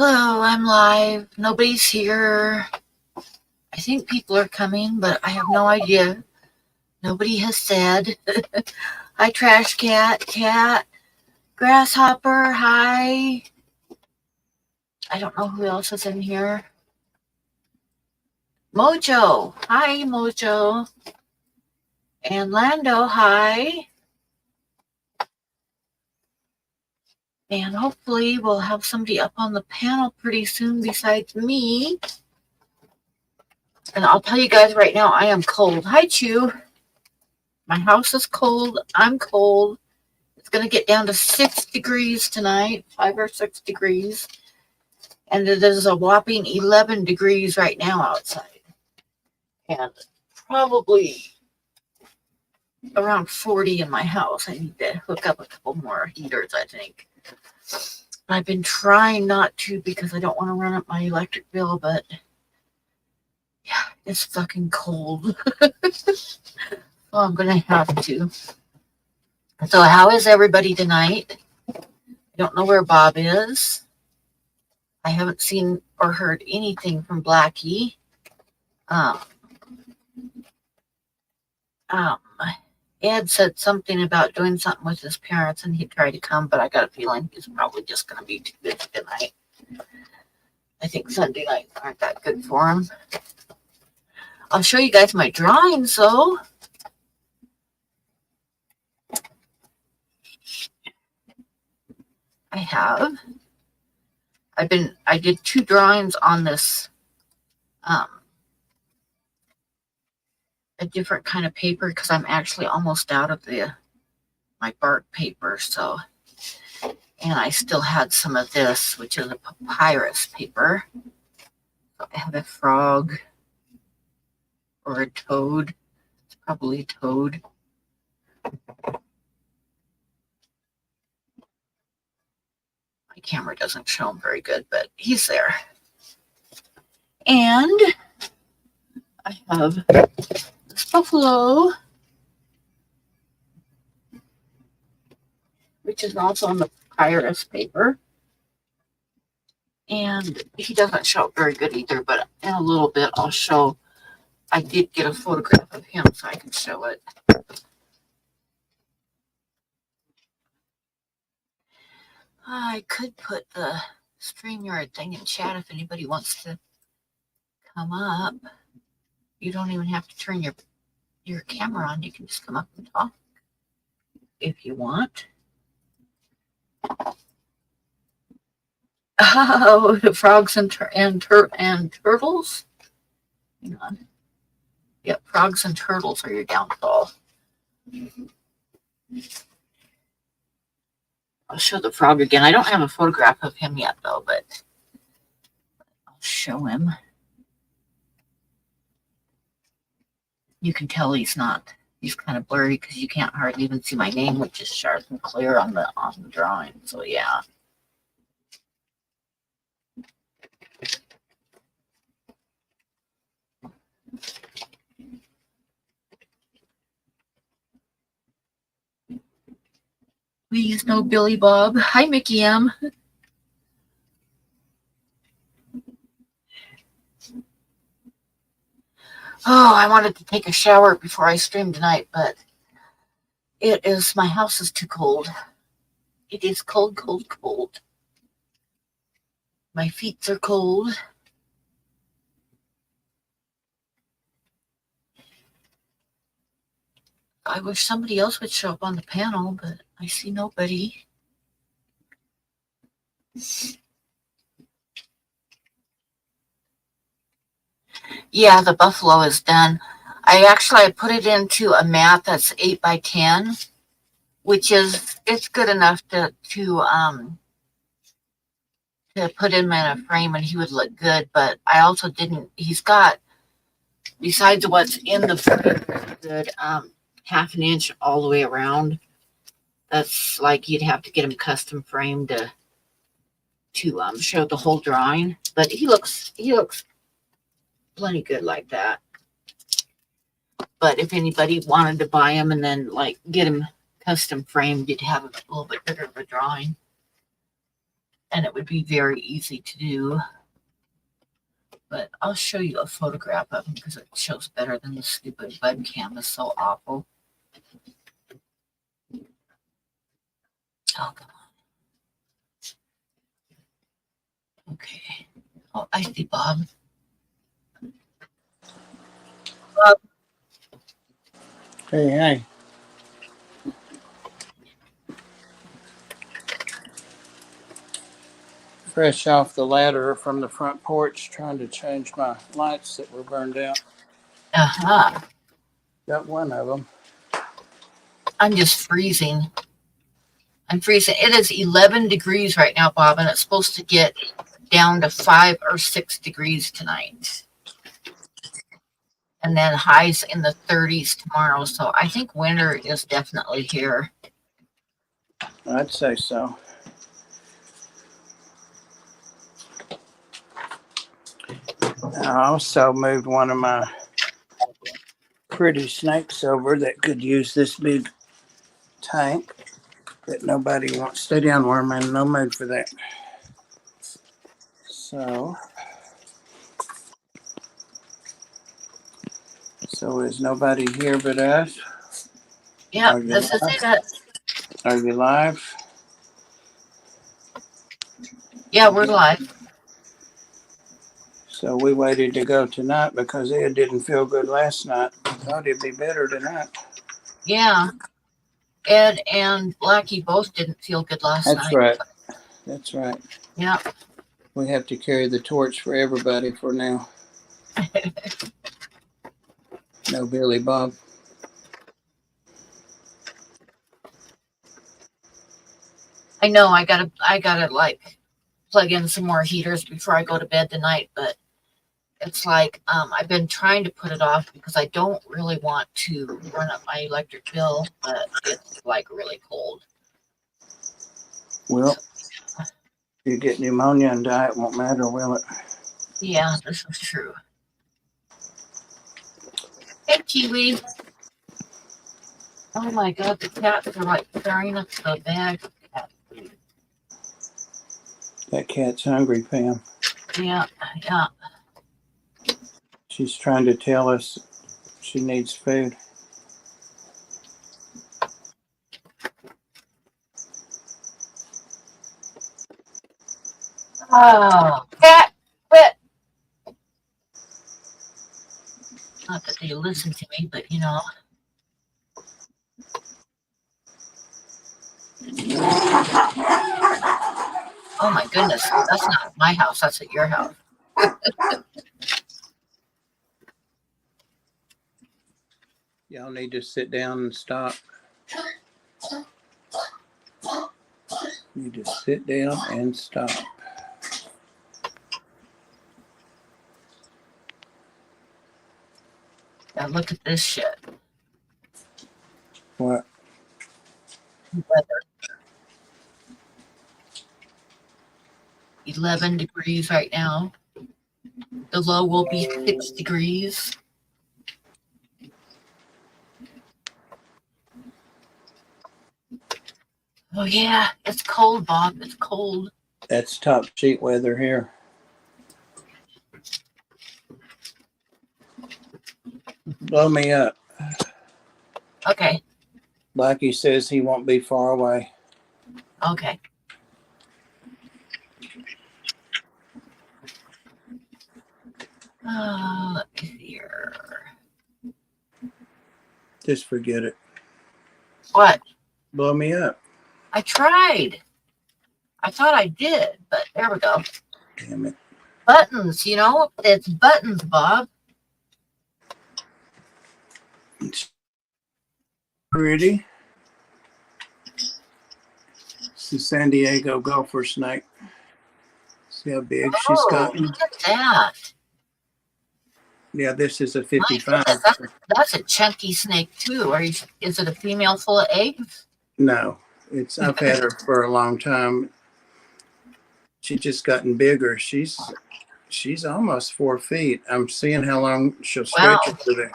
Hello, I'm live. Nobody's here. I think people are coming, but I have no idea. Nobody has said. Hi, Trash Cat, Cat, Grasshopper, hi. I don't know who else is in here. Mojo, hi, Mojo. And Lando, hi. And hopefully we'll have somebody up on the panel pretty soon besides me. And I'll tell you guys right now, I am cold. Hi, Chew. My house is cold. I'm cold. It's going to get down to 6 degrees tonight, 5 or 6 degrees. And it is a whopping 11 degrees right now outside. And probably around 40 in my house. I need to hook up a couple more heaters, I think. I've been trying not to because I don't want to run up my electric bill, but yeah, it's fucking cold. So I'm going to have to. So how is everybody tonight? I don't know where Bob is. I haven't seen or heard anything from Blackie. Ed said something about doing something with his parents and he'd try to come, but I got a feeling he's probably just going to be too busy tonight. I think Sunday nights aren't that good for him. I'll show you guys my drawings, though. I did 2 drawings on this, a different kind of paper because I'm actually almost out of my bark paper, so, and I still had some of this, which is a papyrus paper. So I have a frog or a toad. It's probably a toad. My camera doesn't show him very good, but he's there. And I have this buffalo, which is also on the papyrus paper. And he doesn't show up very good either, but in a little bit I'll show. I did get a photograph of him so I can show it. I could put the StreamYard thing in chat if anybody wants to come up. You don't even have to turn your camera on. You can just come up and talk if you want. Oh, frogs and turtles. Hang on. Yep, frogs and turtles are your downfall. I'll show the frog again. I don't have a photograph of him yet, though, but I'll show him. You can tell he's kind of blurry because you can't hardly even see my name, which is sharp and clear on the drawing. So, yeah. Please, no Billy Bob. Hi, Mickey M. Oh, I wanted to take a shower before I stream tonight, but my house is too cold. It is cold, cold, cold. My feet are cold. I wish somebody else would show up on the panel, but I see nobody. Yeah, the buffalo is done. I put it into a mat that's 8 by 10, which it's good enough to put him in a frame and he would look good. But I also he's got, besides what's in the frame, good half an inch all the way around. That's like you'd have to get him custom framed to show the whole drawing. But he looks plenty good like that. But if anybody wanted to buy him and then like get him custom framed, you'd have a little bit bigger of a drawing. and it would be very easy to do. But I'll show you a photograph of him because it shows better than the stupid webcam. Is so awful. Oh, come on. Okay. Oh, I see Bob. Bob. Hey. Fresh off the ladder from the front porch, trying to change my lights that were burned out. Uh-huh. Got one of them. I'm just freezing. I'm freezing. It is 11 degrees right now, Bob, and it's supposed to get down to 5 or 6 degrees tonight. And then highs in the 30s tomorrow. So I think winter is definitely here. I'd say so. I also moved one of my pretty snakes over that could use this big tank that nobody wants. Stay down, Worm, I'm in no mood for that. So is nobody here but us? Yeah, this is it. Are you live? Yeah, we're live. So we waited to go tonight because Ed didn't feel good last night. Thought he'd be better tonight. Yeah. Ed and Blackie both didn't feel good last night. That's right. That's right. Yeah. We have to carry the torch for everybody for now. No Billy Bob. I know I gotta like plug in some more heaters before I go to bed tonight, but it's like I've been trying to put it off because I don't really want to run up my electric bill, but it's like really cold. Well, if you get pneumonia and die, it won't matter, will it? Yeah, this is true. Hey, Kiwi. Oh my God, the cats are like tearing up the bag of cat food. That cat's hungry, Pam. Yeah. She's trying to tell us she needs food. Oh, cat, quit. Not that they listen to me, but you know. Oh my goodness, that's not at my house, that's at your house. Y'all need to sit down and stop. Need to sit down and stop. Now look at this shit. What? Weather. 11 degrees right now. The low will be 6 degrees. Oh yeah, it's cold, Bob. It's cold. That's top sheet weather here. Blow me up. Okay. Blackie says he won't be far away. Okay. Let's see here. Just forget it. What? Blow me up. I tried. I thought I did, but there we go. Damn it. Buttons, you know? It's buttons, Bob. It's pretty. It's the San Diego golfer snake. See how big she's gotten? Look at that. Yeah, this is a 55. That's a chunky snake too. Is it a female full of eggs? No, I've had her for a long time. She's just gotten bigger. She's almost 4 feet. I'm seeing how long she'll stretch it to there.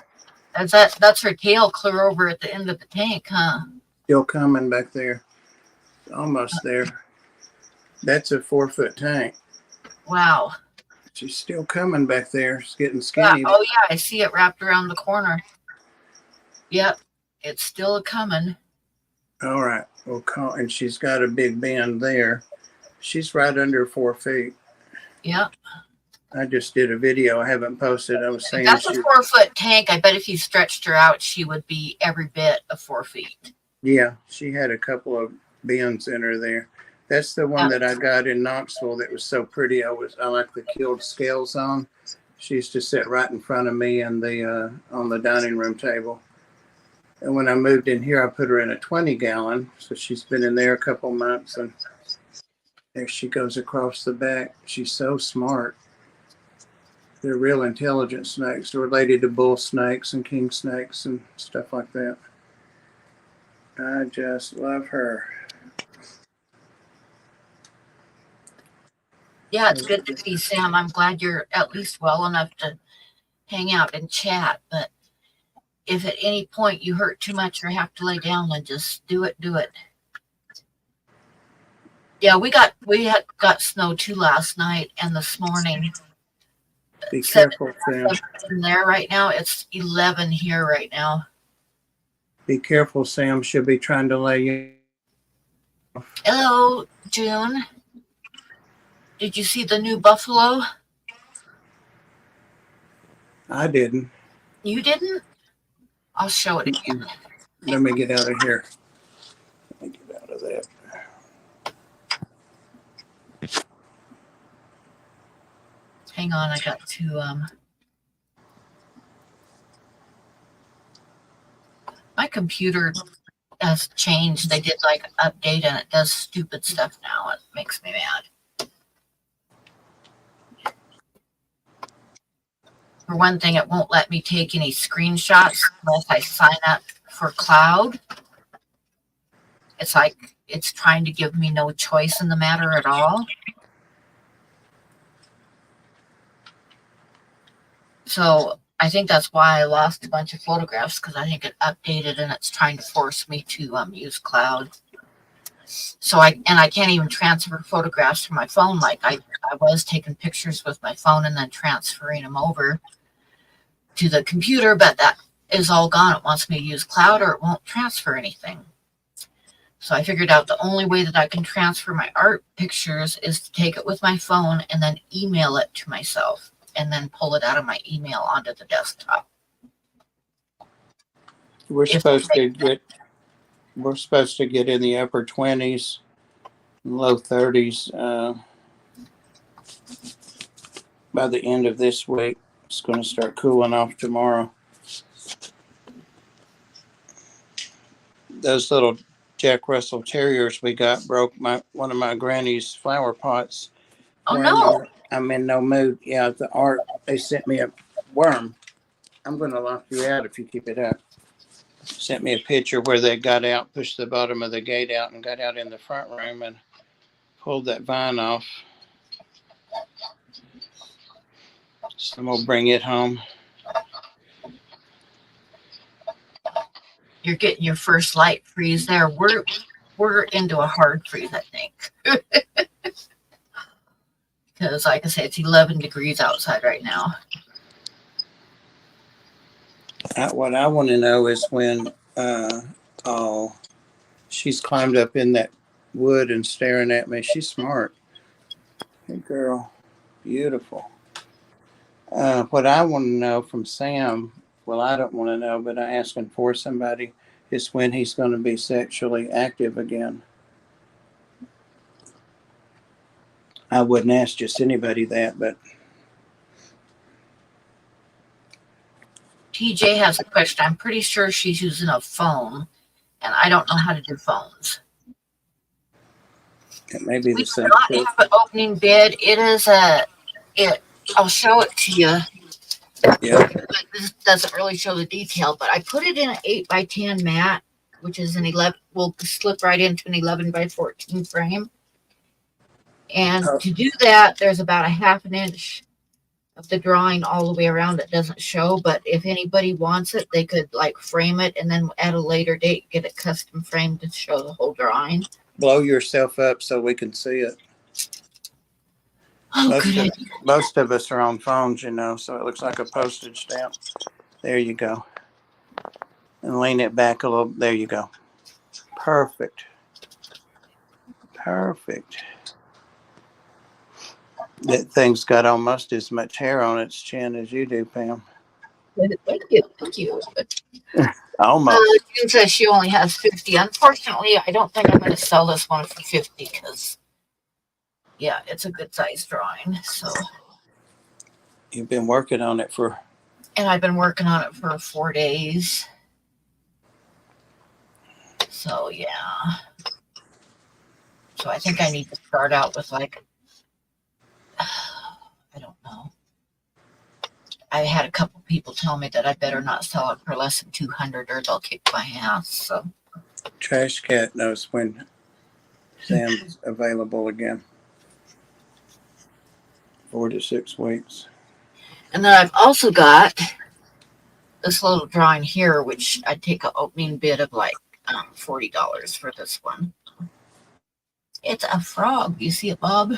That's her tail clear over at the end of the tank, huh? Still coming back there. Almost there. That's a 4-foot tank. Wow. She's still coming back there. It's getting Yeah. skinny. Oh, yeah. I see it wrapped around the corner. Yep. It's still coming. All right. We'll call, and she's got a big bend there. She's right under 4 feet. Yep. I just did a video. I haven't posted. I was saying That's a 4-foot tank. I bet if you stretched her out, she would be every bit of 4 feet. yeah, she had a couple of bends in her there. That's the one that I got in Knoxville that was so pretty. I like the killed scales on. She used to sit right in front of me in the on the dining room table. And when I moved in here, I put her in a 20-gallon. So she's been in there a couple months, and there she goes across the back. She's so smart. They're real intelligent snakes. They're related to bull snakes and king snakes and stuff like that. I just love her. Yeah, it's good to see Sam. I'm glad you're at least well enough to hang out and chat. But if at any point you hurt too much or have to lay down, then just do it. Yeah, we had got snow too last night and this morning. Be careful, Sam. In there right now, it's 11 here right now. Be careful, Sam. She'll be trying to lay you. Hello, June. Did you see the new buffalo? I didn't. You didn't? I'll show it again. Let me get out of here. Let me get out of that. Hang on, I got to my computer has changed. They did like an update and it does stupid stuff now. It makes me mad. For one thing, it won't let me take any screenshots unless I sign up for cloud. It's like it's trying to give me no choice in the matter at all. So I think that's why I lost a bunch of photographs, because I think it updated and it's trying to force me to use cloud. So I can't even transfer photographs from my phone. Like I was taking pictures with my phone and then transferring them over to the computer, but that is all gone. It wants me to use cloud or it won't transfer anything. So I figured out the only way that I can transfer my art pictures is to take it with my phone and then email it to myself and then pull it out of my email onto the desktop. We're supposed to get in the upper 20s, low 30s by the end of this week. It's going to start cooling off tomorrow. Those little Jack Russell Terriers we got broke one of my granny's flower pots. Oh no! I'm in no mood. Yeah, the art, they sent me a worm. I'm going to lock you out if you keep it up. Sent me a picture where they got out, pushed the bottom of the gate out, and got out in the front room and pulled that vine off. So I'm going to bring it home. You're getting your first light freeze there. We're into a hard freeze, I think. Because like I said, it's 11 degrees outside right now. What I want to know is when she's climbed up in that wood and staring at me. She's smart. Hey, girl. Beautiful. What I want to know from Sam, well, I don't want to know, but I'm asking for somebody, is when he's going to be sexually active again. I wouldn't ask just anybody that, but. TJ has a question. I'm pretty sure she's using a phone, and I don't know how to do phones. It may be the same. We do not have an opening bid. It is I'll show it to you. Yeah. This doesn't really show the detail, but I put it in an 8x10 mat, which is an 11. Will slip right into an 11x14 frame. And to do that, there's about a ½ inch of the drawing all the way around. It doesn't show, but if anybody wants it, they could like frame it and then at a later date get it custom framed to show the whole drawing. Blow yourself up so we can see it. Oh, good idea. Most of us are on phones, you know, so it looks like a postage stamp. There you go. And lean it back a little. There you go. Perfect. Perfect. That thing's got almost as much hair on its chin as you do, Pam. Thank you. Thank you. Almost. June says she only has 50. Unfortunately, I don't think I'm going to sell this one for 50 because, yeah, it's a good size drawing. So, You've been working on it for. and I've been working on it for 4 days. So, yeah. So I think I need to start out with like, I don't know. I had a couple people tell me that I better not sell it for less than 200 or they'll kick my ass. So Trash Cat knows when Sam's available again. 4 to 6 weeks. and then I've also got this little drawing here, which I'd take an opening bid of like $40 for this one. It's a frog. You see it, Bob?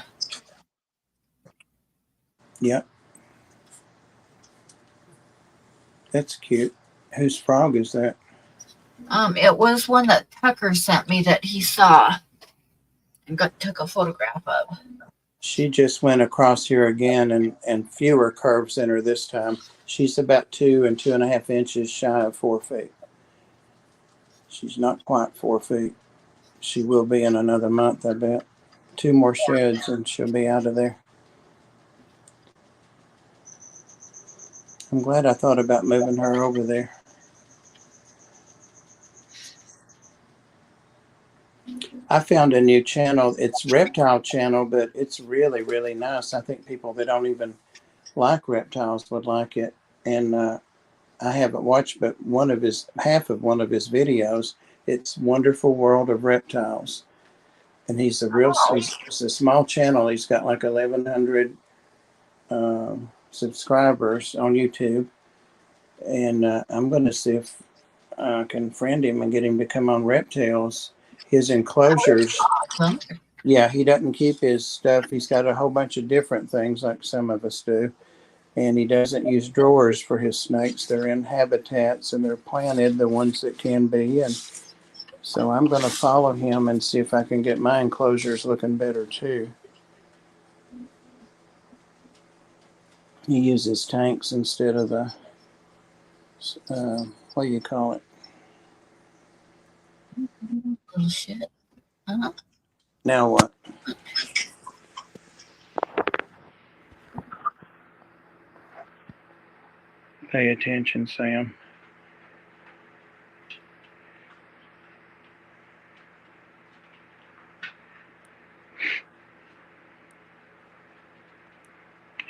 Yep. That's cute. Whose frog is that? It was one that Tucker sent me that he saw and took a photograph of. She just went across here again and fewer curves in her this time. She's about 2 and 2.5 inches shy of 4 feet. She's not quite 4 feet. She will be in another month, I bet. 2 more sheds and she'll be out of there. I'm glad I thought about moving her over there. I found a new channel. It's Reptile Channel, but it's really, really nice. I think people that don't even like reptiles would like it. And I haven't watched but half of one of his videos. It's Wonderful World of Reptiles. And it's a small channel. He's got like 1,100 subscribers on YouTube. And I'm going to see if I can friend him and get him to come on Reptiles. His enclosures, yeah, he doesn't keep his stuff. He's got a whole bunch of different things like some of us do. And he doesn't use drawers for his snakes. They're in habitats and they're planted, the ones that can be. And so I'm going to follow him and see if I can get my enclosures looking better too. He uses tanks instead of the, what do you call it? Little shit. Uh-huh. Now what? Pay attention, Sam.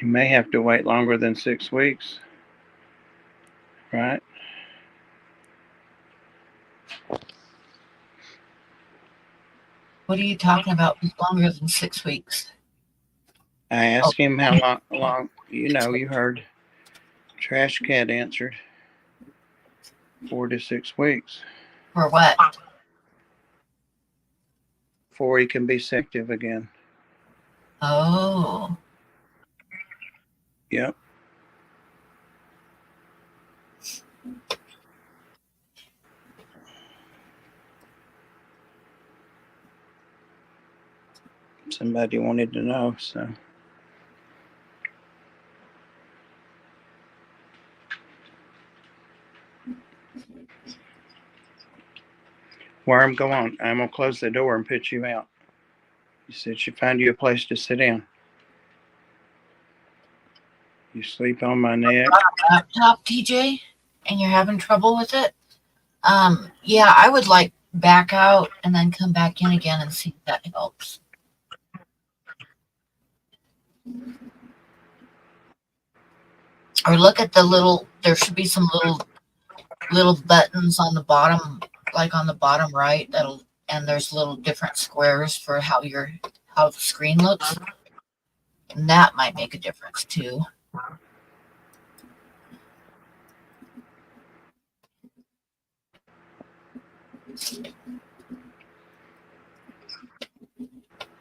You may have to wait longer than 6 weeks, right? What are you talking about? Longer than 6 weeks? I asked him how long, you heard. Trash Cat answered. 4 to 6 weeks. For what? Before he can be active again. Oh. Yep. Somebody wanted to know, so. Worm, go on. I'm going to close the door and put you out. You said she'd find you a place to sit down. You sleep on my neck. Laptop, TJ, and you're having trouble with it? Yeah, I would like back out and then come back in again and see if that helps. Or look at the there should be some little buttons on the bottom, like on the bottom right, and there's little different squares for how the screen looks. And that might make a difference too.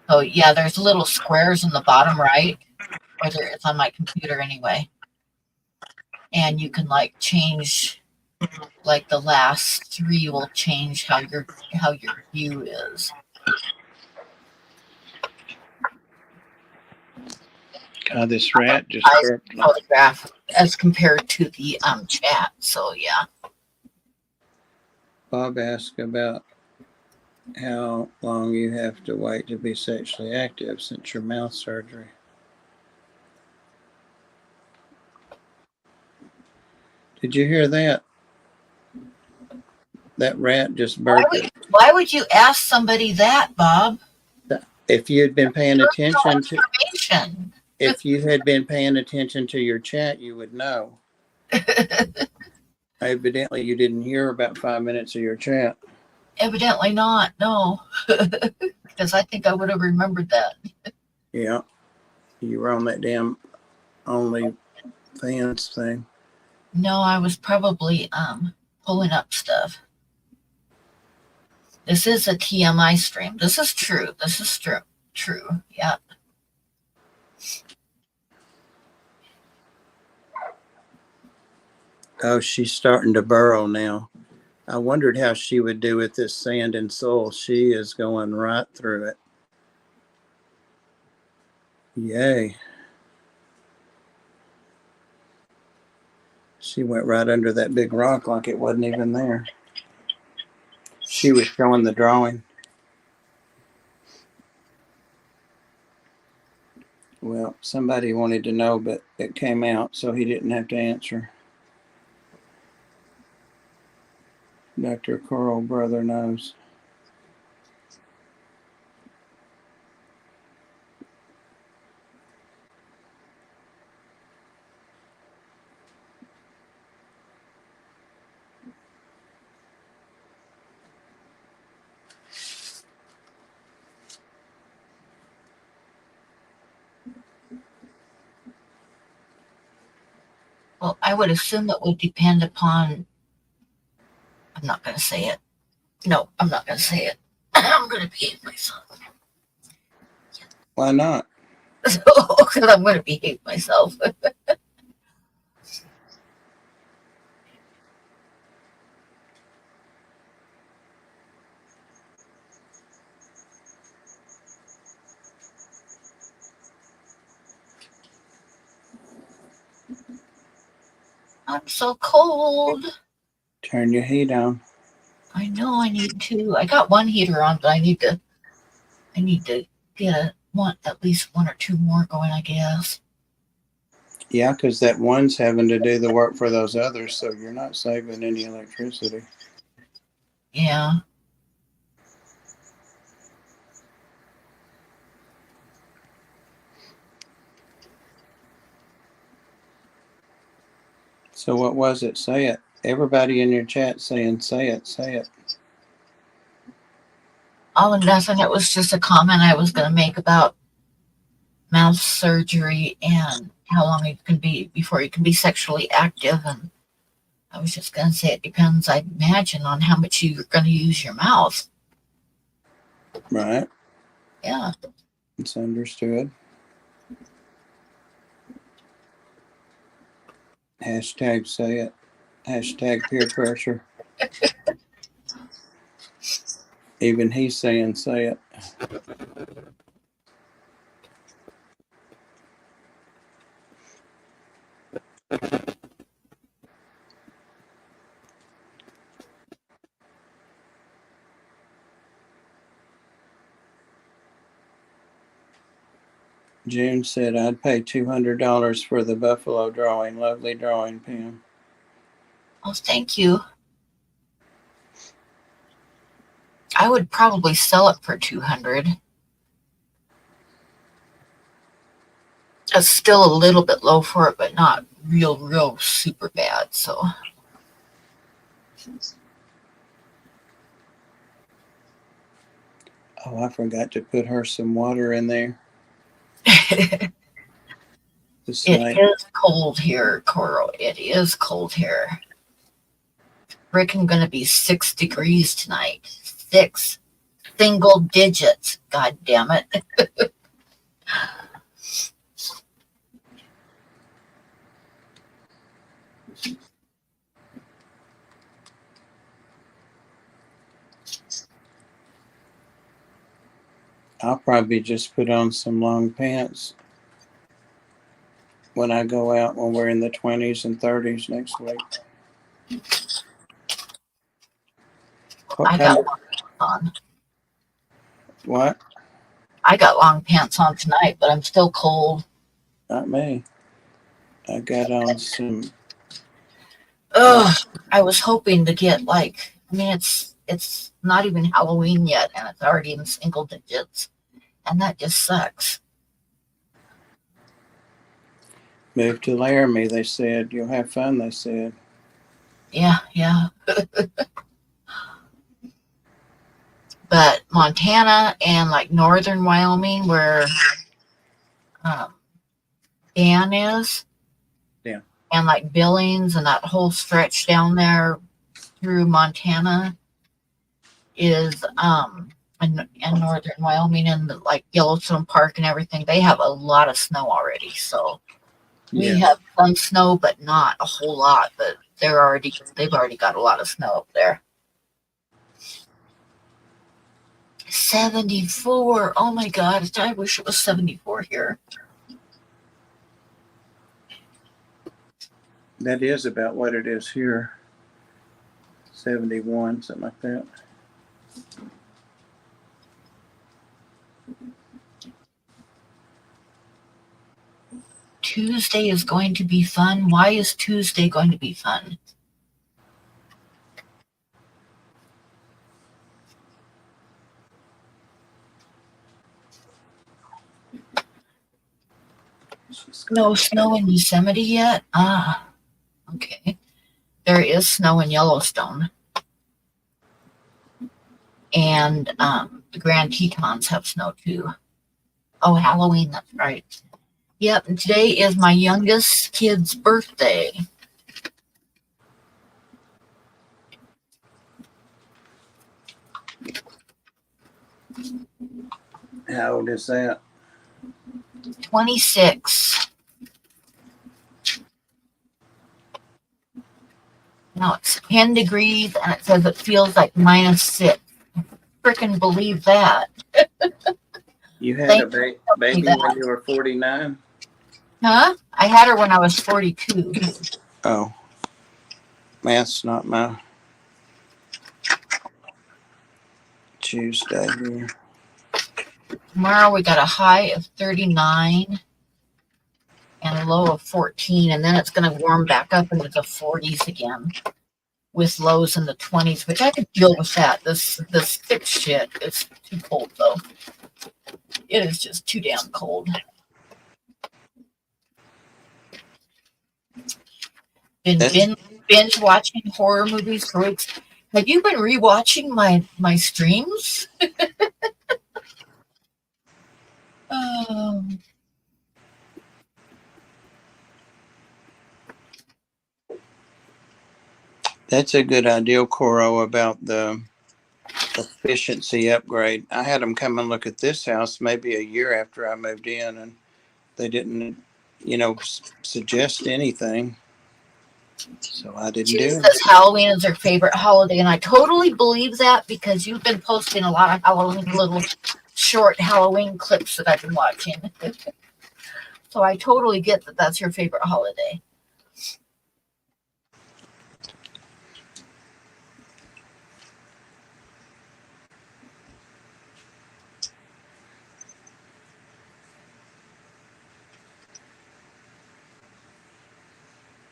Oh yeah, there's little squares in the bottom right. whether it's on my computer anyway. And you can like change, like the last 3 will change how your view is. This rat just burped. Photograph as compared to the chat. So yeah. Bob asked about how long you have to wait to be sexually active since your mouth surgery. Did you hear that? That rat just burped. Why would you ask somebody that, Bob? If you had been paying attention to information. If you had been paying attention to your chat, you would know. Evidently, you didn't hear about 5 minutes of your chat. Evidently not, no. Because I think I would have remembered that. Yeah. You were on that damn OnlyFans thing. No, I was probably pulling up stuff. This is a TMI stream. This is true. This is true. True. Yeah. Oh, she's starting to burrow now. I wondered how she would do with this sand and soil. She is going right through it. Yay. She went right under that big rock like it wasn't even there. She was showing the drawing. Well, somebody wanted to know, but it came out, so he didn't have to answer. Dr. Coral brother knows. Well, I would assume it would depend upon. I'm not going to say it. No, I'm not going to say it. I'm going to behave myself. Why not? Because I'm going to behave myself. I'm so cold. Turn your heat on. I know I need to. I got one heater on, but I need to get at least 1 or 2 more going, I guess. Yeah, because that one's having to do the work for those others, so you're not saving any electricity. Yeah. So what was it? Say it. Everybody in your chat saying, say it, say it. All and nothing. It was just a comment I was going to make about mouth surgery and how long it can be before you can be sexually active. And I was just going to say it depends, I imagine, on how much you're going to use your mouth. Right. Yeah. It's understood. Hashtag say it. Hashtag peer pressure. Even he's saying say it. June said, I'd pay $200 for the buffalo drawing. Lovely drawing, Pam. Oh, thank you. I would probably sell it for $200. It's still a little bit low for it, but not real super bad. So. Oh, I forgot to put her some water in there. It is cold here, Coral. It is cold here. Freaking gonna be 6 degrees tonight. 6 single digits. God damn it. I'll probably just put on some long pants when I go out when we're in the 20s and 30s next week. What I kind got of, long pants on. what? I got long pants on tonight, but I'm still cold. Not me. I got on some. Ugh, I was hoping to get like, I mean, it's not even Halloween yet, and it's already in single digits, and that just sucks. Move to Laramie, they said. You'll have fun, they said. Yeah, yeah. But Montana and like northern Wyoming, where um, Dan is, Yeah. and like Billings and that whole stretch down there through Montana is and northern Wyoming and like Yellowstone Park and everything. They have a lot of snow already, so we Yeah. have some snow, but not a whole lot. But they've already got a lot of snow up there. 74. Oh my God. I wish it was 74 here. That is about what it is here. 71, something like that. Tuesday is going to be fun. Why is Tuesday going to be fun? No snow in Yosemite yet? Ah, okay. There is snow in Yellowstone. And the Grand Tetons have snow too. Oh, Halloween, that's right. Yep, and today is my youngest kid's birthday. How old is that? 26. Now it's 10 degrees and it says it feels like -6. Freaking believe that. You had Thank a you baby that. when you were 49? Huh? I had her when I was 42. Oh, math's not my Tuesday here. Tomorrow we got a high of 39 and a low of 14, and then it's going to warm back up into the 40s again with lows in the 20s, which I could deal with that. This thick shit is too cold though. It is just too damn cold. Been binge watching horror movies for weeks. Have you been rewatching my streams? Um, That's a good idea, Coro, about the efficiency upgrade. I had them come and look at this house maybe a year after I moved in, and they didn't, suggest anything. So I didn't She do says it. Halloween is her favorite holiday, and I totally believe that because you've been posting a lot of Halloween little short Halloween clips that I've been watching. So I totally get that that's your favorite holiday.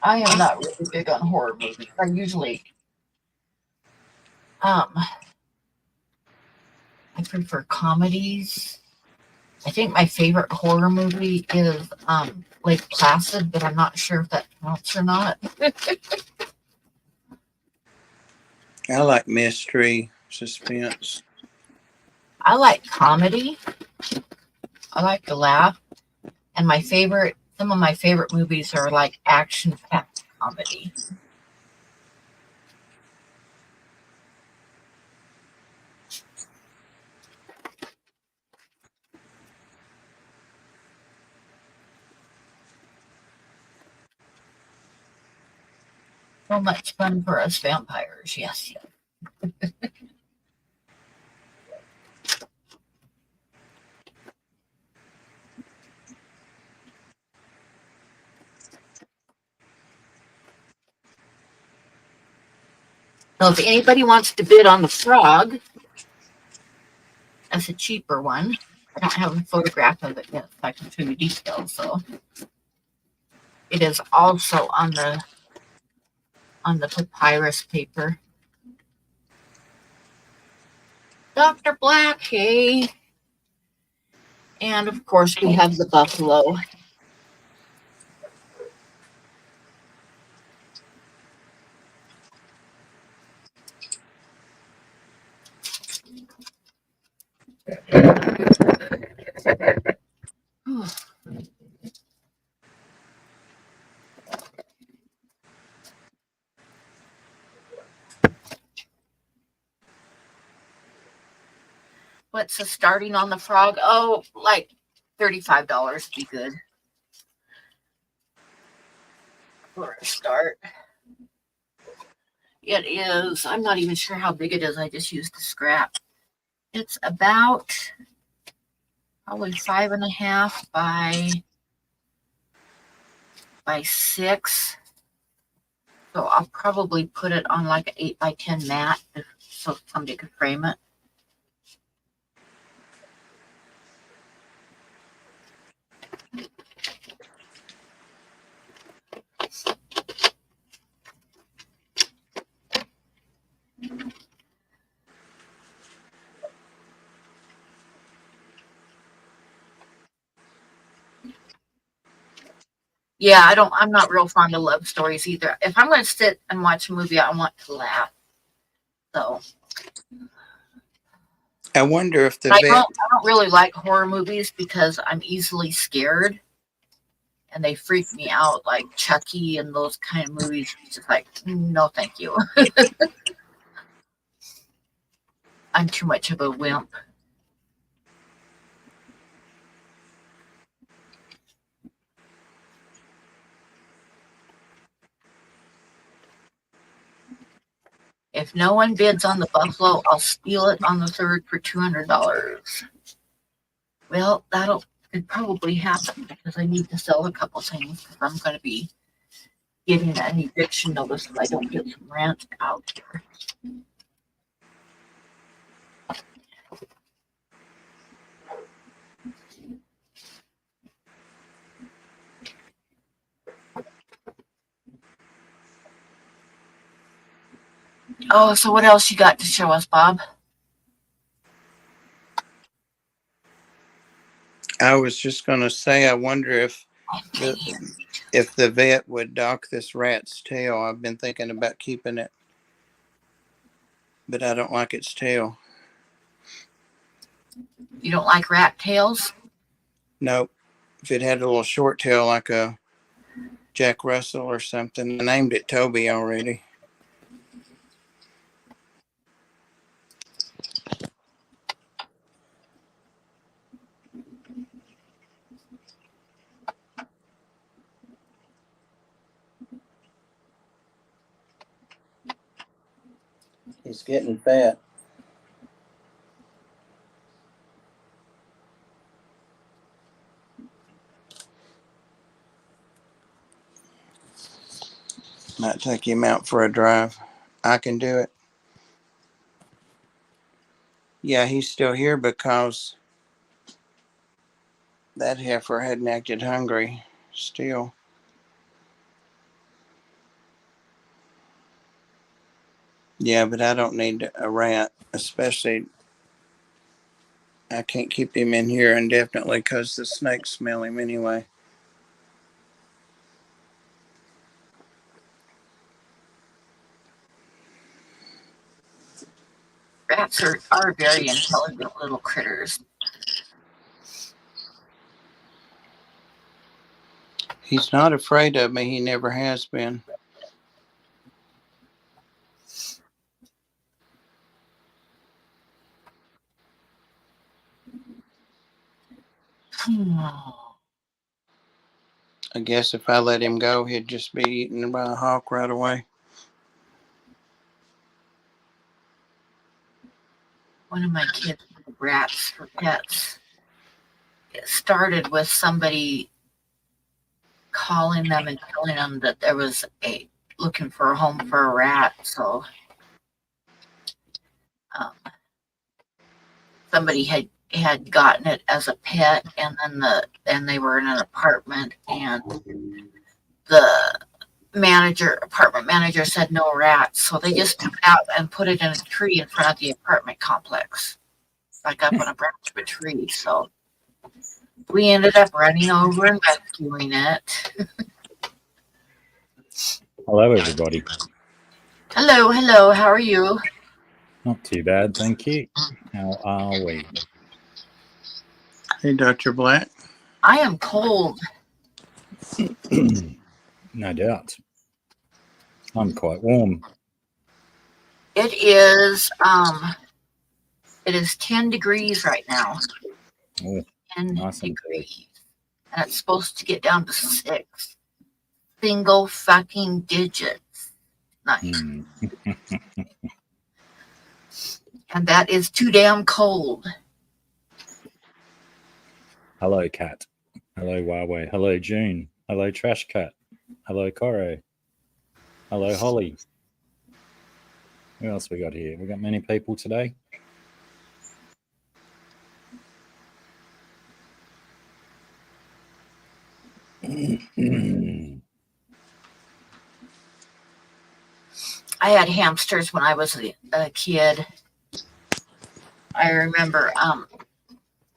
I am not really big on horror movies. I usually I prefer comedies. I think my favorite horror movie is Lake Placid, but I'm not sure if that counts or not. I like mystery, suspense. I like comedy. I like to laugh. And some of my favorite movies are like action-packed comedy. So much fun for us vampires. Yes, yes. So if anybody wants to bid on the frog, that's a cheaper one. I don't have a photograph of it yet, so I can show you details. So it is also on the papyrus paper. Dr. Black, hey. And of course we have the buffalo. What's the starting on the frog? Oh, like $35 would be good for a start. It is, I'm not even sure how big it is. I just used the scrap. It's about probably 5.5 by 6. So I'll probably put it on like an 8x10 mat so somebody could frame it. Yeah, I'm not real fond of love stories either. If I'm going to sit and watch a movie, I want to laugh. So I wonder if the I vet, don't really like horror movies because I'm easily scared and they freak me out, like Chucky and those kind of movies. It's just like, no, thank you. I'm too much of a wimp. If no one bids on the buffalo, I'll steal it on the 3rd for $200. Well, could probably happen because I need to sell a couple things because I'm going to be getting an eviction notice if I don't get some rent out here. Oh, so what else you got to show us, Bob? I was just going to say, I wonder if the vet would dock this rat's tail. I've been thinking about keeping it, but I don't like its tail. You don't like rat tails? Nope. If it had a little short tail like a Jack Russell or something, I named it Toby already. He's getting fat. Might take him out for a drive. I can do it. Yeah, he's still here because that heifer hadn't acted hungry still. Yeah, but I don't need a rat, especially I can't keep him in here indefinitely because the snakes smell him anyway. Rats are very intelligent little critters. He's not afraid of me. He never has been. I guess if I let him go, he'd just be eaten by a hawk right away. One of my kids had rats for pets. It started with somebody calling them and telling them that there was looking for a home for a rat. So um, somebody had gotten it as a pet, and then they were in an apartment, and the apartment manager said no rats, so they just took it out and put it in a tree in front of the apartment complex, like up on a branch of a tree. So we ended up running over and rescuing it. Hello, everybody. Hello, how are you? Not too bad, thank you. How are we? Hey, Dr. Black. I am cold. No doubt. I'm quite warm. It is 10 degrees right now. Oh, 10 nice and degrees. And it's supposed to get down to 6. Single fucking digits. Nice. And that is too damn cold. Hello, Cat. Hello, Huawei. Hello, June. Hello, Trash Cat. Hello, Coro. Hello, Holly. Who else we got here? We got many people today. I had hamsters when I was a kid. I remember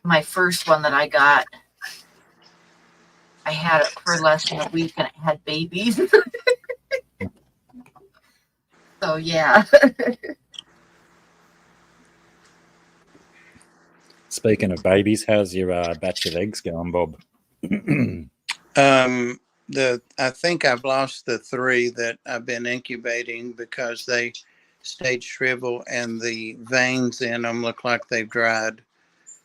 my first one that I got, I had it for less than a week and it had babies. So yeah. Speaking of babies, how's your batch of eggs going, Bob? I think I've lost the 3 that I've been incubating because they stayed shriveled and the veins in them look like they've dried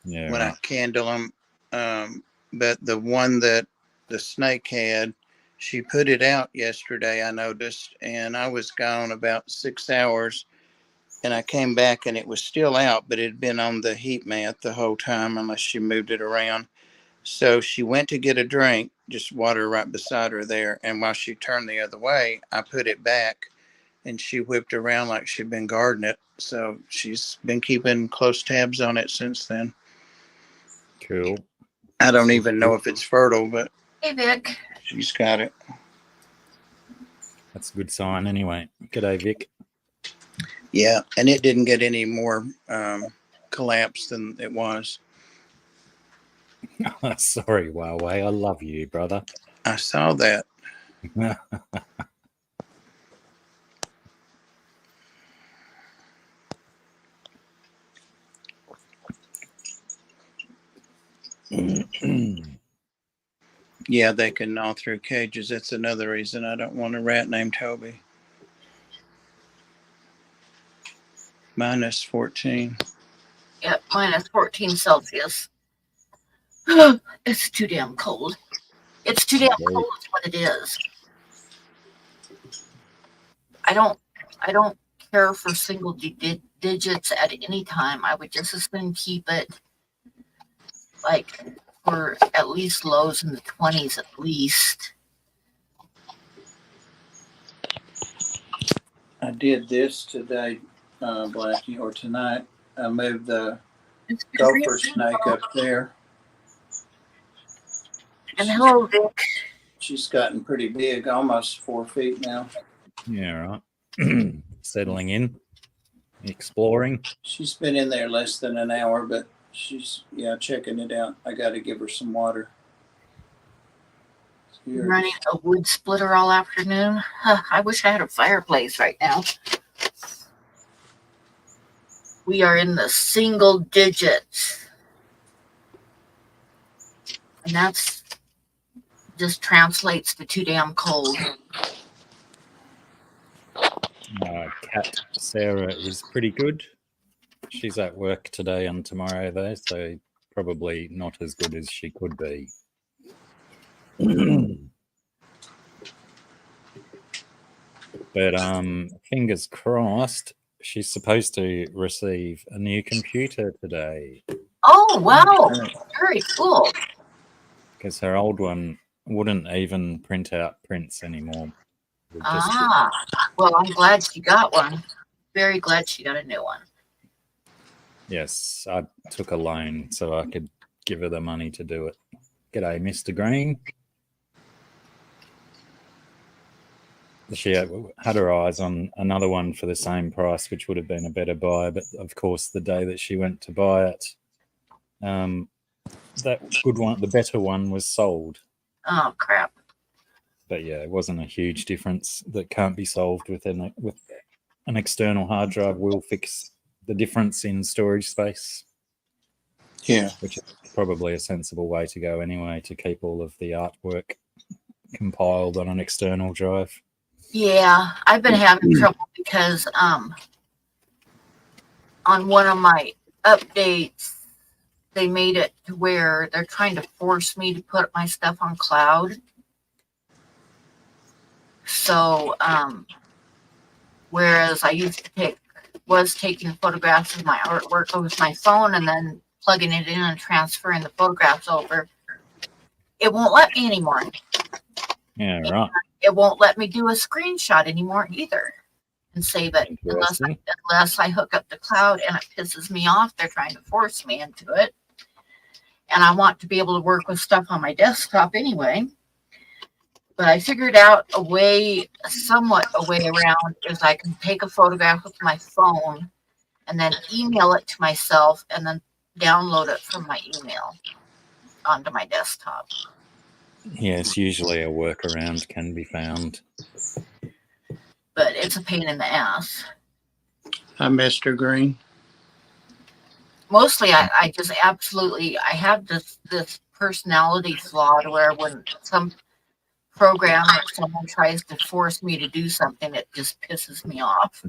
when I candle them. But the one that the snake had, she put it out yesterday, I noticed, and I was gone about 6 hours, and I came back and it was still out, but it had been on the heat mat the whole time unless she moved it around. So she went to get a drink, just water right beside her there. And while she turned the other way, I put it back and she whipped around like she'd been guarding it. So she's been keeping close tabs on it since then. Cool. I don't even know if it's fertile, but Hey, Vic. She's got it. That's a good sign anyway. G'day, Vic. Yeah, and it didn't get any more collapse than it was. Sorry, Huawei. I love you, brother. I saw that. Yeah, they can gnaw through cages. That's another reason I don't want a rat named Toby. Minus 14. Yep, minus 14 Celsius. It's too damn cold. It's too damn cold is what it is. I don't care for single digits at any time. I would just as soon keep it like for at least lows in the 20s at least. I did this today, Blackie, or tonight. I moved the gopher snake up there. And hello, Vic. She's gotten pretty big, almost 4 feet now. Yeah, right. Settling in, exploring. She's been in there less than an hour, but she's, checking it out. I got to give her some water. Running a wood splitter all afternoon. I wish I had a fireplace right now. We are in the single digits. And that's just translates to too damn cold. Cat Sarah is pretty good. She's at work today and tomorrow though, so probably not as good as she could be. But fingers crossed, she's supposed to receive a new computer today. Oh, wow. Very cool. Because her old one wouldn't even print out prints anymore. Well, I'm glad she got one. Very glad she got a new one. Yes, I took a loan so I could give her the money to do it. G'day, Mr. Green. She had her eyes on another one for the same price, which would have been a better buy. But of course, the day that she went to buy it, that good one, the better one, was sold. Oh, crap. But yeah, it wasn't a huge difference that can't be solved with an external hard drive. Will fix the difference in storage space. Yeah. Which is probably a sensible way to go anyway, to keep all of the artwork compiled on an external drive. Yeah, I've been having trouble because on one of my updates, they made it to where they're trying to force me to put my stuff on cloud. So, whereas I was taking photographs of my artwork with my phone and then plugging it in and transferring the photographs over, it won't let me anymore. Yeah, right. It won't let me do a screenshot anymore either and save it unless I hook up the cloud, and it pisses me off. They're trying to force me into it. And I want to be able to work with stuff on my desktop anyway. But I figured out somewhat a way around is I can take a photograph with my phone and then email it to myself and then download it from my email onto my desktop. Yes, usually a workaround can be found. But it's a pain in the ass. Hi, Mr. Green. Mostly I just absolutely, I have this personality flaw to where when some program or someone tries to force me to do something, it just pisses me off.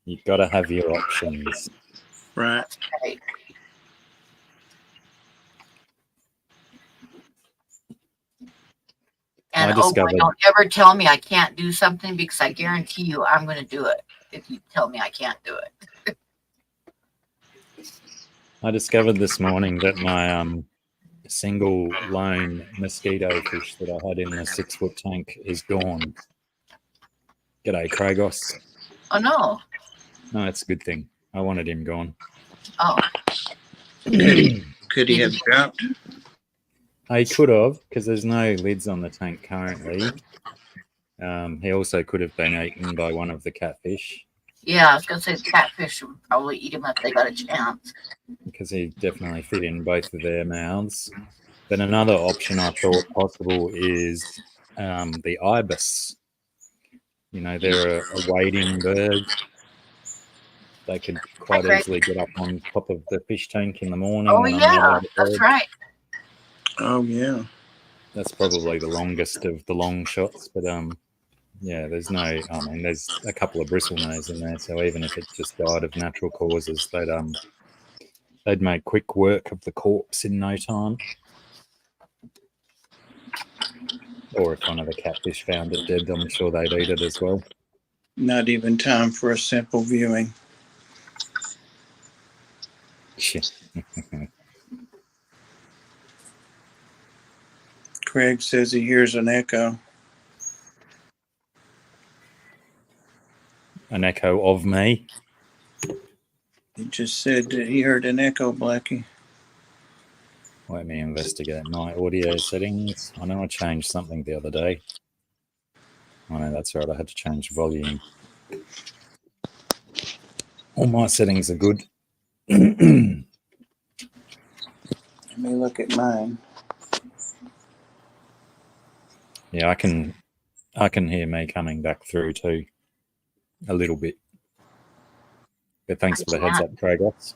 You've got to have your options. Right. Right. And don't ever tell me I can't do something, because I guarantee you I'm going to do it if you tell me I can't do it. I discovered this morning that my single lone mosquito fish that I had in the 6-foot tank is gone. G'day, Kragos. Oh, no. No, it's a good thing. I wanted him gone. Oh. Could he have dropped? He could have, because there's no lids on the tank currently. He also could have been eaten by one of the catfish. Yeah, I was going to say the catfish would probably eat him if they got a chance. Because he definitely fit in both of their mouths. Then another option I thought possible is the ibis. You know, they're a wading bird. They could quite easily get up on top of the fish tank in the morning. Oh, yeah, that's right. Oh, yeah. That's probably the longest of the long shots, but yeah, there's a couple of bristlenose in there, so even if it just died of natural causes, they'd make quick work of the corpse in no time. Or if one of the catfish found it dead, I'm sure they'd eat it as well. Not even time for a simple viewing. Craig says he hears an echo. An echo of me? He just said that he heard an echo, Blackie. Let me investigate my audio settings. I know I changed something the other day. Oh no, that's right. I had to change volume. All my settings are good. Let me look at mine. Yeah, I can hear me coming back through too, a little bit. But thanks for the heads up, Kragos.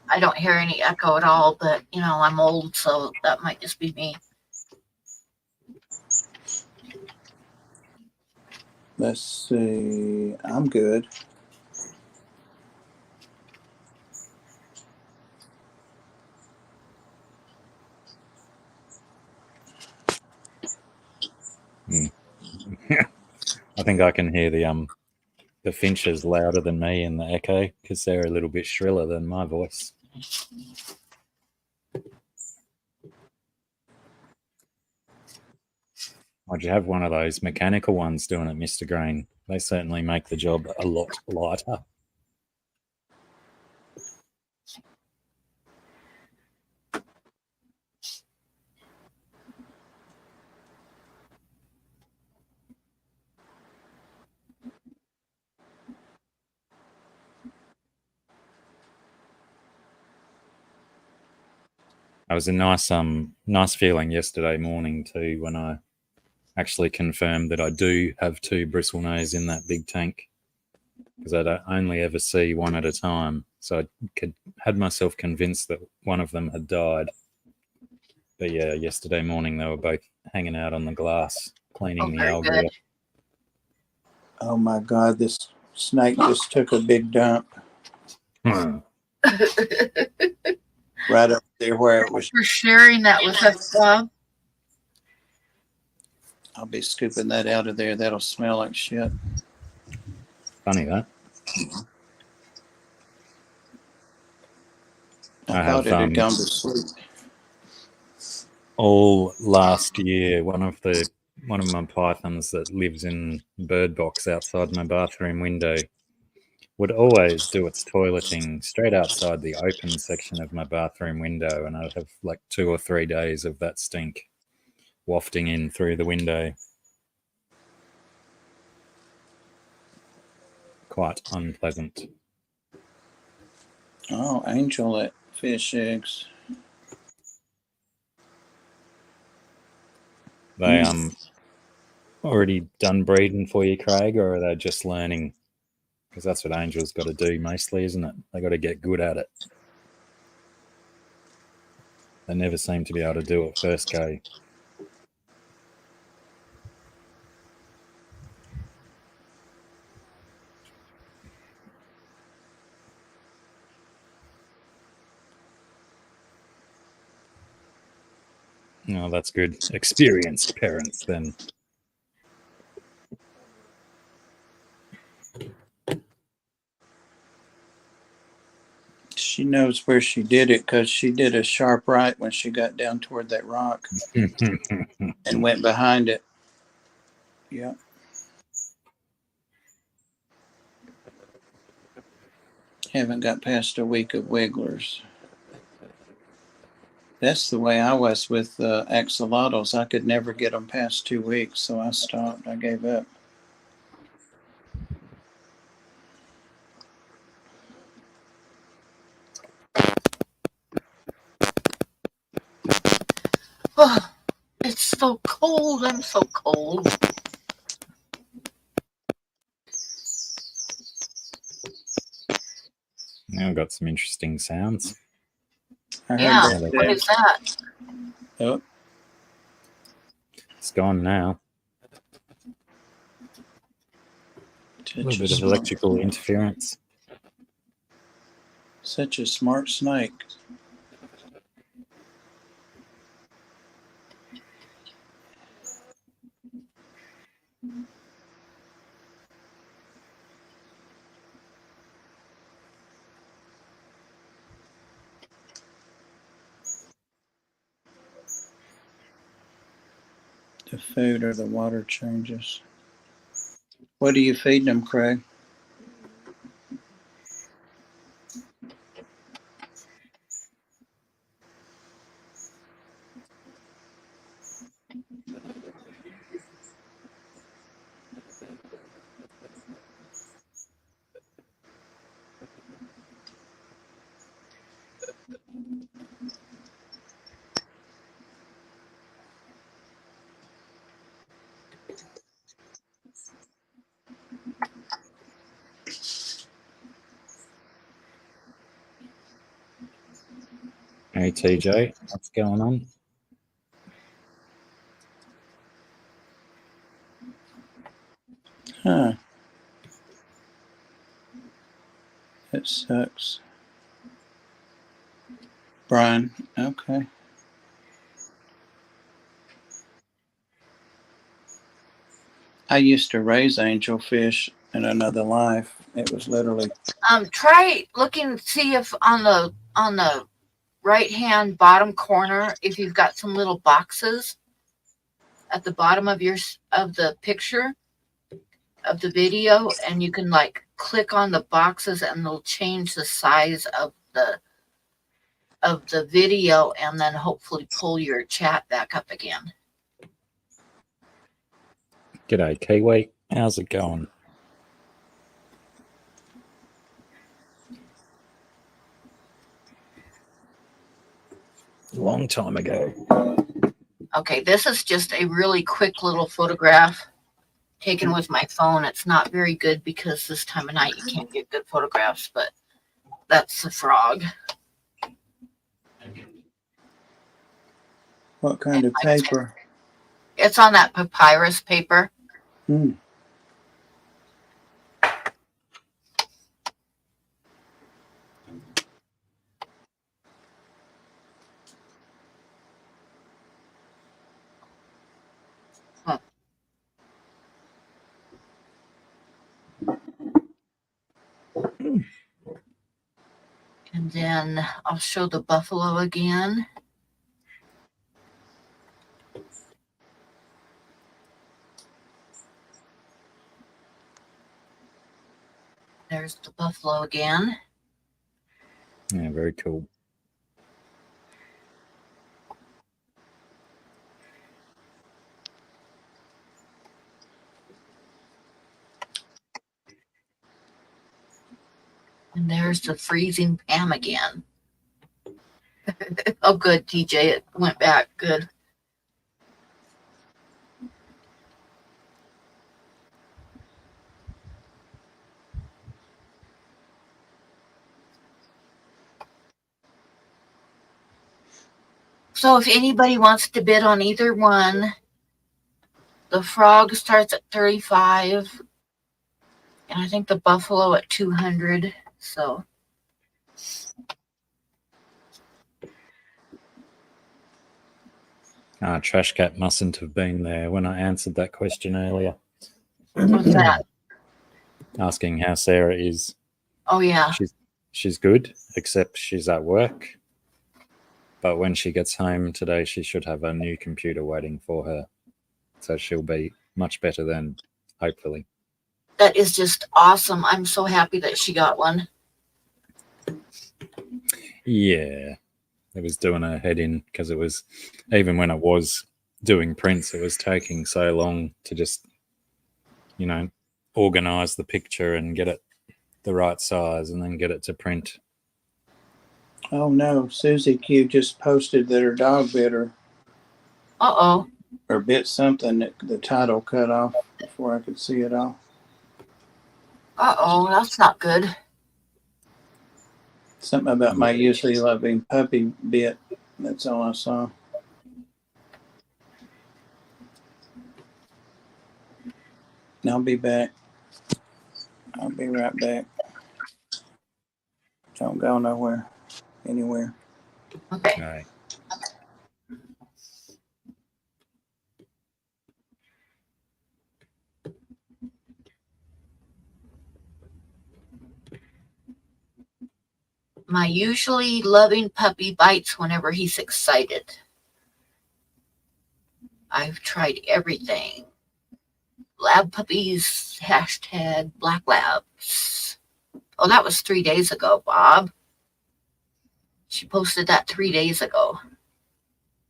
I don't hear any echo at all, but I'm old, so that might just be me. Let's see. I'm good. I think I can hear the finches louder than me in the echo because they're a little bit shriller than my voice. Why'd you have one of those mechanical ones doing it, Mr. Green? They certainly make the job a lot lighter. It was a nice feeling yesterday morning too when I actually confirmed that I do have 2 bristlenose in that big tank, because I don't only ever see one at a time. So I had myself convinced that one of them had died. But yeah, yesterday morning they were both hanging out on the glass, cleaning the very algae good. off. Oh my God, this snake just took a big dump right up there where it was. For sharing that with us, Bob. I'll be scooping that out of there. That'll smell like shit. Funny that. I thought it had gone to sleep. All last year, one of my pythons that lives in bird box outside my bathroom window would always do its toileting straight outside the open section of my bathroom window, and I'd have like 2 or 3 days of that stink wafting in through the window. Quite unpleasant. Oh, Angel at fish eggs. They already done breeding for you, Craig, or are they just learning? Because that's what Angel's got to do mostly, isn't it? They got to get good at it. They never seem to be able to do it first go. Oh, that's good. Experienced parents, then. She knows where she did it because she did a sharp right when she got down toward that rock and went behind it. Yeah. Haven't got past a week of wigglers. That's the way I was with axolotls. I could never get them past 2 weeks, so I stopped. I gave up. Oh, it's so cold. I'm so cold. Now I've got some interesting sounds. I heard Yeah, that. what is that? Oh, It's gone now. A little bit of electrical interference. Such a smart snake. The food or the water changes. What are you feeding them, Craig? Hey, TJ, what's going on? Huh. That sucks. Brian, okay. I used to raise angelfish in another life. It was literally Try looking, see if on the right hand bottom corner, if you've got some little boxes at the bottom of the picture. of the video, and you can like click on the boxes and they'll change the size of the video, and then hopefully pull your chat back up again. G'day, Kiwi. How's it going? Long time ago. Okay, this is just a really quick little photograph taken with my phone. It's not very good because this time of night you can't get good photographs, but that's the frog. What kind of paper? It's on that papyrus paper. Hmm. And then I'll show the buffalo again. There's the buffalo again. Yeah, very cool. And there's the freezing Pam again. Oh, good, TJ. It went back. Good. So if anybody wants to bid on either one, the frog starts at 35, and I think the buffalo at 200. So Trash Cat mustn't have been there when I answered that question earlier. what's that? Asking how Sarah is. Oh yeah. She's good, except she's at work. But when she gets home today, she should have a new computer waiting for her. So she'll be much better then, hopefully. That is just awesome. I'm so happy that she got one. Yeah. It was doing her head in because it was, even when it was doing prints, it was taking so long to just, organize the picture and get it the right size and then get it to print. Oh no, Susie Q just posted that her dog bit her. Uh-oh. Or bit something that the title cut off before I could see it all. Uh-oh, that's not good. Something about my usually loving puppy bit. That's all I saw. I'll be back. I'll be right back. Don't go nowhere. Anywhere. Okay. All right. My usually loving puppy bites whenever he's excited. I've tried everything. Lab puppies, hashtag black labs. Oh, that was 3 days ago, Bob. She posted that 3 days ago.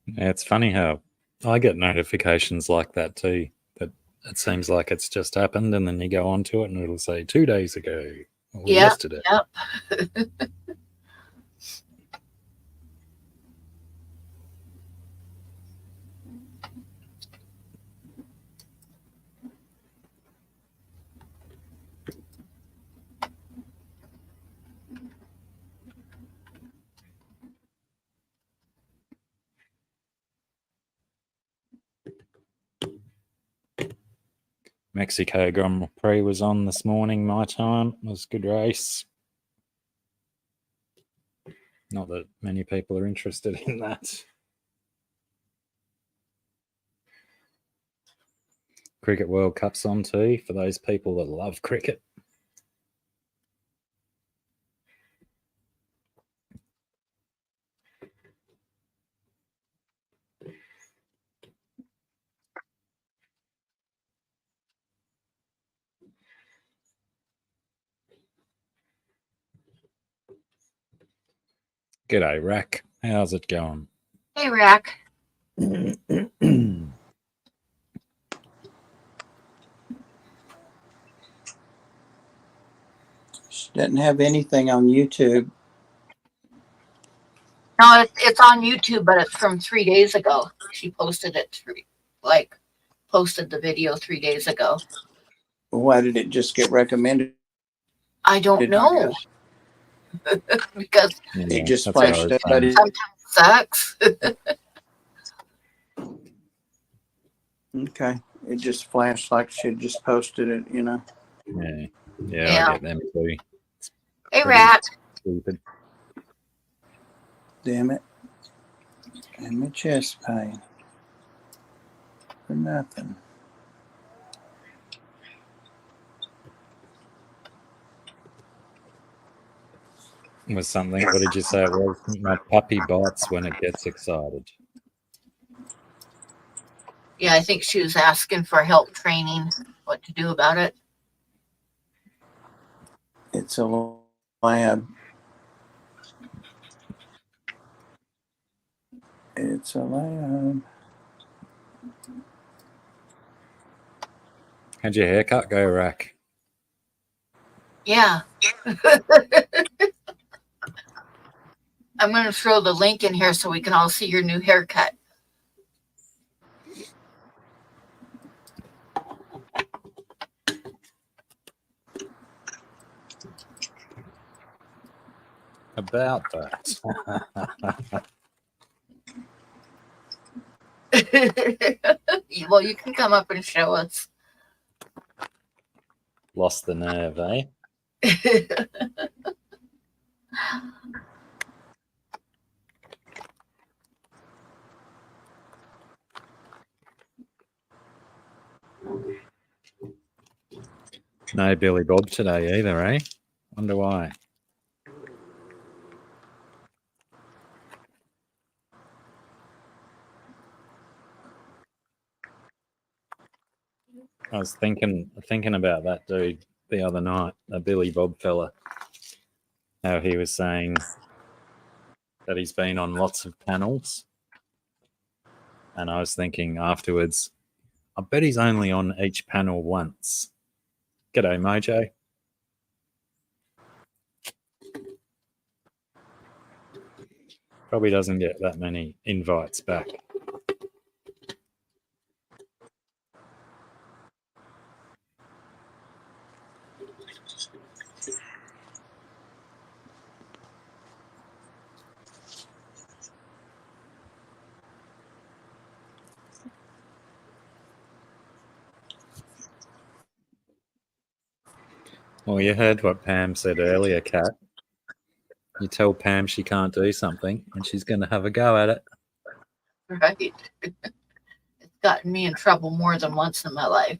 Yeah, it's funny how I get notifications like that too. But it seems like it's just happened, and then you go onto it, and it'll say 2 days ago or yesterday. Yep. Mexico Grand Prix was on this morning, my time. It was a good race. Not that many people are interested in that. Cricket World Cup's on too, for those people that love cricket. G'day, Rack. How's it going? Hey, Rack. She doesn't have anything on YouTube. No, it's on YouTube, but it's from 3 days ago. She posted it posted the video 3 days ago. Why did it just get recommended? I don't know because It just that's what I flashed was up. But saying. sometimes it sucks. okay, it just flashed like she had just posted it. Yeah, Yeah. I get them too. Hey, Pretty Rack. stupid. Damn it! And my chest pain for nothing. Was something. What did you say it was? My puppy bites when it gets excited. Yeah, I think she was asking for help training what to do about it. It's a lab. It's a lab. How'd your haircut go, Rack? Yeah. I'm going to throw the link in here so we can all see your new haircut. About that. Well, you can come up and show us. Lost the nerve, eh? No Billy Bob today either, eh? Wonder why. I was thinking about that dude the other night, a Billy Bob fella. How he was saying that he's been on lots of panels. And I was thinking afterwards, I bet he's only on each panel once. G'day, Mojo. Probably doesn't get that many invites back. Well, you heard what Pam said earlier, Kat. You tell Pam she can't do something and she's going to have a go at it. Right? It's gotten me in trouble more than once in my life.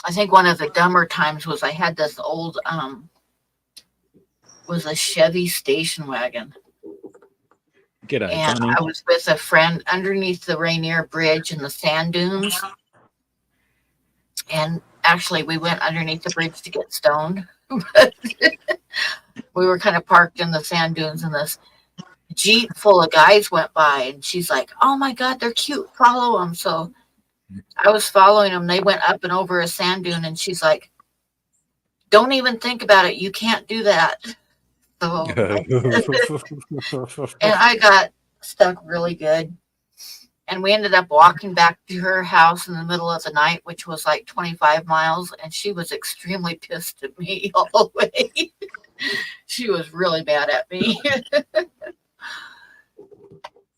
I think one of the dumber times was I had this old was a Chevy station wagon. G'day, And Johnny. I was with a friend underneath the Rainier Bridge in the sand dunes. And actually, we went underneath the bridge to get stoned. We were kind of parked in the sand dunes, and this Jeep full of guys went by. And she's like, "Oh my God, they're cute. Follow them." So I was following them. They went up and over a sand dune, and she's like, "Don't even think about it. You can't do that." So, and I got stuck really good. And we ended up walking back to her house in the middle of the night, which was like 25 miles. And she was extremely pissed at me all the way. She was really mad at me.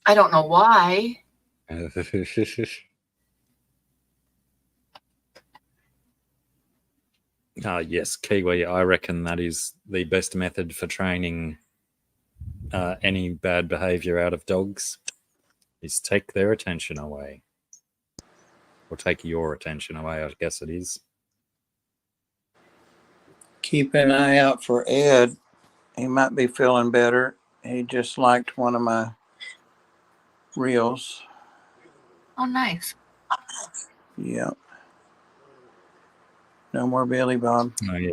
I don't know why. Yes, Kiwi. I reckon that is the best method for training any bad behavior out of dogs is take their attention away. Or take your attention away, I guess it is. Keep an eye out for Ed. He might be feeling better. He just liked one of my reels. Oh, nice. Yep. No more Billy Bob. Oh, yeah.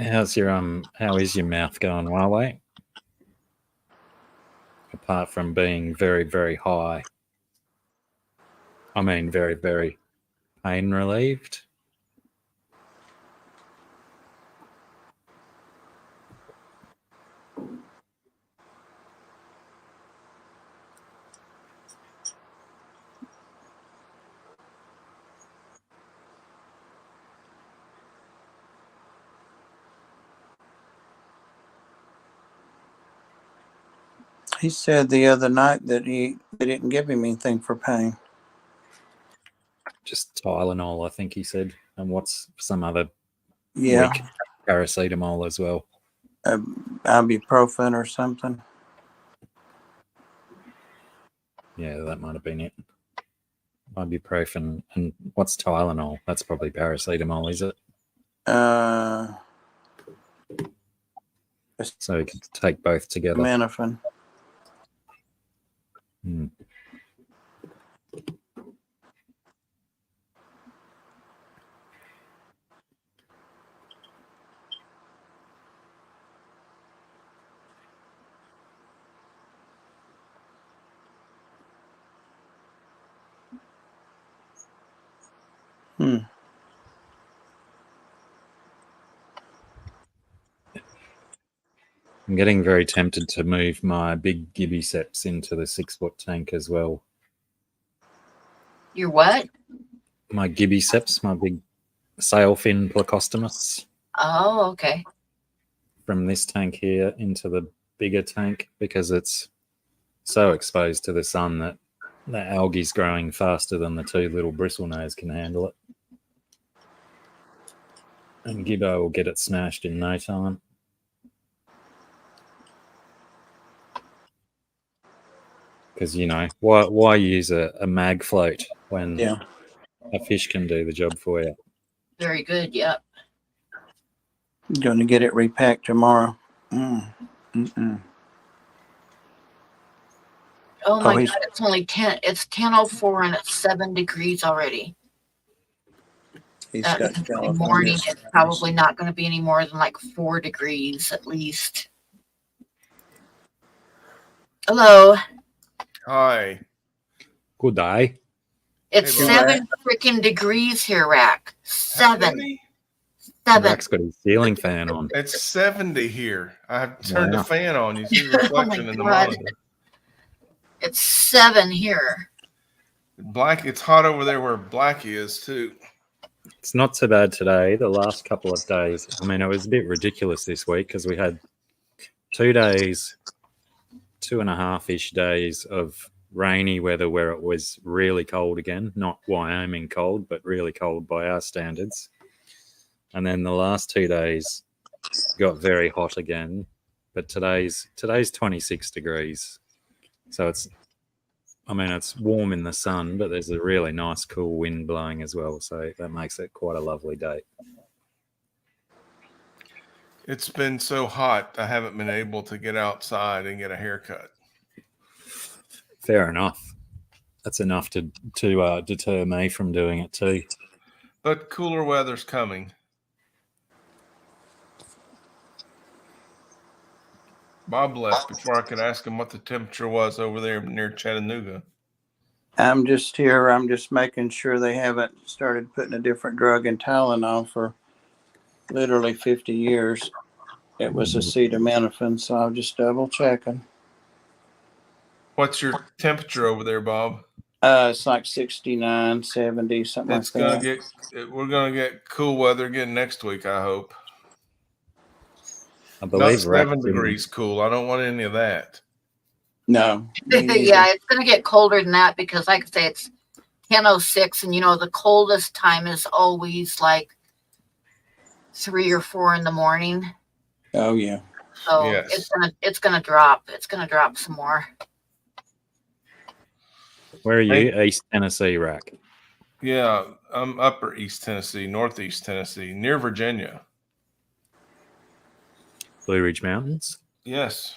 How is your mouth going, Huawei? Apart from being very, very high. I mean, very, very pain relieved. He said the other night that they didn't give him anything for pain. Just Tylenol, I think he said, and what's some other Yeah. weak paracetamol as well. Ibuprofen or something. Yeah, that might have been it. Ibuprofen, and what's Tylenol? That's probably paracetamol, is it? So you can take both together. Acetaminophen. Hmm. Hmm. I'm getting very tempted to move my big Gibiceps into the 6-foot tank as well. Your what? My Gibiceps, my big sailfin plecostomus, Oh, okay. from this tank here into the bigger tank, because it's so exposed to the sun that the algae's growing faster than the two little bristlenose can handle it. And Gibbo will get it smashed in no time. Because, you know, why use a mag float when Yeah. a fish can do the job for you? Very good. Yep. Going to get it repacked tomorrow. Mm-mm. Oh my he's- God! It's only 10. It's 10:04 and it's 7 degrees already. He's That got means by California. morning it's probably not going to be any more than like 4 degrees at least. Hello. Hi. Good day. It's Hey, Bob. 7 freaking degrees here, Rack. How 7. many? 7. Rack's got his ceiling fan on. It's 70 here. I turned Wow. the fan on. You see Oh the my reflection in the God. monitor. It's 7 here. It's hot over there where Blackie is too. It's not so bad today. The last couple of days, I mean, it was a bit ridiculous this week because we had 2 days, 2.5-ish days of rainy weather where it was really cold again. Not Wyoming cold, but really cold by our standards. And then the last 2 days got very hot again. But today's 26 degrees. So it's warm in the sun, but there's a really nice cool wind blowing as well. So that makes it quite a lovely day. It's been so hot, I haven't been able to get outside and get a haircut. Fair enough. That's enough to deter me from doing it too. But cooler weather's coming. Bob left before I could ask him what the temperature was over there near Chattanooga. I'm just here. I'm just making sure they haven't started putting a different drug in Tylenol for literally 50 years. It was acetaminophen, so I'm just double checking. What's your temperature over there, Bob? It's like 69, 70, something It's like gonna that. we're gonna get cool weather again next week, I hope. I Not believe 7 degrees cool. I don't want any of that. No. me neither. Yeah, it's going to get colder than that because, like I say, it's 10:06, and you know the coldest time is always like 3 or 4 in the morning. Oh yeah. So Yes. it's gonna drop. It's gonna drop some more. Where are you? East Tennessee, Rack. Yeah, I'm upper East Tennessee, Northeast Tennessee, near Virginia. Blue Ridge Mountains. Yes,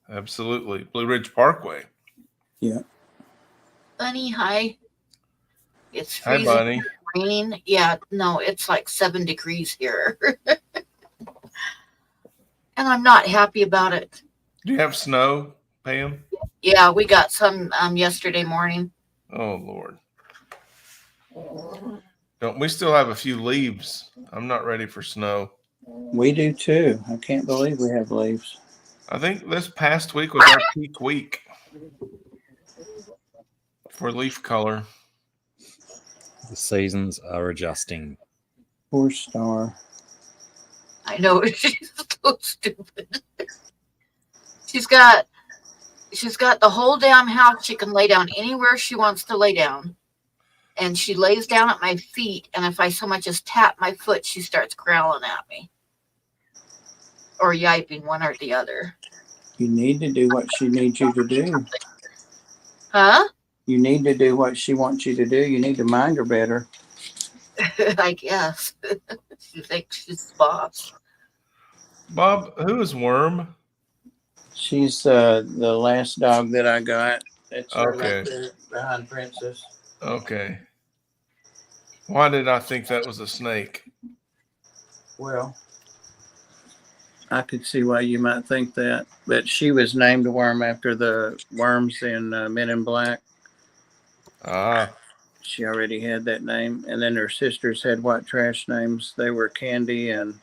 absolutely. Blue Ridge Parkway. Yeah. Bunny, hi. It's Hi, freezing, Bunny. raining. Yeah, no, it's like 7 degrees here. And I'm not happy about it. Do you have snow, Pam? Yeah, we got some yesterday morning. Oh, Lord. Don't we still have a few leaves? I'm not ready for snow. We do too. I can't believe we have leaves. I think this past week was our peak week for leaf color. The seasons are adjusting. Poor Star. I know, she's so stupid. She's got the whole damn house. She can lay down anywhere she wants to lay down. And she lays down at my feet, and if I so much as tap my foot, she starts growling at me. Or yiping, one or the other. You need to do what she needs you to do. Huh? You need to do what she wants you to do. You need to mind her better. I guess. She thinks she's the boss. Bob, who is Worm? She's the last dog that I got. It's her Okay. right there behind Princess. Okay. Why did I think that was a snake? Well, I could see why you might think that, but she was named Worm after the worms in Men in Black. Ah, She already had that name, and then her sisters had white trash names. They were Candy and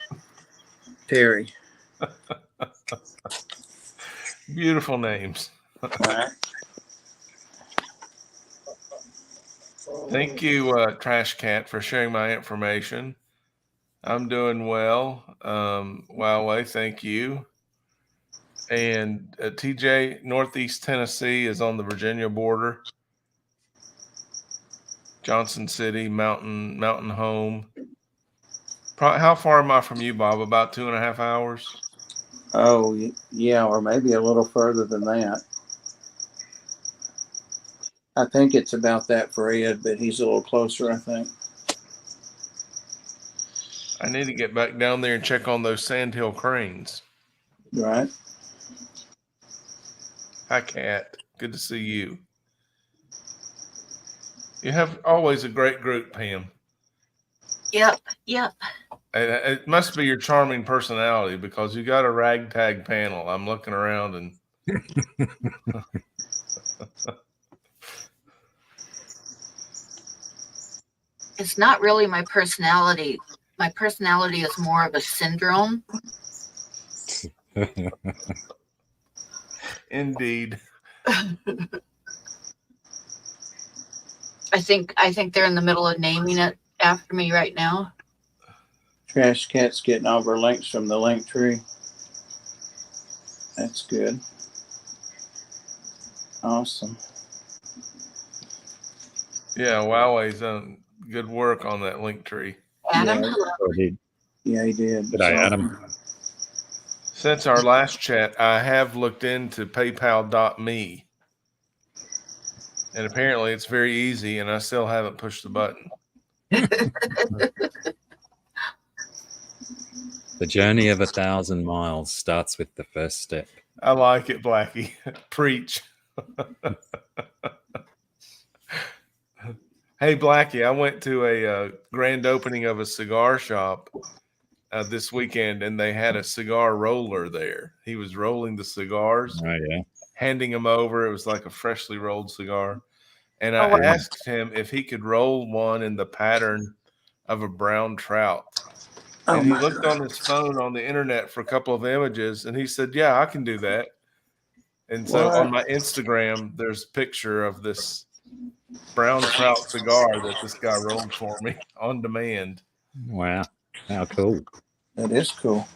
Terry. beautiful names. Right. Thank you, Trash Cat, for sharing my information. I'm doing well. Wowway, thank you. And TJ, Northeast Tennessee is on the Virginia border. Johnson City, Mountain Home. How far am I from you, Bob? About 2.5 hours? Oh, yeah, or maybe a little further than that. I think it's about that for Ed, but he's a little closer, I think. I need to get back down there and check on those sandhill cranes. Right. Hi, Cat. Good to see you. You have always a great group, Pam. Yep. And it must be your charming personality because you got a ragtag panel. I'm looking around and It's not really my personality. My personality is more of a syndrome. indeed. I think they're in the middle of naming it after me right now. Trash Cat's getting all of her links from the link tree. That's good. Awesome. Yeah, Huawei's done good work on that link tree. Adam, Yeah. hello. Oh, he- Yeah, he did. G'day, Adam. Since our last chat, I have looked into PayPal.me. And apparently it's very easy, and I still haven't pushed the button. The journey of 1,000 miles starts with the first step. I like it, Blackie. Preach. Hey, Blackie, I went to a grand opening of a cigar shop this weekend, and they had a cigar roller there. He was rolling the cigars, Oh, yeah. handing them over. It was like a freshly rolled cigar. And Oh, I wow. asked him if he could roll one in the pattern of a brown trout. Oh, And he my looked God. on his phone on the internet for a couple of images, and he said, "Yeah, I can do that." And so What? on my Instagram, there's a picture of this brown trout cigar that this guy rolled for me on demand. Wow. How cool. That is cool.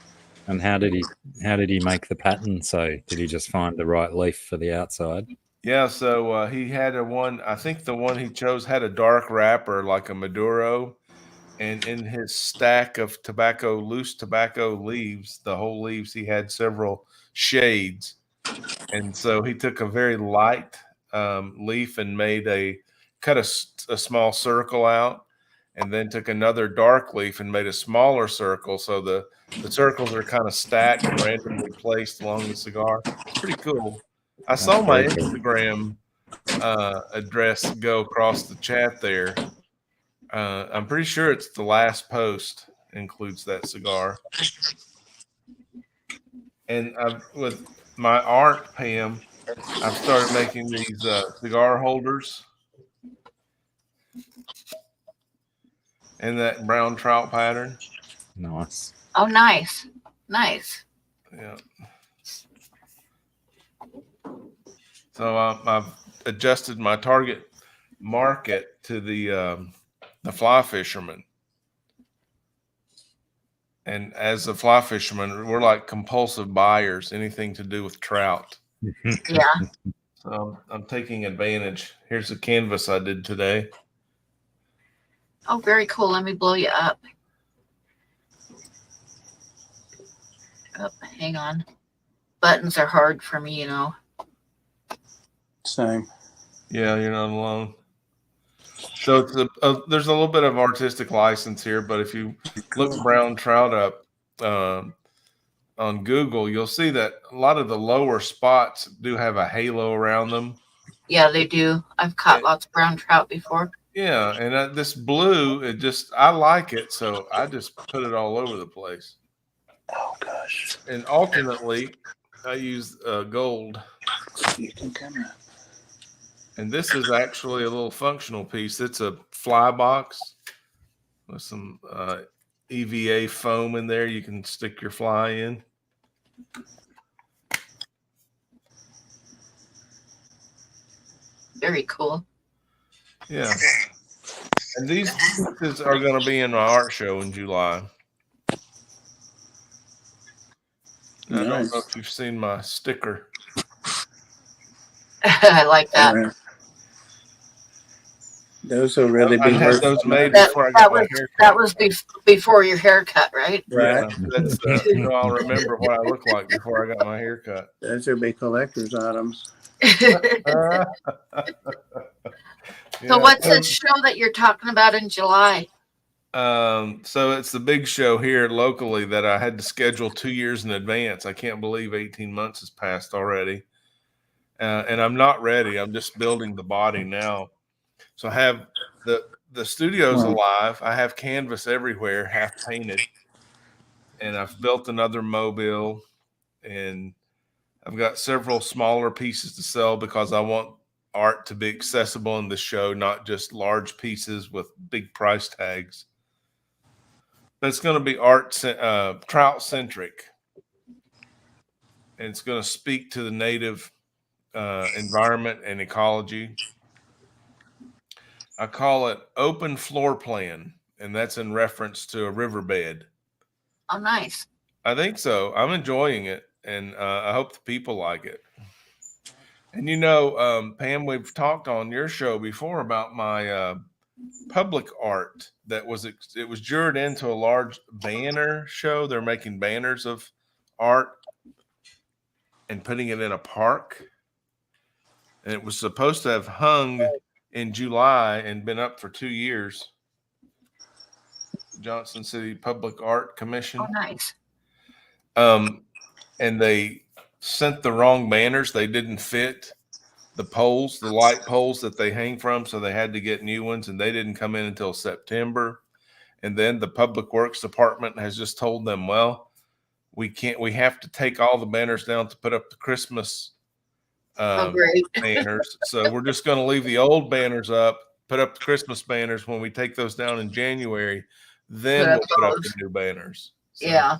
And how did he make the pattern? So did he just find the right leaf for the outside? Yeah, so he had a one. I think the one he chose had a dark wrapper, like a Maduro, and in his stack of loose tobacco leaves, the whole leaves, he had several shades. And so he took a very light leaf and cut a small circle out, and then took another dark leaf and made a smaller circle. So the circles are kind of stacked and randomly placed along the cigar. Pretty cool. I saw my very cool. Instagram address go across the chat there. I'm pretty sure it's the last post includes that cigar. And with my art, Pam, I've started making these cigar holders in that brown trout pattern. Nice. Oh, nice. Nice. Yeah. So I've adjusted my target market to the fly fisherman. And as a fly fisherman, we're like compulsive buyers, anything to do with trout. Yeah. So I'm taking advantage. Here's a canvas I did today. Oh, very cool. Let me blow you up. Oh, hang on. Buttons are hard for me, you know. Same. Yeah, you're not alone. So it's there's a little bit of artistic license here, but if you look brown trout up on Google, you'll see that a lot of the lower spots do have a halo around them. Yeah, they do. I've caught lots of brown trout before. Yeah, and this blue, I like it, so I just put it all over the place. Oh gosh. And alternately, I use gold. You can come up. And this is actually a little functional piece. It's a fly box with some EVA foam in there. You can stick your fly in. Very cool. Yeah. And these pieces are going to be in my art show in July. I don't know if you've seen my sticker. I like that. Yeah. Those will really I be had worth those made That, before I that got my was haircut. that was before your haircut, right? right. Yeah, that's so I'll remember what I look like before I got my haircut. Those will be collector's items. So what's the show that you're talking about in July? So it's the big show here locally that I had to schedule 2 years in advance. I can't believe 18 months has passed already. And I'm not ready. I'm just building the body now. So I have the studio's alive. I have canvas everywhere, half painted. And I've built another mobile, and I've got several smaller pieces to sell because I want art to be accessible in the show, not just large pieces with big price tags. But it's going to be trout centric, and it's going to speak to the native environment and ecology. I call it open floor plan, and that's in reference to a riverbed. Oh, nice. I think so. I'm enjoying it, and I hope the people like it. And you know, Pam, we've talked on your show before about my public art it was jured into a large banner show. They're making banners of art and putting it in a park. And it was supposed to have hung in July and been up for 2 years. Johnson City Public Art Commission. Oh, nice. And they sent the wrong banners. They didn't fit the poles, the light poles that they hang from, so they had to get new ones, and they didn't come in until September. And then the Public Works Department has just told them, well, we have to take all the banners down to put up the Christmas banners. So we're just going to leave the old banners up, put up the Christmas banners. When we take those down in January, then we'll put up the new banners. So,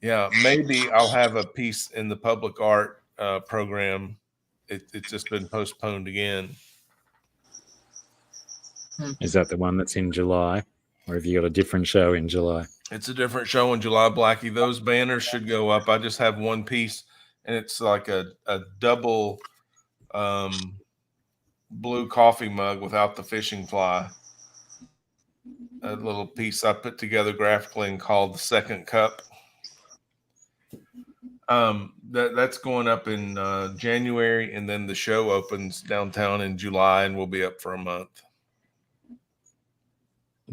yeah, maybe I'll have a piece in the public art program. It's just been postponed again. Is that the one that's in July? Or have you got a different show in July? It's a different show in July, Blackie. Those banners should go up. I just have one piece, and it's like a double blue coffee mug without the fishing fly. A little piece I put together graphically and called The Second Cup. That's going up in January, and then the show opens downtown in July, and we'll be up for a month.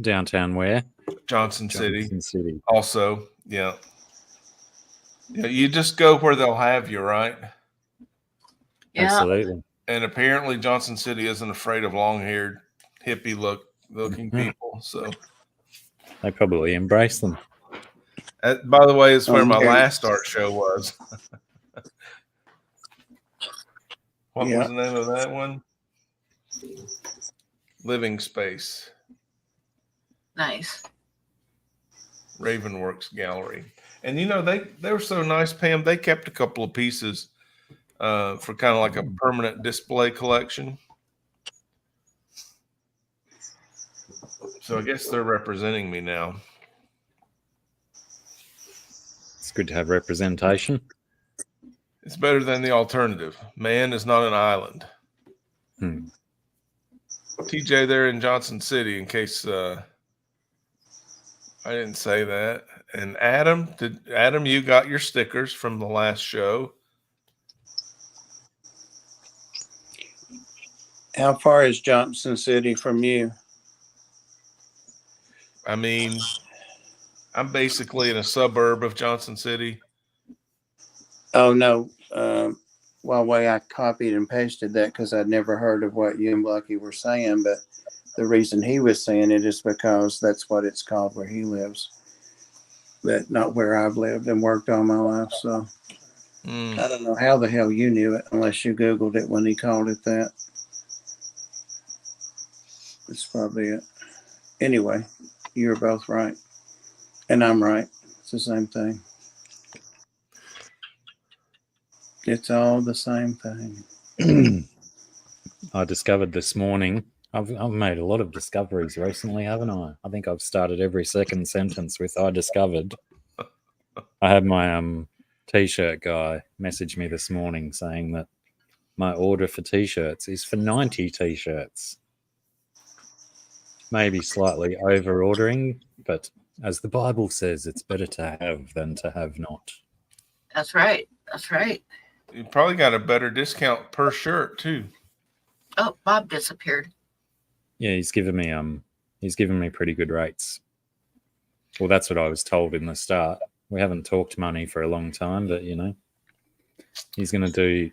Downtown where? Johnson City. Also, yeah. You just go where they'll have you, right? Yeah. Absolutely. And apparently Johnson City isn't afraid of long-haired, hippie look looking Mhm. people. So, They probably embrace them. by the way, it's where my Okay. last art show was. What Yeah. was the name of that one? Living Space, Nice. Ravenworks Gallery. And they were so nice, Pam. They kept a couple of pieces for kind of like a permanent display collection. So I guess they're representing me now. It's good to have representation. It's better than the alternative. Man is not an island. Hmm. TJ, they're in Johnson City, in case I didn't say that. And Adam, you got your stickers from the last show. How far is Johnson City from you? I mean, I'm basically in a suburb of Johnson City. Oh, no. Huawei, I copied and pasted that because I'd never heard of what you and Lucky were saying. But the reason he was saying it is because that's what it's called where he lives. But not where I've lived and worked all my life. So I don't know how the hell you knew it unless you Googled it when he called it that. That's probably it. Anyway, you're both right. And I'm right. It's the same thing. It's all the same thing. I discovered this morning. I've made a lot of discoveries recently, haven't I? I think I've started every second sentence with "I discovered." I had my t-shirt guy message me this morning saying that my order for t-shirts is for 90 t-shirts. Maybe slightly over ordering, but as the Bible says, it's better to have than to have not. That's right. That's right. You probably got a better discount per shirt too. Oh, Bob disappeared. Yeah, he's given me pretty good rates. Well, that's what I was told in the start. We haven't talked money for a long time, but he's going to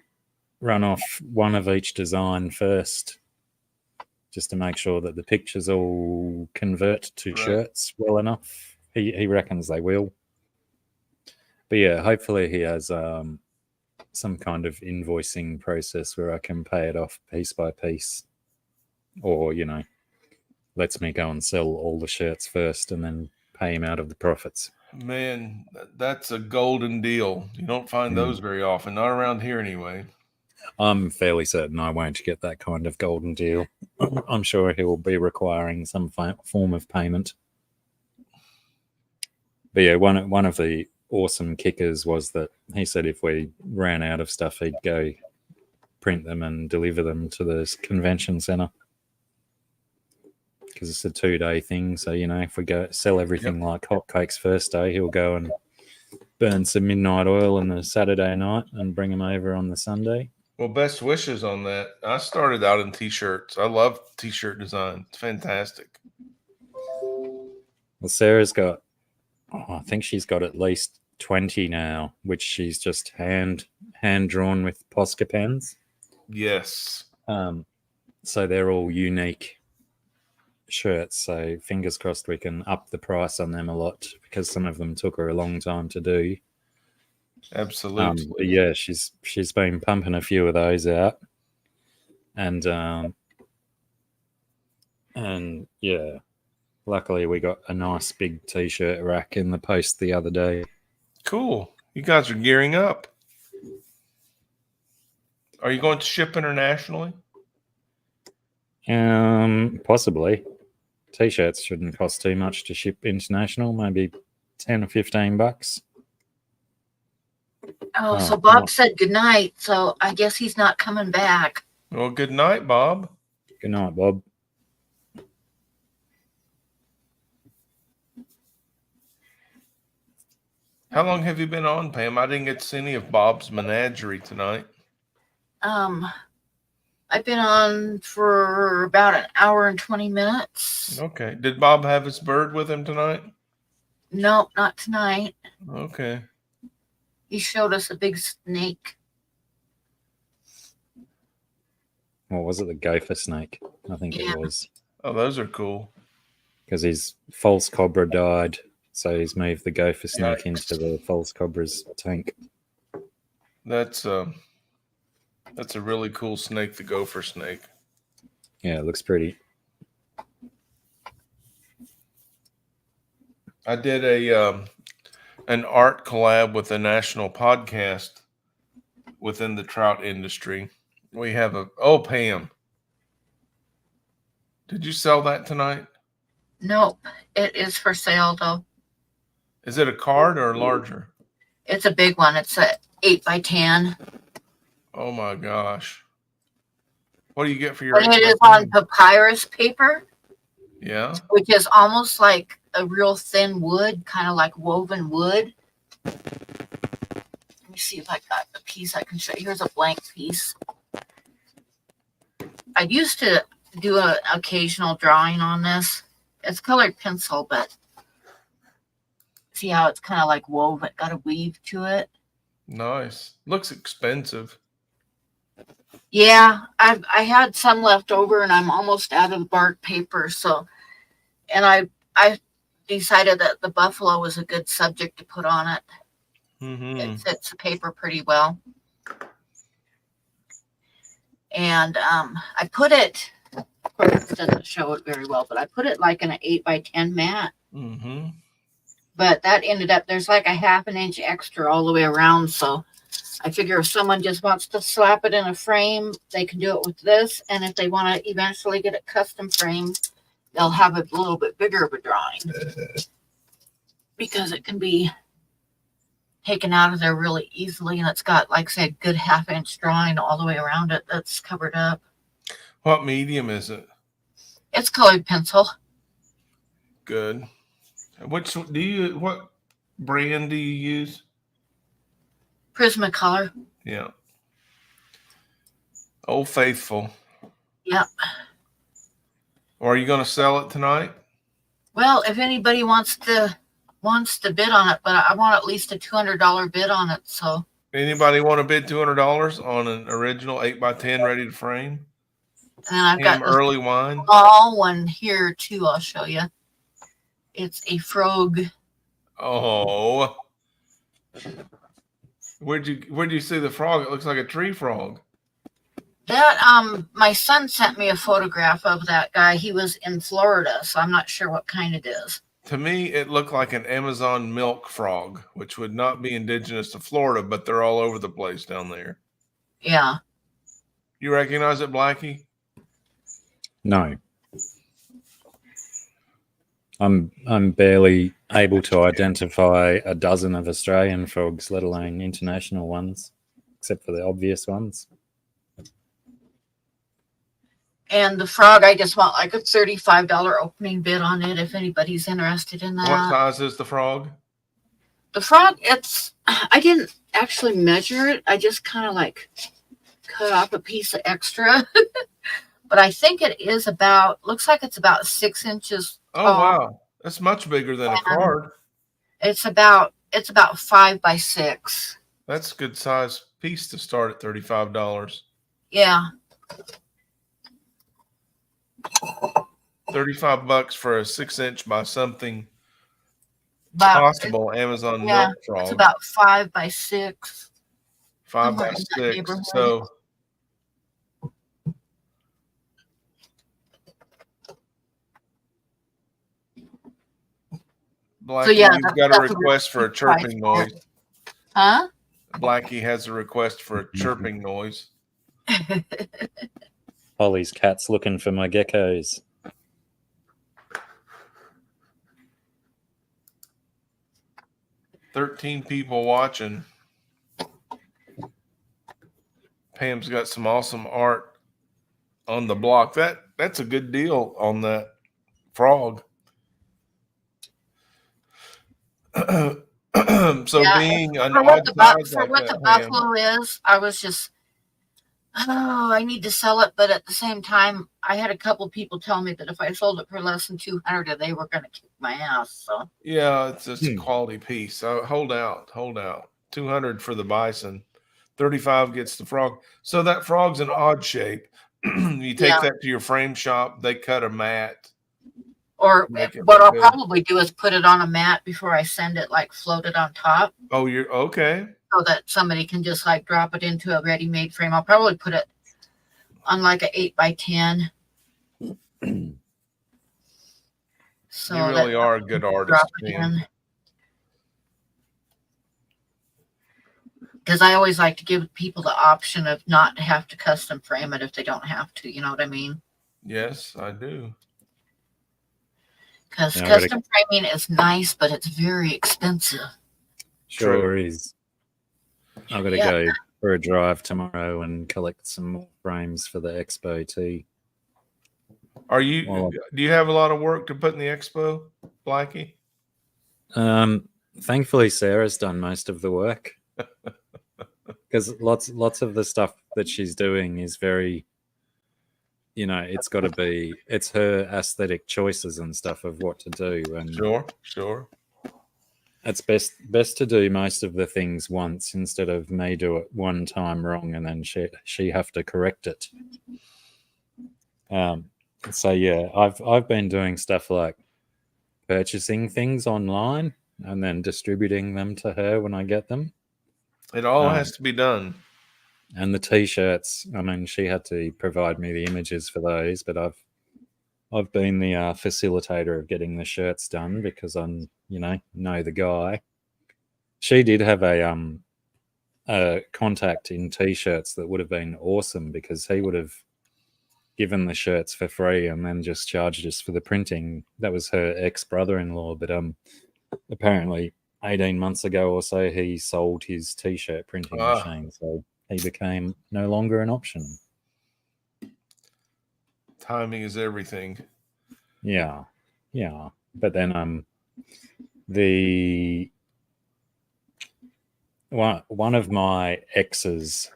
run off one of each design first, just to make sure that the pictures all convert to Right. shirts well enough. He reckons they will. But yeah, hopefully he has some kind of invoicing process where I can pay it off piece by piece, or lets me go and sell all the shirts first and then pay him out of the profits. Man, that's a golden deal. You don't find those very often, not around here anyway. I'm fairly certain I won't get that kind of golden deal. I'm sure he will be requiring some form of payment. But yeah, one of the awesome kickers was that he said if we ran out of stuff, he'd go print them and deliver them to the convention center. Because it's a 2-day thing. So, if we go sell everything like hotcakes first day, he'll go and burn some midnight oil on the Saturday night and bring them over on the Sunday. Well, best wishes on that. I started out in t-shirts. I love t-shirt design. It's fantastic. Well, Sarah's got, I think she's got at least 20 now, which she's just hand drawn with Posca pens. Yes. So they're all unique shirts. So fingers crossed we can up the price on them a lot, because some of them took her a long time to do. Absolutely. But yeah, she's been pumping a few of those out, and yeah, luckily we got a nice big t-shirt rack in the post the other day. Cool. You guys are gearing up. Are you going to ship internationally? Possibly. T-shirts shouldn't cost too much to ship international, maybe $10 or $15. Oh, so Bob said goodnight, so I guess he's not coming back. Well, good night, Bob. Good night, Bob. How long have you been on, Pam? I didn't get to see any of Bob's menagerie tonight. I've been on for about an hour and 20 minutes. Okay. Did Bob have his bird with him tonight? Nope, not tonight. Okay. He showed us a big snake. What was it? The gopher snake, I think Yeah. it was. Oh, those are cool. because his false cobra died. So he's moved the gopher snake into the false cobra's tank. That's a really cool snake, the gopher snake. Yeah, it looks pretty. I did an art collab with a national podcast within the trout industry. We have Pam. Did you sell that tonight? Nope. It is for sale though. Is it a card or larger? It's a big one. It's a 8x10. Oh my gosh. What do you get for your And it is on papyrus paper. Yeah. Which is almost like a real thin wood, kind of like woven wood. Let me see if I got a piece I can show you. Here's a blank piece. I used to do an occasional drawing on this. It's colored pencil, but see how it's kind of like woven, got a weave to it. Nice. Looks expensive. Yeah, I had some left over, and I'm almost out of bark paper. So, and I decided that the buffalo was a good subject to put on it. Mm-hmm. It fits the paper pretty well. And I put it, of course, it doesn't show it very well, but I put it like in an 8x10 mat. Mm-hmm. But that ended up, there's like a ½ inch extra all the way around. So I figure if someone just wants to slap it in a frame, they can do it with this. And if they want to eventually get it custom framed, they'll have a little bit bigger of a drawing because it can be taken out of there really easily. And it's got, like I said, good ½ inch drawing all the way around it that's covered up. What medium is it? It's colored pencil. Good. What brand do you use? Prismacolor. Yeah. Old Faithful. Yep. Or are you going to sell it tonight? Well, if anybody wants to bid on it, but I want at least a $200 bid on it. So Anybody want to bid $200 on an original 8x10 ready to frame? and then I've got this early wine. small one here too. I'll show you. It's a frog. Oh. Where'd you see the frog? It looks like a tree frog. That my son sent me a photograph of that guy. He was in Florida, so I'm not sure what kind it is. To me, it looked like an Amazon milk frog, which would not be indigenous to Florida, but they're all over the place down there. Yeah. You recognize it, Blackie? No. I'm barely able to identify a dozen of Australian frogs, let alone international ones, except for the obvious ones. And the frog, I just want like a $35 opening bid on it if anybody's interested in that. What size is the frog? The frog, I didn't actually measure it. I just kind of like cut off a piece of extra. But I think it is looks like it's about 6 inches Oh, tall. wow. That's much bigger than a card. It's about 5x6. That's a good size piece to start at $35. Yeah. $35 for a 6-inch by something About, possible Amazon yeah, milk frog. it's about 5x6. 5 by in that 6. neighborhood. So Blackie, yeah, you've got a request for a chirping noise. Huh? Blackie has a request for a chirping noise. Holly's cat's looking for my geckos. $13 people watching. Pam's got some awesome art on the block. That's a good deal on that frog. So Yeah, being an for what the Pam, buffalo is, I was just, I need to sell it. But at the same time, I had a couple people tell me that if I sold it for less than 200, they were going to kick my ass. So yeah, it's a quality piece. So hold out. 200 for the bison. 35 gets the frog. So that frog's an odd shape. You take that to your frame shop, they cut a mat. Or Make it what look I'll good. probably do is put it on a mat before I send it, like float it on top, Oh, you're okay. so that somebody can just like drop it into a ready-made frame. I'll probably put it on like a 8x10. So You really are a good artist, drop it man. in. Because I always like to give people the option of not have to custom frame it if they don't have to. You know what I mean? Yes, I do. Because Yeah, custom framing is nice, but it's very expensive. Sure is. I've got to Yeah. go for a drive tomorrow and collect some more frames for the Expo T. Are you? Well, Do you have a lot of work to put in the expo, Blackie? Thankfully, Sarah's done most of the work because lots of the stuff that she's doing is very, it's got to be, it's her aesthetic choices and stuff of what to do, and Sure. it's best to do most of the things once instead of me do it one time wrong and then she have to correct it. So yeah, I've been doing stuff like purchasing things online and then distributing them to her when I get them. It all has to be done. And the t-shirts, I mean, she had to provide me the images for those, but I've been the facilitator of getting the shirts done because I'm, know the guy. She did have a contact in t-shirts that would have been awesome because he would have given the shirts for free and then just charged us for the printing. That was her ex-brother-in-law, but apparently 18 months ago or so he sold his t-shirt printing machine, so he became no longer an option. Timing is everything. Yeah. But then the one of my ex's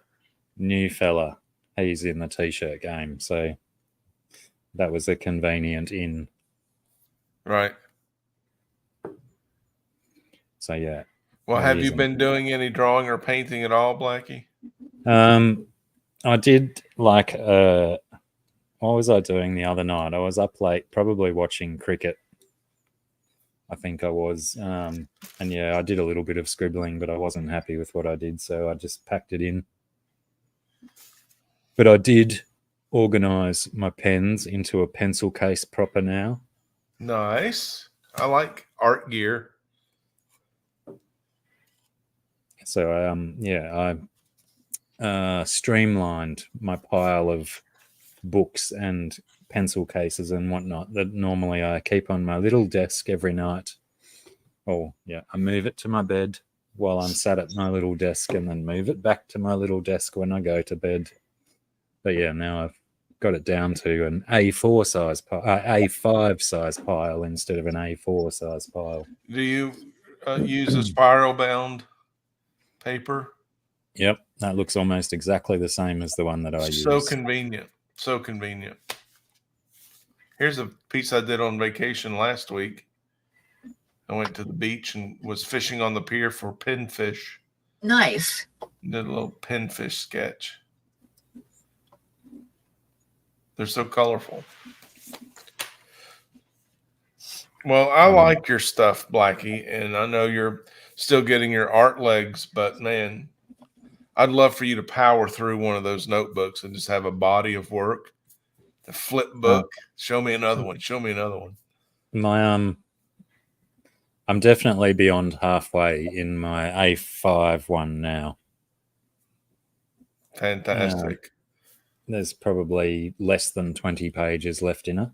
new fella, he's in the t-shirt game, so that was a convenient in. Right. So yeah. Well, have you been doing any drawing or painting at all, Blackie? I did like what was I doing the other night? I was up late, probably watching cricket. I think I was. And yeah, I did a little bit of scribbling, but I wasn't happy with what I did, so I just packed it in. But I did organize my pens into a pencil case proper now. Nice. I like art gear. So I streamlined my pile of books and pencil cases and whatnot that normally I keep on my little desk every night. Oh yeah, I move it to my bed while I'm sat at my little desk and then move it back to my little desk when I go to bed. But yeah, now I've got it down to an A4 size A5 size pile instead of an A4 size pile. Do you use a spiral bound paper? Yep, that looks almost exactly the same as the one that I use. So convenient. Here's a piece I did on vacation last week. I went to the beach and was fishing on the pier for pinfish. Nice. Did a little pinfish sketch. They're so colorful. Well, I like your stuff, Blackie, and I know you're still getting your art legs, but man, I'd love for you to power through one of those notebooks and just have a body of work. The flip book. Show me another one. My I'm definitely beyond halfway in my A5 one now. Fantastic. There's probably less than 20 pages left in it.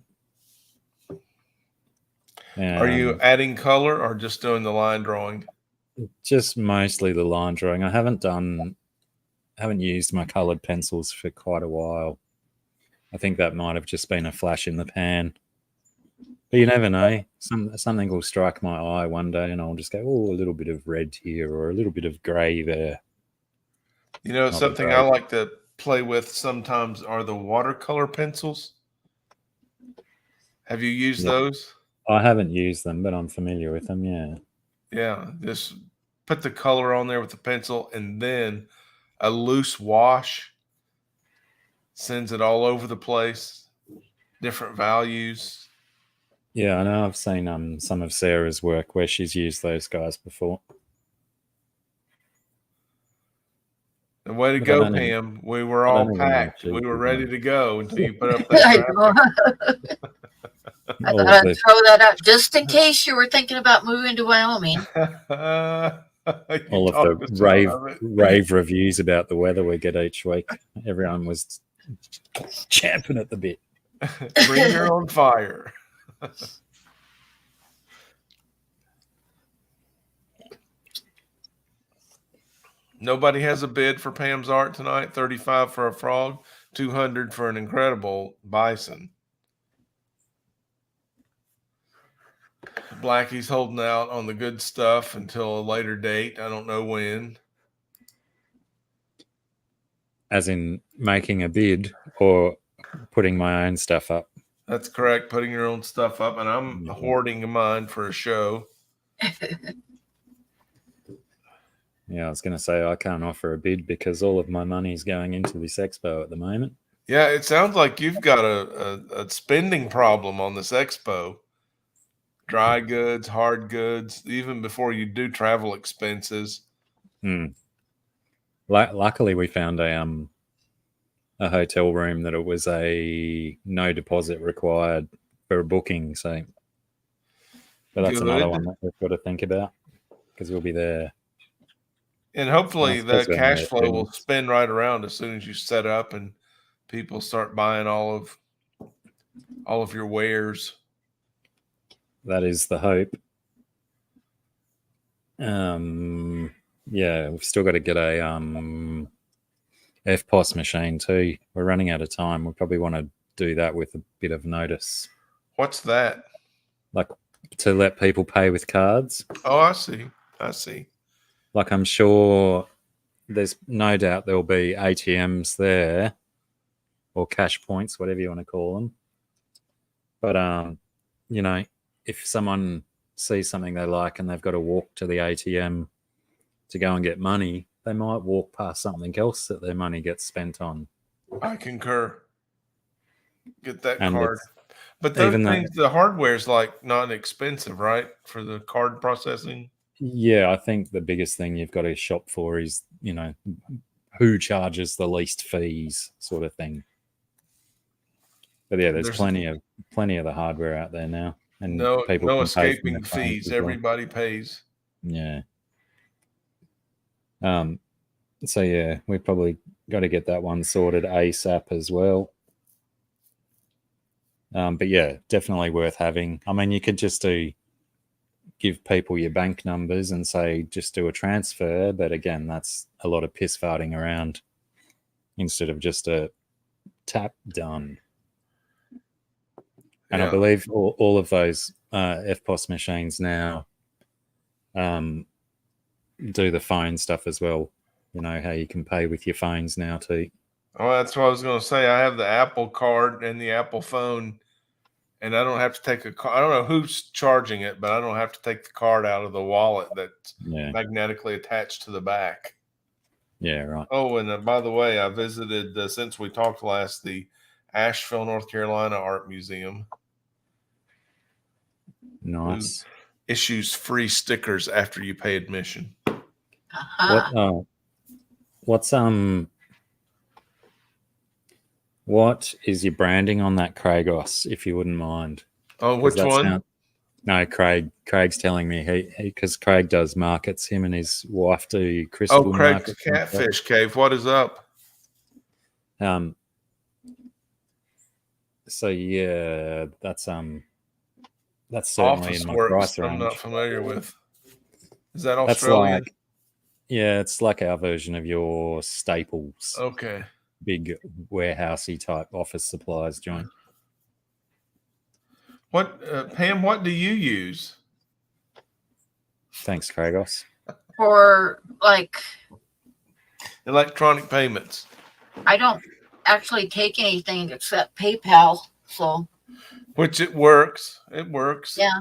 Are you adding color or just doing the line drawing? Just mostly the line drawing. I haven't used my colored pencils for quite a while. I think that might have just been a flash in the pan. But you never know. Something will strike my eye one day and I'll just go, oh, a little bit of red here or a little bit of gray there. You know, something I like to play with sometimes are the watercolor pencils. Have you used those? I haven't used them, but I'm familiar with them, yeah. Yeah, just put the color on there with the pencil and then a loose wash. sends it all over the place, different values. Yeah, I know. I've seen some of Sarah's work where she's used those guys before. The way to But go, Pam. We were I all don't even know if packed. she We were did ready that. to go until you put up that I graphic. know. I All thought of I'd the throw that out just in case you were thinking about moving to Wyoming. You all of the talked us out of it. rave reviews about the weather we get each week. Everyone was champing at the bit. Bring your own fire. Nobody has a bid for Pam's art tonight. 35 for a frog, 200 for an incredible bison. Blackie's holding out on the good stuff until a later date. I don't know when. As in making a bid or putting my own stuff up. That's correct. Putting your own stuff up, and I'm Yeah. hoarding mine for a show. Yeah, I was going to say I can't offer a bid because all of my money is going into this expo at the moment. Yeah, it sounds like you've got a spending problem on this expo. Dry goods, hard goods, even before you do travel expenses. Luckily, we found a hotel room that it was a no deposit required for a booking. So, but that's another Good. one that we've got to think about because we'll be there. And hopefully the suppose we're cash there flow too. will spin right around as soon as you set up and people start buying all of your wares. That is the hope. Yeah, we've still got to get a FPOS machine too. We're running out of time. We probably want to do that with a bit of notice, What's that? like to let people pay with cards. Oh, I see. I see. Like I'm sure there's no doubt there'll be ATMs there or cash points, whatever you want to call them. But you know, if someone sees something they like and they've got to walk to the ATM to go and get money, they might walk past something else that their money gets spent on. I concur. Get that And card. it's, But those even though, things, the hardware's like not expensive, right? For the card processing. yeah, I think the biggest thing you've got to shop for is, you know, who charges the least fees, sort of thing. But yeah, there's plenty of the hardware out there now, and no people can pay from escaping their phones fees. as well. Everybody pays. Yeah. So yeah, we probably got to get that one sorted ASAP as well. But yeah, definitely worth having. I mean, you could just give people your bank numbers and say just do a transfer, but again, that's a lot of piss farting around instead of just a tap done. And Yeah. I believe all of those FPOS machines now do the phone stuff as well. You know, how you can pay with your phones now too. Oh, that's what I was going to say. I have the Apple card and the Apple phone, and I don't have to take a card. I don't know who's charging it, but I don't have to take the card out of the wallet that's magnetically attached to the back. Yeah, right. Oh, and by the way, I visited, since we talked last, the Asheville, North Carolina Art Museum. Nice. Issues free stickers after you pay admission. Uh-huh. What is your branding on that Kragos, if you wouldn't mind? Oh, which one? No, Craig. Craig's telling me because Craig does markets. Him and his wife do crystal. Oh, Craig's markets Catfish Cave. What is up? So yeah, that's certainly Office in my Works. price I'm range. not familiar with. Is that That's Australian? it's like our version of your Staples. Okay. Big warehousey type office supplies joint. What, Pam? What do you use? Thanks, Kragos. For like Electronic payments. I don't actually take anything except PayPal. So Which it works. It works. yeah.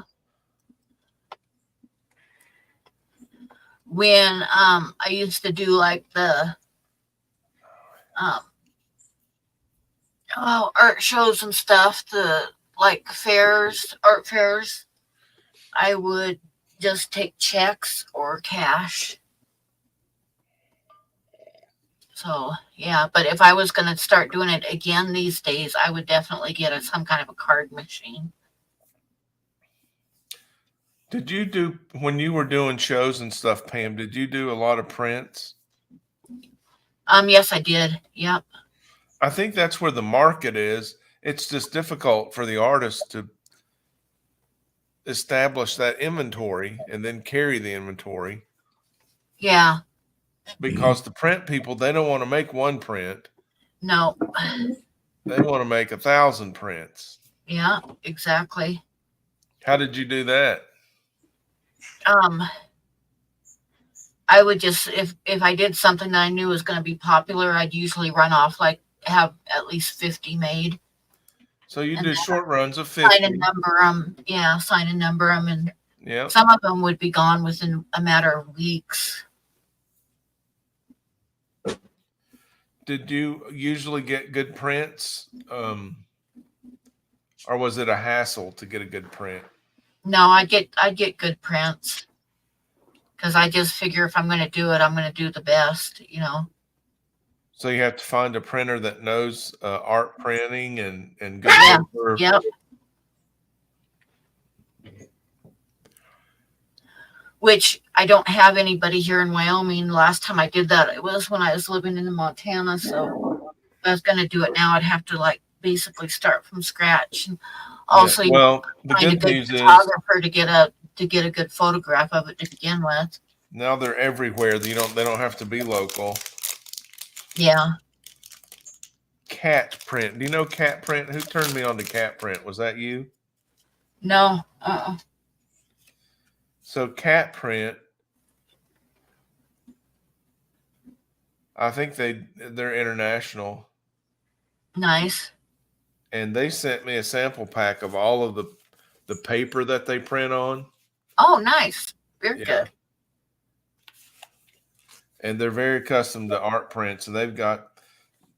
When I used to do like the Oh, art shows and stuff, the like fairs, art fairs, I would just take checks or cash. So yeah, but if I was going to start doing it again these days, I would definitely get some kind of a card machine. Did you do, when you were doing shows and stuff, Pam, did you do a lot of prints? Yes, I did. Yep. I think that's where the market is. It's just difficult for the artist to establish that inventory and then carry the inventory, Yeah. because the print people, they don't want to make one print. No. They want to make 1,000 prints. Yeah, exactly. How did you do that? I would just, if I did something that I knew was going to be popular, I'd usually run off, like have at least 50 made. So you And do then short runs of sign 50. and number them. Yeah, sign and number them, and Yeah. some of them would be gone within a matter of weeks. Did you usually get good prints? Or was it a hassle to get a good print? No, I'd get good prints, because I just figure if I'm going to do it, I'm going to do the best, you know. So you have to find a printer that knows art printing and good Yeah. paper. Yep. Which I don't have anybody here in Wyoming. Last time I did that, it was when I was living in Montana. So if I was going to do it now, I'd have to like basically start from scratch. And also, Yeah. Well, the find a good good news is photographer to get a good photograph of it to begin with. now they're everywhere. They don't have to be local. Yeah. Cat print. Do you know cat print? Who turned me on to cat print? Was that you? No. So cat print, I think they're international, Nice. and they sent me a sample pack of all of the paper that they print on. Oh, nice. Very Yeah. good. And they're very accustomed to art prints, and they've got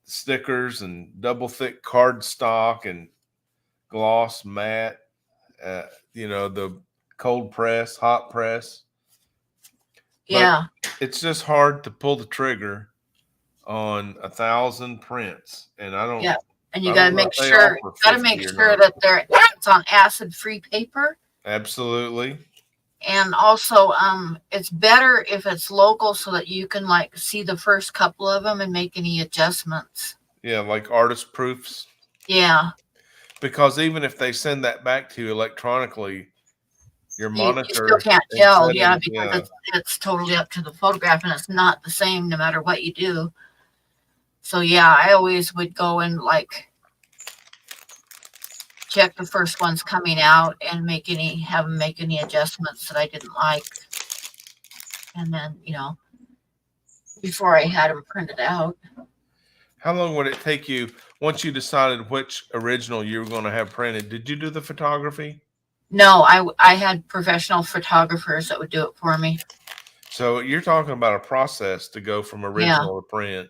stickers and double thick card stock and gloss matte, the cold press, hot press. Yeah. It's just hard to pull the trigger on 1,000 prints, and I don't. Yeah. And you I got to don't know make if they sure, offer 50 or not. that it's on acid-free paper. Absolutely. And also, it's better if it's local so that you can like see the first couple of them and make any adjustments. Yeah, like artist proofs. Yeah. Because even if they send that back to you electronically, your You monitor still can't and tell. settings, Yeah, because it's totally up to the photograph, and it's not the same no matter what you do. So yeah, I always would go and like check the first ones coming out and have them make any adjustments that I didn't like. And then, before I had them printed out. How long would it take you once you decided which original you were going to have printed? Did you do the photography? No, I had professional photographers that would do it for me. So you're talking about a process to go from original to print.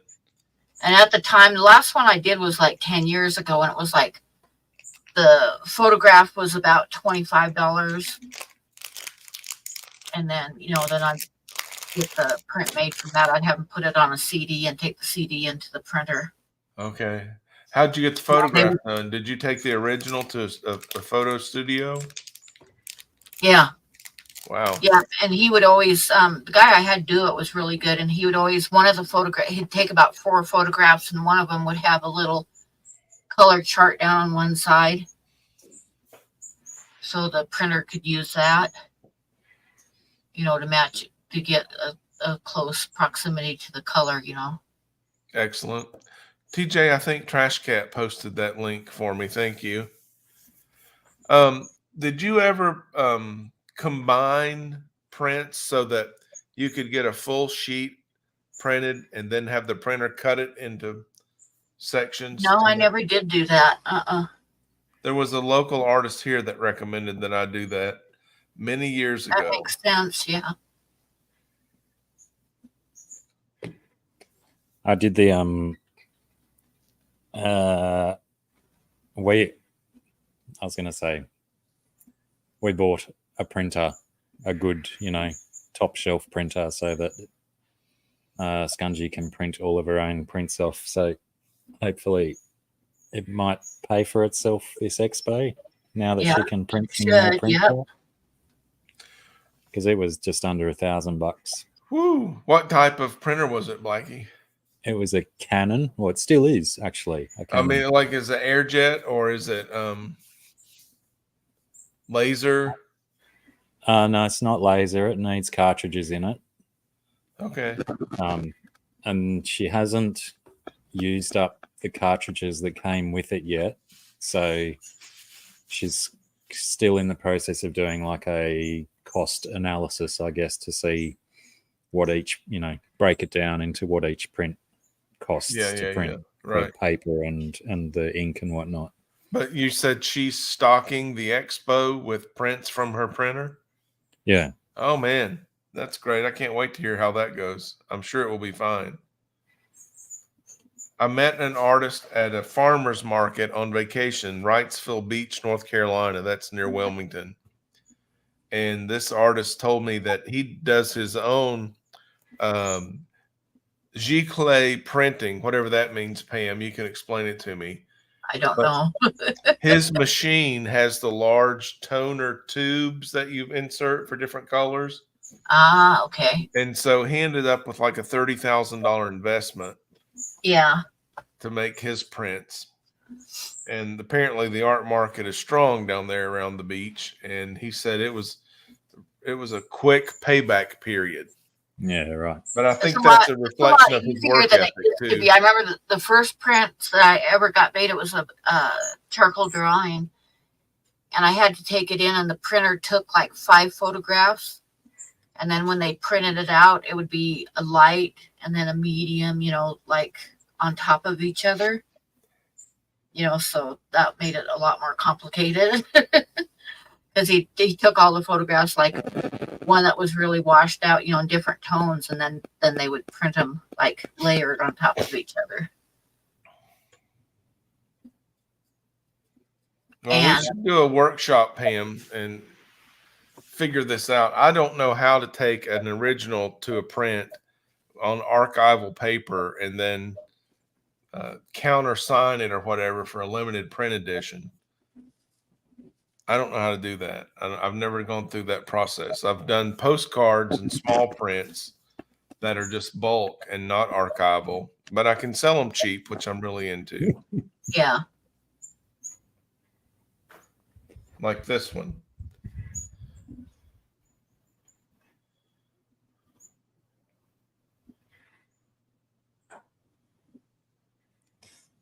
And at the time, the last one I did was like 10 years ago, and it was like the photograph was about $25. And then, then I'd get the print made from that. I'd have them put it on a CD and take the CD into the printer. Okay. How'd you get the photograph done? Did you take the original to a photo studio? Yeah. Wow. Yeah. And he would always, the guy I had do it was really good. And he would always, he'd take about 4 photographs, and one of them would have a little color chart down on one side. So the printer could use that, to match, to get a close proximity to the color, Excellent. TJ, I think Trash Cat posted that link for me. Thank you. Did you ever combine prints so that you could get a full sheet printed and then have the printer cut it into sections? No, I never did do that. There was a local artist here that recommended that I do that many years ago. That makes sense, yeah. I did the I was going to say, we bought a printer, a good, top shelf printer, so that Scungy can print all of her own prints off. So hopefully it might pay for itself this expo now that Yeah, she can print some should, more prints yep. off. Because it was just under $1,000. Woo! What type of printer was it, Blackie? It was a Canon. Well, it still is actually a I Canon. mean, like, is it airjet or is it laser? No, it's not laser. It needs cartridges in it. Okay. And she hasn't used up the cartridges that came with it yet. So she's still in the process of doing like a cost analysis, I guess, to see what each, break it down into what each print costs to print. Right. The paper and the ink and whatnot. But you said she's stocking the expo with prints from her printer? Yeah. Oh, man. That's great. I can't wait to hear how that goes. I'm sure it will be fine. I met an artist at a farmer's market on vacation, Wrightsville Beach, North Carolina. That's near Wilmington. And this artist told me that he does his own giclée printing, whatever that means, Pam. You can explain it to me. I don't know. His machine has the large toner tubes that you insert for different colors. Ah, okay. And so he ended up with like a $30,000 investment. Yeah. To make his prints. And apparently the art market is strong down there around the beach. And he said it was a quick payback period. Yeah, right. But I think that's a reflection of his work ethic too. I remember the first prints that I ever got made, it was a charcoal drawing. And I had to take it in, and the printer took like 5 photographs. And then when they printed it out, it would be a light and then a medium, like on top of each other. So that made it a lot more complicated. Because he took all the photographs, like one that was really washed out, in different tones, and then they would print them like layered on top of each other. Well, we should do a workshop, Pam, and figure this out. I don't know how to take an original to a print on archival paper and then countersign it or whatever for a limited print edition. I don't know how to do that. I've never gone through that process. I've done postcards and small prints that are just bulk and not archival, but I can sell them cheap, which I'm really into. Yeah. Like this one.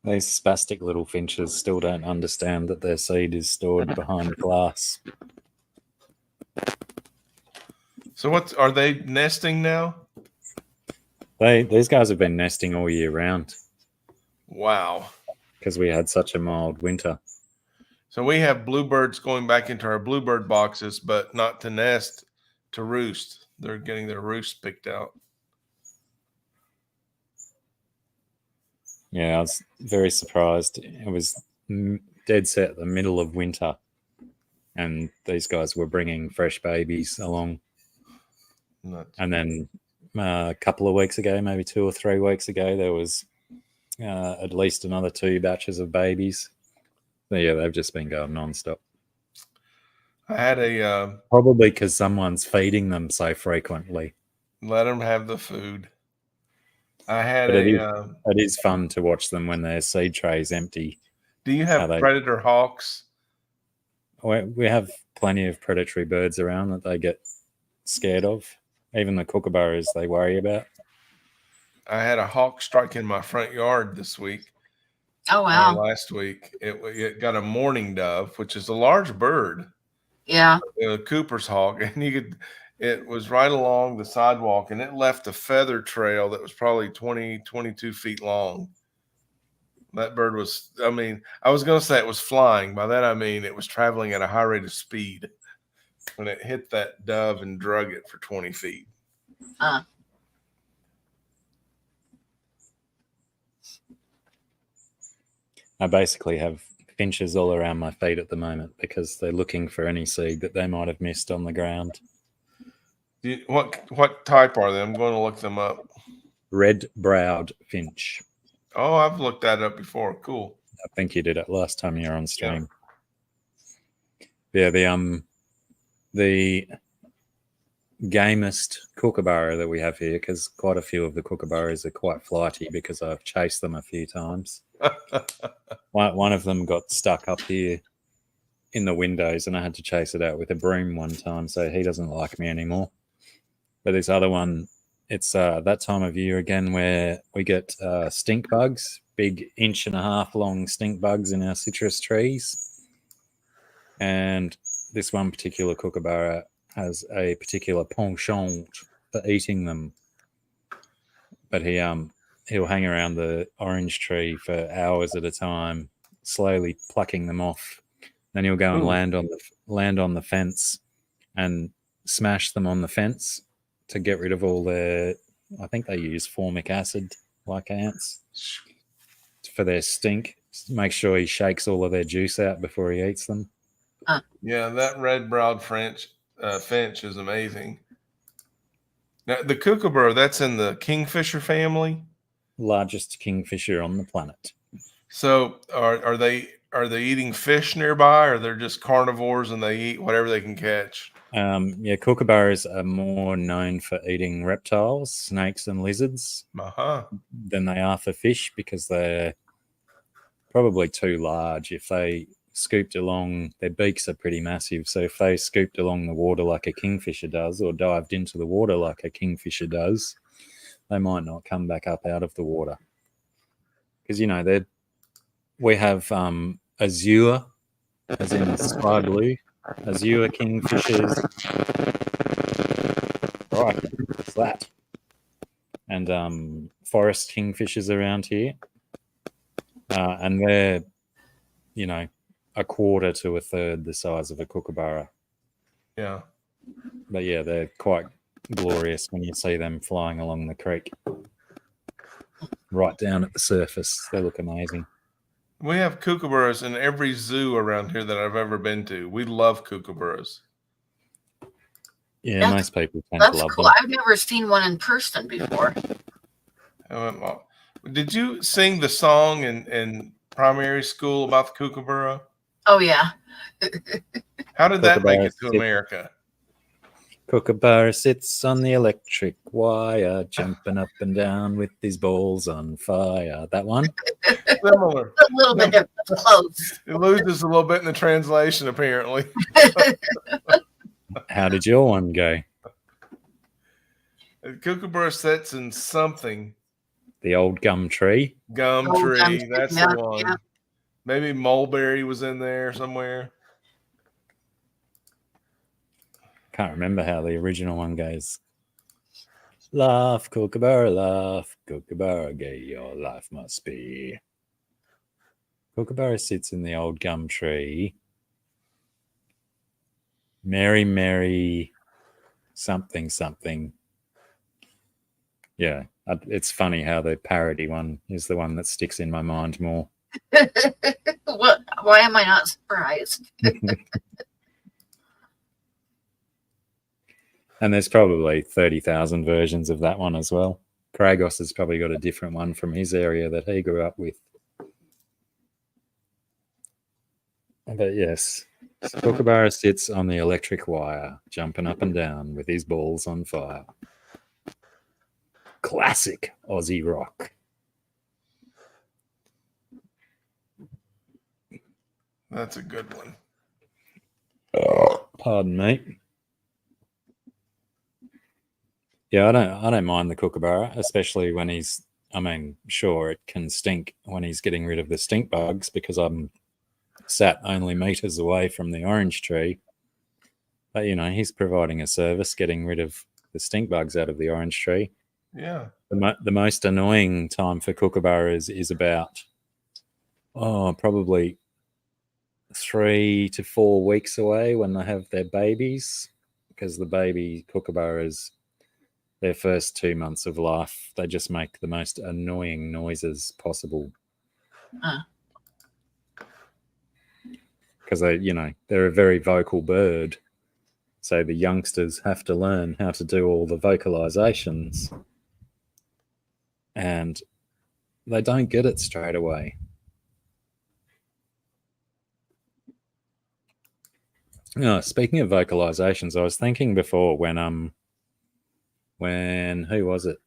These spastic little finches still don't understand that their seed is stored behind glass. So are they nesting now? These guys have been nesting all year round. Wow. Because we had such a mild winter. So we have bluebirds going back into our bluebird boxes, but not to nest, to roost. They're getting their roosts picked out. Yeah, I was very surprised. It was dead set the middle of winter, and these guys were bringing fresh babies along. Nuts. And then a couple of weeks ago, maybe 2 or 3 weeks ago, there was at least another 2 batches of babies. But yeah, they've just been going nonstop. I had a probably because someone's feeding them so frequently. Let them have the food. I had it is fun to watch them when their seed tray's empty. Do you have predator hawks? We have plenty of predatory birds around that they get scared of. Even the kookaburras they worry about. I had a hawk strike in my front yard this week. Oh, wow. Last week. It got a mourning dove, which is a large bird. Yeah. A Cooper's hawk. And it was right along the sidewalk, and it left a feather trail that was probably 20, 22 feet long. That bird was, I was going to say it was flying. By that, I mean it was traveling at a high rate of speed when it hit that dove and drug it for 20 feet. I basically have finches all around my feet at the moment because they're looking for any seed that they might have missed on the ground. What type are they? I'm going to look them up. Red-browed finch. Oh, I've looked that up before. Cool. I think you did it last time you were on stream. Yeah, the gamest kookaburra that we have here, because quite a few of the kookaburras are quite flighty because I've chased them a few times. One of them got stuck up here in the windows and I had to chase it out with a broom one time, so he doesn't like me anymore. But this other one, it's that time of year again where we get stink bugs, big 1.5 inch long stink bugs in our citrus trees. And this one particular kookaburra has a particular penchant for eating them. But he'll hang around the orange tree for hours at a time, slowly plucking them off. Then he'll go and land on the fence and smash them on the fence to get rid of all their. I think they use formic acid like ants for their stink. Make sure he shakes all of their juice out before he eats them. Yeah, that red-browed finch is amazing. Now, the kookaburra, that's in the kingfisher family. Largest kingfisher on the planet. So, are they eating fish nearby, or they're just carnivores and they eat whatever they can catch? Yeah, kookaburras are more known for eating reptiles, snakes, and lizards than they are for fish because they're probably too large. If they scooped along, their beaks are pretty massive. So if they scooped along the water like a kingfisher does or dived into the water like a kingfisher does, they might not come back up out of the water. Because, you know, we have azure, as in sky blue, azure kingfishers. Right, what's that? And forest kingfishers around here. And they're, you know, 1/4 to 1/3 the size of a kookaburra. Yeah. But yeah, they're quite glorious when you see them flying along the creek. Right down at the surface. They look amazing. We have kookaburras in every zoo around here that I've ever been to. We love kookaburras. Yeah, most people tend to love cool. them. I've never seen one in person before. Did you sing the song in primary school about the kookaburra? Oh, yeah. How did that make it to America? Kookaburra sits on the electric wire, jumping up and down with his balls on fire. That one? Similar. A little bit different, close. It loses a little bit in the translation, apparently. How did your one go? The kookaburra sits in something. The old gum tree? Gum tree, that's yeah, the one. Yeah. Maybe mulberry was in there somewhere. Can't remember how the original one goes. Laugh, kookaburra, gay your life must be. Kookaburra sits in the old gum tree. Merry, merry, something, something. Yeah, it's funny how the parody one is the one that sticks in my mind more. Why am I not surprised? And there's probably 30,000 versions of that one as well. Kragos has probably got a different one from his area that he grew up with. But yes, kookaburra sits on the electric wire, jumping up and down with his balls on fire. Classic Aussie rock. That's a good one. Pardon me. Yeah, I don't mind the kookaburra, especially when he's. I mean, sure, it can stink when he's getting rid of the stink bugs because I'm sat only meters away from the orange tree. But you know, he's providing a service, getting rid of the stink bugs out of the orange tree. Yeah. The most annoying time for kookaburras is about probably 3 to 4 weeks away when they have their babies, because the baby kookaburras, their first 2 months of life, they just make the most annoying noises possible. because they're a very vocal bird. So the youngsters have to learn how to do all the vocalizations, and they don't get it straight away. Speaking of vocalizations, I was thinking before when who was it?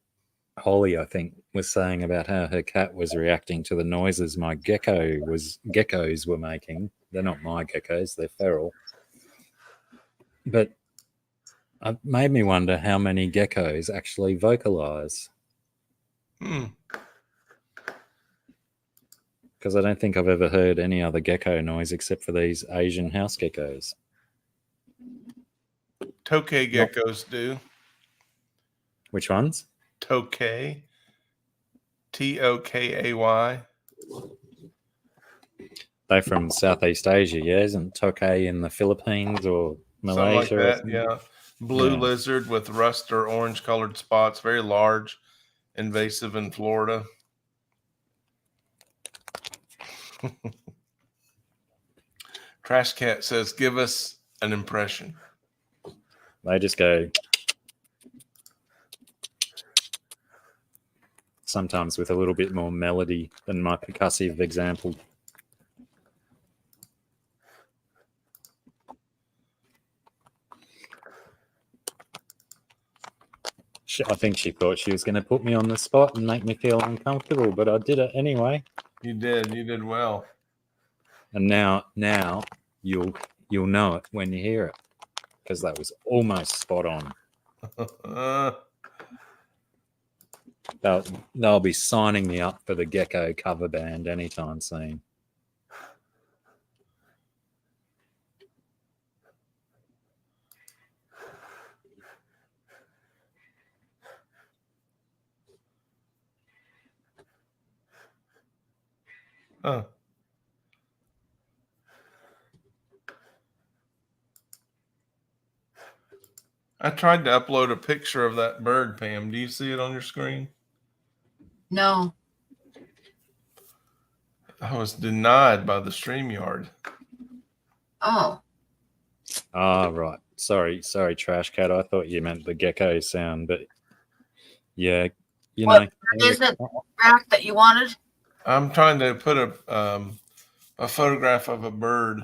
Holly, I think, was saying about how her cat was reacting to the noises my geckos were making. They're not my geckos, they're feral. But it made me wonder how many geckos actually vocalize. Because I don't think I've ever heard any other gecko noise except for these Asian house geckos. Tokay geckos do. Which ones? Tokay. Tokay. They're from Southeast Asia, yeah? Isn't Tokay in the Philippines or Malaysia? Something like that, yeah. Blue lizard with rust or orange colored spots, very large, invasive in Florida. Trash Cat says, give us an impression. They just go, sometimes with a little bit more melody than my percussive example. I think she thought she was going to put me on the spot and make me feel uncomfortable, but I did it anyway. You did well. And now you'll know it when you hear it, because that was almost spot on. They'll be signing me up for the Gecko cover band anytime soon. Huh. I tried to upload a picture of that bird, Pam. Do you see it on your screen? No. I was denied by the StreamYard. Oh. Right. Sorry, Trash Cat. I thought you meant the gecko sound, but yeah, What is it, Rack, that you wanted? I'm trying to put a photograph of a bird.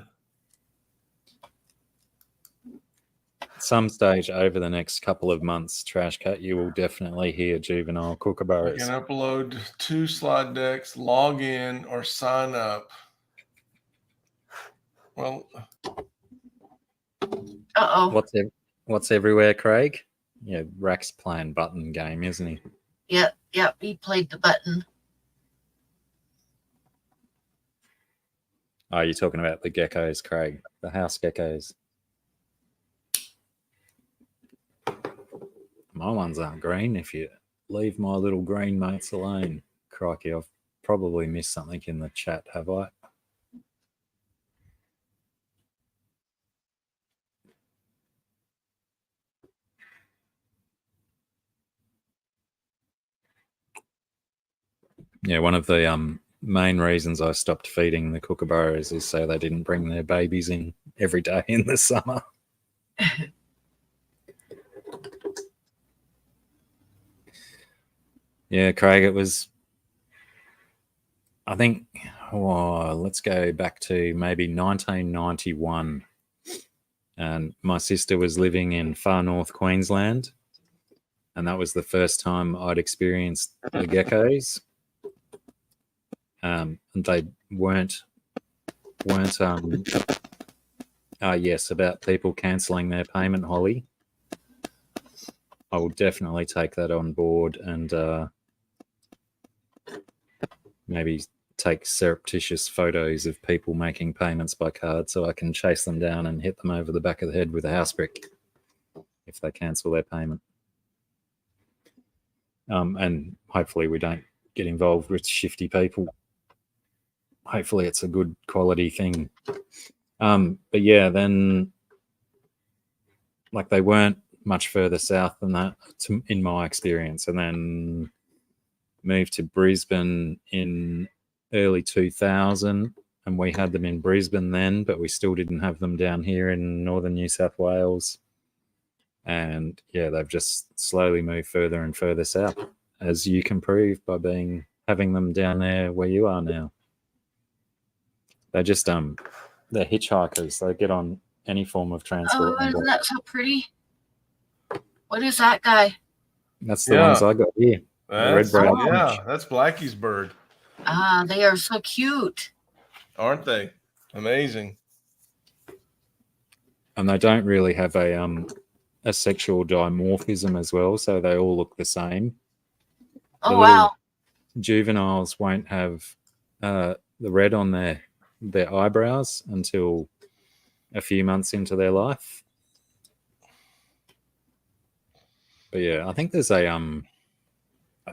Some stage over the next couple of months, Trash Cat, you will definitely hear juvenile I kookaburras. can upload 2 slide decks, log in, or sign up. Well, What's everywhere, Craig? Yeah, Rack's playing button game, isn't he? Yep, he played the button. Oh, you're talking about the geckos, Craig, the house geckos. My ones aren't green. If you leave my little green mates alone. Crikey, I've probably missed something in the chat, have I? Yeah, one of the main reasons I stopped feeding the kookaburras is so they didn't bring their babies in every day in the summer. Yeah, Craig, it was, I think, let's go back to maybe 1991. And my sister was living in far north Queensland. And that was the first time I'd experienced the geckos. And they weren't yes, about people cancelling their payment, Holly. I will definitely take that on board and maybe take surreptitious photos of people making payments by card so I can chase them down and hit them over the back of the head with a house brick if they cancel their payment. And hopefully we don't get involved with shifty people. Hopefully it's a good quality thing. But yeah, then like they weren't much further south than that in my experience, and then moved to Brisbane in early 2000, and we had them in Brisbane then, but we still didn't have them down here in northern New South Wales. And yeah, they've just slowly moved further and further south, as you can prove by having them down there where you are now. They're just they're hitchhikers. They get on any form of transport. Oh, isn't that so pretty? What is that guy? That's the ones I got here. That's, red that's Blackie's bird. Ah, they are so cute. Aren't they? Amazing. And they don't really have a sexual dimorphism as well, so they all look the same. Oh, wow. Juveniles won't have the red on their eyebrows until a few months into their life. But yeah, I think there's I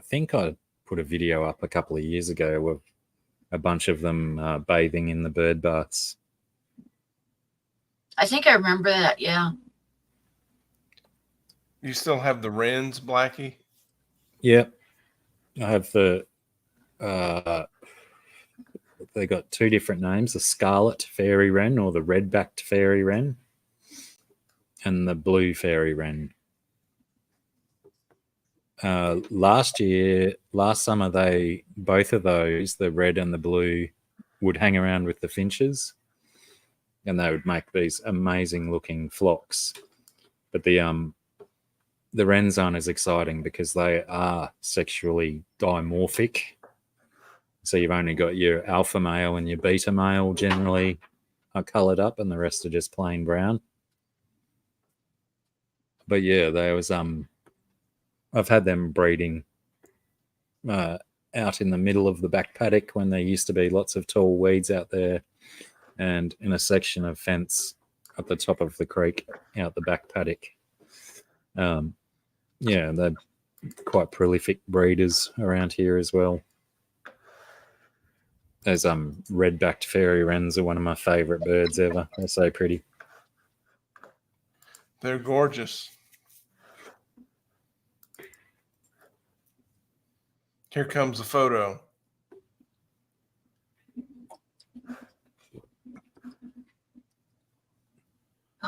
think I put a video up a couple of years ago of a bunch of them bathing in the bird baths. I think I remember that, yeah. You still have the wrens, Blackie? Yeah. I have they got two different names, the scarlet fairy wren or the red-backed fairy wren and the blue fairy wren. Last summer, both of those, the red and the blue, would hang around with the finches, and they would make these amazing-looking flocks. But the wrens aren't as exciting because they are sexually dimorphic. So you've only got your alpha male and your beta male generally are coloured up, and the rest are just plain brown. But yeah, there was I've had them breeding out in the middle of the back paddock when there used to be lots of tall weeds out there, and in a section of fence at the top of the creek out the back paddock. Yeah, they're quite prolific breeders around here as well. Those red-backed fairy wrens are one of my favourite birds ever. They're so pretty. They're gorgeous. Here comes the photo.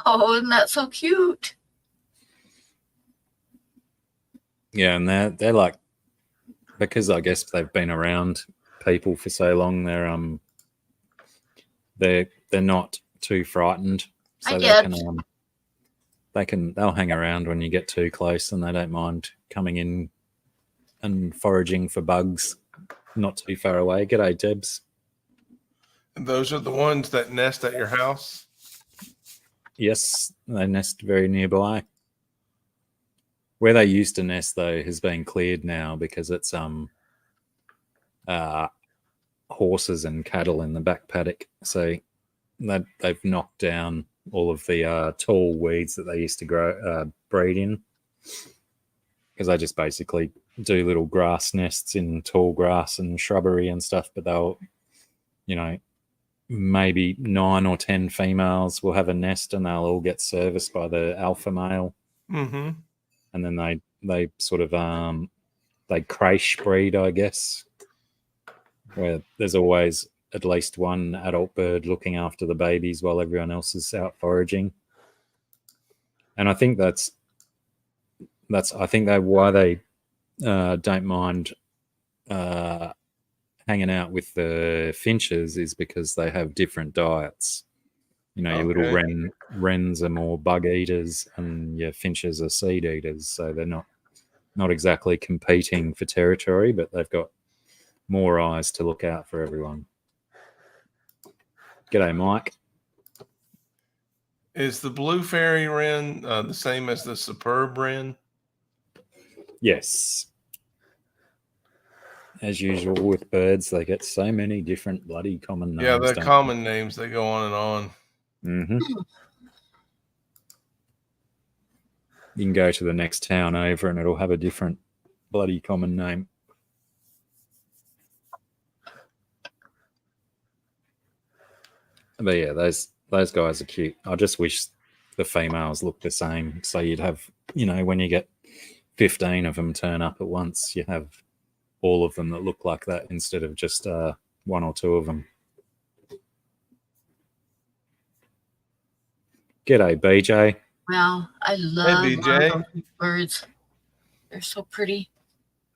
Oh, isn't that so cute? Yeah, and they're like, because I guess they've been around people for so long, they're not too frightened, so they'll hang around when you get too close, and they don't mind coming in and foraging for bugs not too far away. G'day, Debs. And those are the ones that nest at your house? Yes, they nest very nearby. Where they used to nest, though, has been cleared now because it's horses and cattle in the back paddock. So they've knocked down all of the tall weeds that they used to breed in, because they just basically do little grass nests in tall grass and shrubbery and stuff. But they'll, maybe 9 or 10 females will have a nest, and they'll all get serviced by the alpha male. Mm-hmm. And then they sort of they crash breed, I guess, where there's always at least one adult bird looking after the babies while everyone else is out foraging. And I think that's why they don't mind hanging out with the finches, is because they have different diets. Your little wrens are more bug eaters, and your finches are seed eaters. So they're not exactly competing for territory, but they've got more eyes to look out for everyone. G'day, Mike. Is the blue fairy wren the same as the superb wren? Yes. As usual with birds, they get so many different bloody common names. Yeah, they're common names. They go on and on. Mm-hmm. You can go to the next town over and it'll have a different bloody common name. But yeah, those guys are cute. I just wish the females looked the same. So you'd have, when you get 15 of them turn up at once, you have all of them that look like that instead of just 1 or 2 of them. G'day, BJ. Wow, I love BJ. those birds. They're so pretty.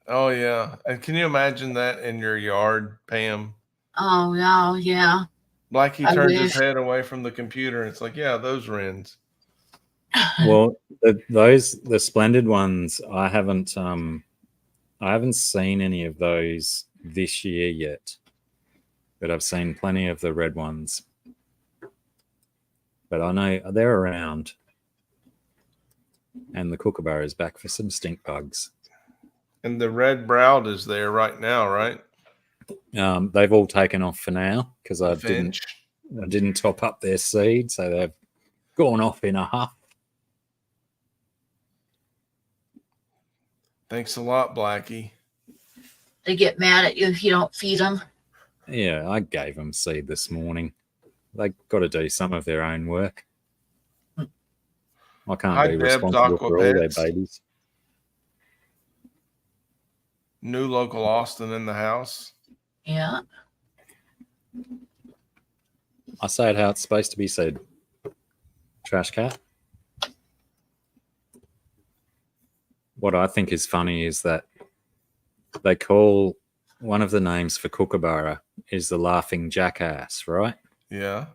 Oh yeah, and can you imagine that in your yard, Pam? Oh, wow, yeah. Blackie I turns his wish. head away from the computer, and it's like, yeah, those wrens. Well, the splendid ones, I haven't seen any of those this year yet, but I've seen plenty of the red ones. But I know they're around, and the kookaburra is back for some stink bugs. And the red-browed is there right now, right? They've all taken off for now because I Finch. didn't top up their seed, so they've gone off in a huff. Thanks a lot, Blackie. They get mad at you if you don't feed them. Yeah, I gave them seed this morning. They got to do some of their own work. I can't Hi, be Deb's responsible for all their Aquapets. babies. New local Austin in the house. Yeah. I say it how it's supposed to be said. Trash cat. What I think is funny is that they call one of the names for kookaburra is the laughing jackass, right? Yeah.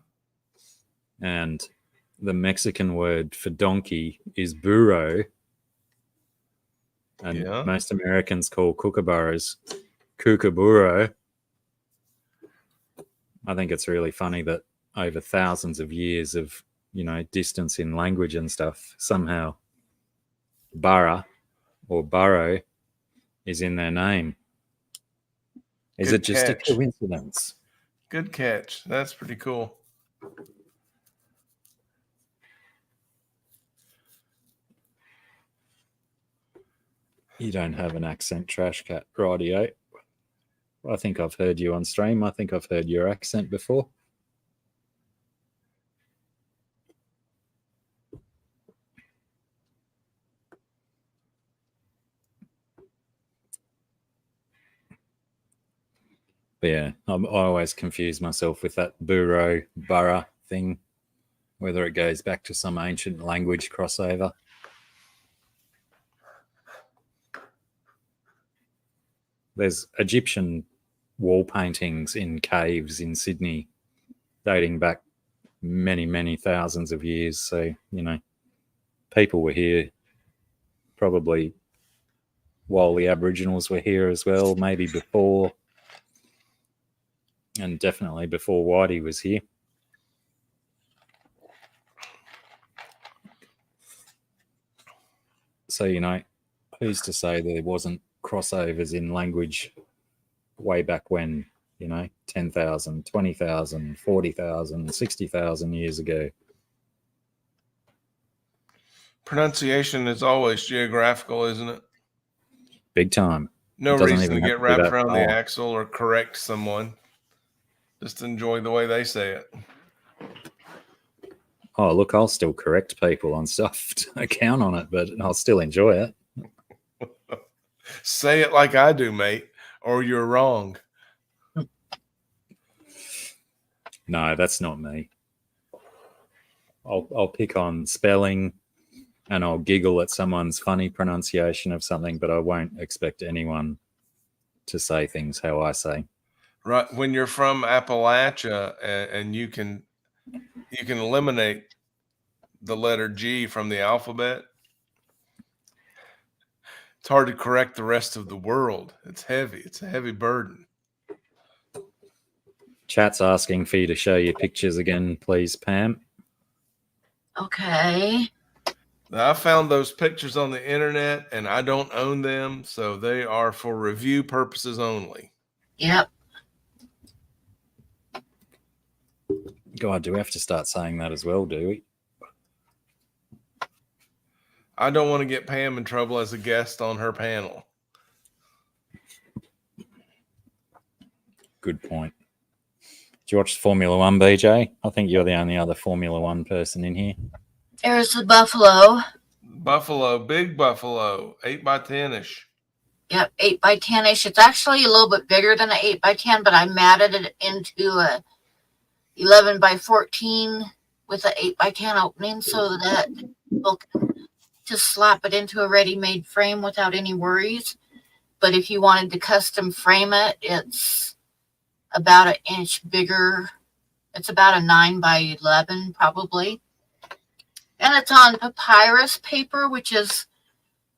And the Mexican word for donkey is burro. And Yeah. most Americans call kookaburras kookaburro. I think it's really funny that over thousands of years of, distance in language and stuff, somehow burra or burrow is in their name. Is Good it just catch. a coincidence? Good catch. That's pretty cool. You don't have an accent, trash cat. Rightio. I think I've heard you on stream. I think I've heard your accent before. But yeah, I always confuse myself with that burra thing, whether it goes back to some ancient language crossover. There's Egyptian wall paintings in caves in Sydney dating back many, many thousands of years. So, people were here probably while the Aboriginals were here as well, maybe before, and definitely before Whitey was here. So, who's to say there wasn't crossovers in language way back when, 10,000, 20,000, 40,000, 60,000 years ago? Pronunciation is always geographical, isn't it? Big time. No It doesn't reason to even have get to be wrapped that around the far. axle or correct someone. Just enjoy the way they say it. Oh, look, I'll still correct people on stuff to count on it, but I'll still enjoy it. Say it like I do, mate, or you're wrong. No, that's not me. I'll pick on spelling and I'll giggle at someone's funny pronunciation of something, but I won't expect anyone to say things how I say. Right. When you're from Appalachia and you can eliminate the letter G from the alphabet, it's hard to correct the rest of the world. It's heavy. It's a heavy burden. Chat's asking for you to show your pictures again, please, Pam. Okay. Now, I found those pictures on the internet and I don't own them, so they are for review purposes only. Yep. God, do we have to start saying that as well, do we? I don't want to get Pam in trouble as a guest on her panel. Good point. Do you watch Formula One, BJ? I think you're the only other Formula One person in here. There's the buffalo. Buffalo, big buffalo, 8x10-ish. Yep, 8x10-ish. It's actually a little bit bigger than an 8x10, but I matted it into a 11x14 with an 8x10 opening so that people can just slap it into a ready-made frame without any worries. But if you wanted to custom frame it, it's about an inch bigger. It's about a 9x11 probably. And it's on papyrus paper, which is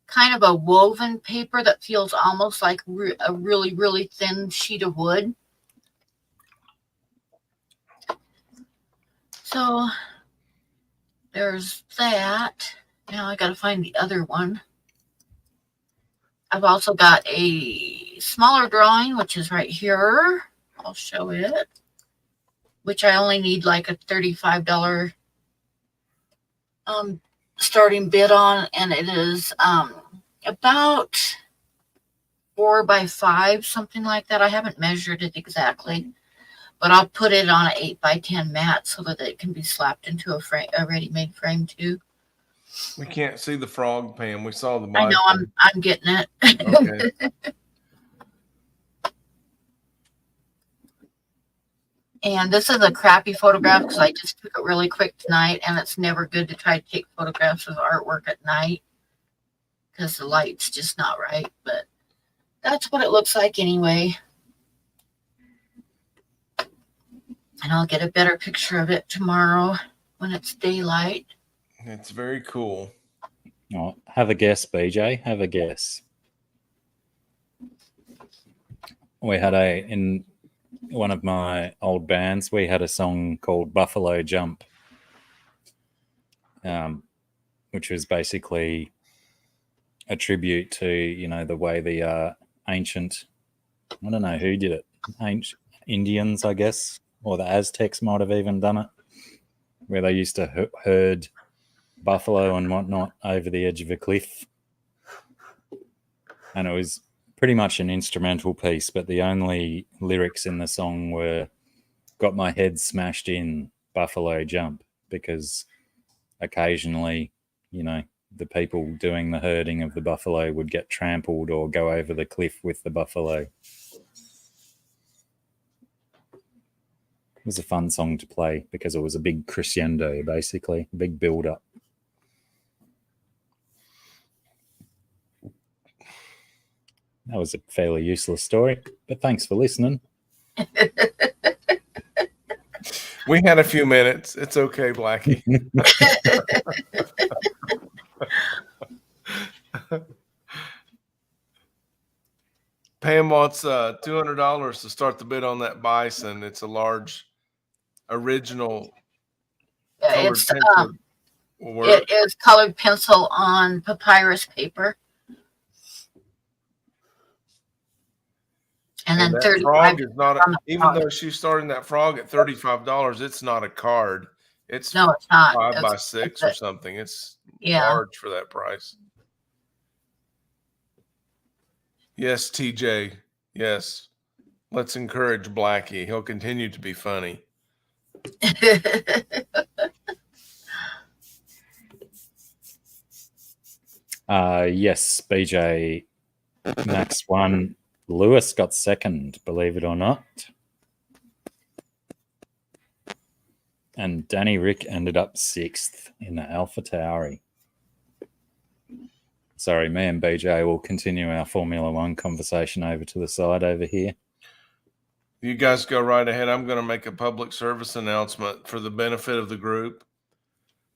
kind of a woven paper that feels almost like a really, really thin sheet of wood. So there's that. Now I got to find the other one. I've also got a smaller drawing, which is right here. I'll show it, which I only need like a $35 starting bid on, and it is about 4x5, something like that. I haven't measured it exactly, but I'll put it on an 8x10 mat so that it can be slapped into a ready-made frame too. We can't see the frog, Pam. We saw the I know, I'm getting it. Okay. And this is a crappy photograph because I just took it really quick tonight, and it's never good to try to take photographs of artwork at night because the light's just not right. But that's what it looks like anyway. And I'll get a better picture of it tomorrow when it's daylight. It's very cool. Oh, have a guess, BJ. Have a guess. We had in one of my old bands, we had a song called Buffalo Jump, which was basically a tribute to, you know, the way the ancient, I don't know who did it, ancient Indians, I guess, or the Aztecs might have even done it, where they used to herd buffalo and whatnot over the edge of a cliff. And it was pretty much an instrumental piece, but the only lyrics in the song were "got my head smashed in, buffalo jump," because occasionally, you know, the people doing the herding of the buffalo would get trampled or go over the cliff with the buffalo. It was a fun song to play because it was a big crescendo, basically, a big build-up. That was a fairly useless story, but thanks for listening. We had a few minutes. It's okay, Blackie. Pam wants $200 to start the bid on that bison. It's a large original colored pencil work. It is colored pencil on papyrus paper. And then that frog is not, even though she's starting that frog at $35, it's not a card. It's no, it's not 5x6 or something. It's large for that price. Yes, TJ. Yes. Let's encourage Blackie. He'll continue to be funny. Yes, BJ. Max won. Lewis got second, believe it or not. And Danny Rick ended up sixth in the Alpha Tauri. Sorry, me and BJ will continue our Formula One conversation over to the side over here. You guys go right ahead. I'm going to make a public service announcement for the benefit of the group.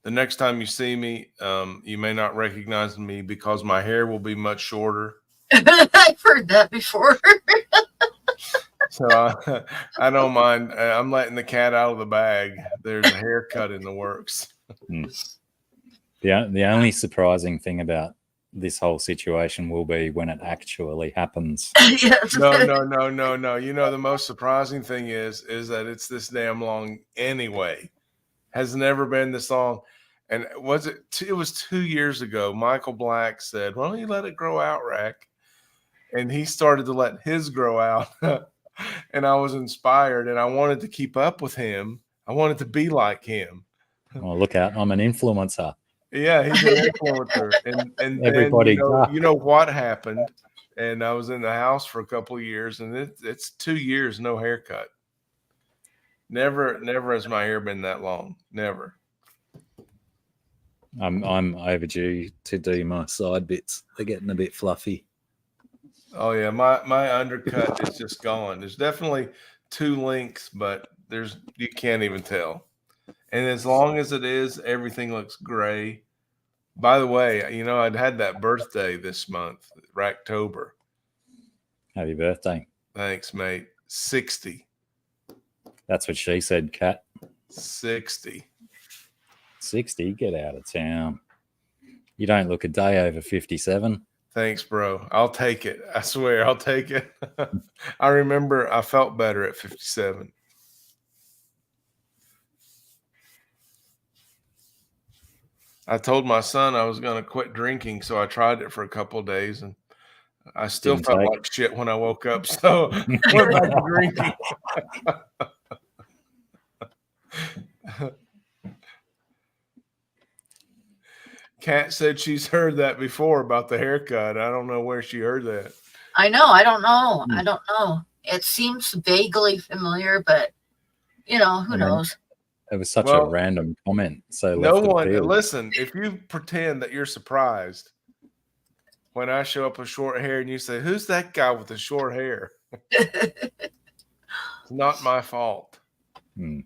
The next time you see me, you may not recognize me because my hair will be much shorter. I've heard that before. So I don't mind. I'm letting the cat out of the bag. There's a haircut in the works. The only surprising thing about this whole situation will be when it actually happens. Yes. No. You know, the most surprising thing is that it's this damn long anyway. Has never been this long. And it was 2 years ago. Michael Black said, "Why don't you let it grow out, Rack?" And he started to let his grow out. And I was inspired and I wanted to keep up with him. I wanted to be like him. Oh, look out. I'm an influencer. Yeah, he's an influencer. And everybody, then, you know what happened? And I was in the house for a couple of years, and it's 2 years, no haircut. Never has my hair been that long. Never. I'm overdue to do my side bits. They're getting a bit fluffy. Oh yeah, my undercut is just gone. There's definitely 2 links, but you can't even tell. And as long as it is, everything looks gray. By the way, I'd had that birthday this month, Racktober. Happy birthday. Thanks, mate. 60. That's what she said, Kat. 60. 60? Get out of town. You don't look a day over 57. Thanks, bro. I'll take it. I swear, I'll take it. I remember I felt better at 57. I told my son I was going to quit drinking, so I tried it for a couple of days, and I still Didn't felt take like shit when I woke up. So went back to drinking. Kat said she's heard that before about the haircut. I don't know where she heard that. I know. I don't know. I don't know. It seems vaguely familiar, but who knows? It was such a random comment. So no left one, field. listen, if you pretend that you're surprised when I show up with short hair and you say, who's that guy with the short hair? It's not my fault. I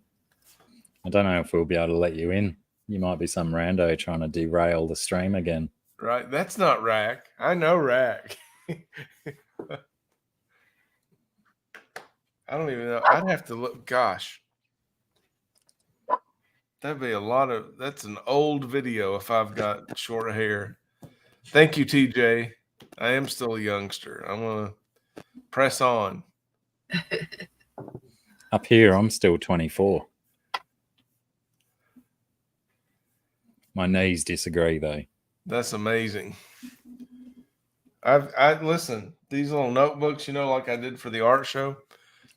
don't know if we'll be able to let you in. You might be some rando trying to derail the stream again. Right. That's not Rack. I know Rack. I don't even know. I'd have to look. Gosh. That'd be that's an old video if I've got short hair. Thank you, TJ. I am still a youngster. I'm going to press on. Up here, I'm still 24. My knees disagree, though. That's amazing. I listen, these little notebooks, like I did for the art show,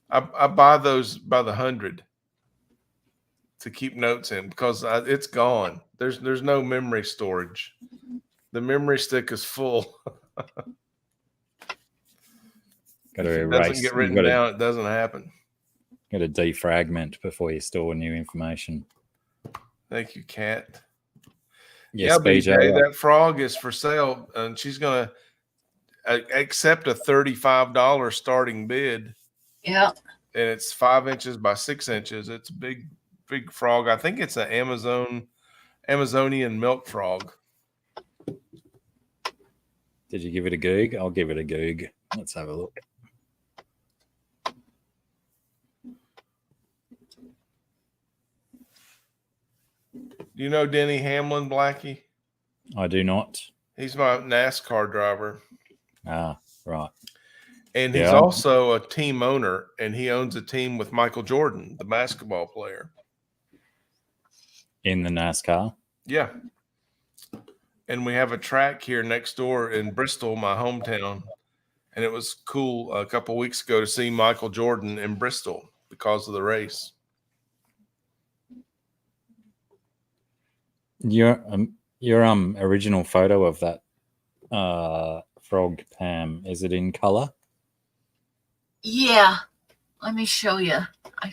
I buy those by the 100 to keep notes in because it's gone. There's no memory storage. The memory stick is full. Got to if it erase. doesn't get written down, it doesn't happen. Got to defragment before you store new information. Thank you, Kat. Yes, BJ, that frog is for sale, and she's going to accept a $35 starting bid. Yeah. And it's 5 inches by 6 inches. It's a big frog. I think it's an Amazonian milk frog. Did you give it a goog? I'll give it a goog. Let's have a look. Do you know Denny Hamlin, Blackie? I do not. He's my NASCAR driver. Ah, right. And he's also a team owner, and he owns a team with Michael Jordan, the basketball player. In the NASCAR? Yeah. And we have a track here next door in Bristol, my hometown. And it was cool a couple of weeks ago to see Michael Jordan in Bristol because of the race. Your original photo of that frog, Pam, is it in color? Yeah. Let me show you.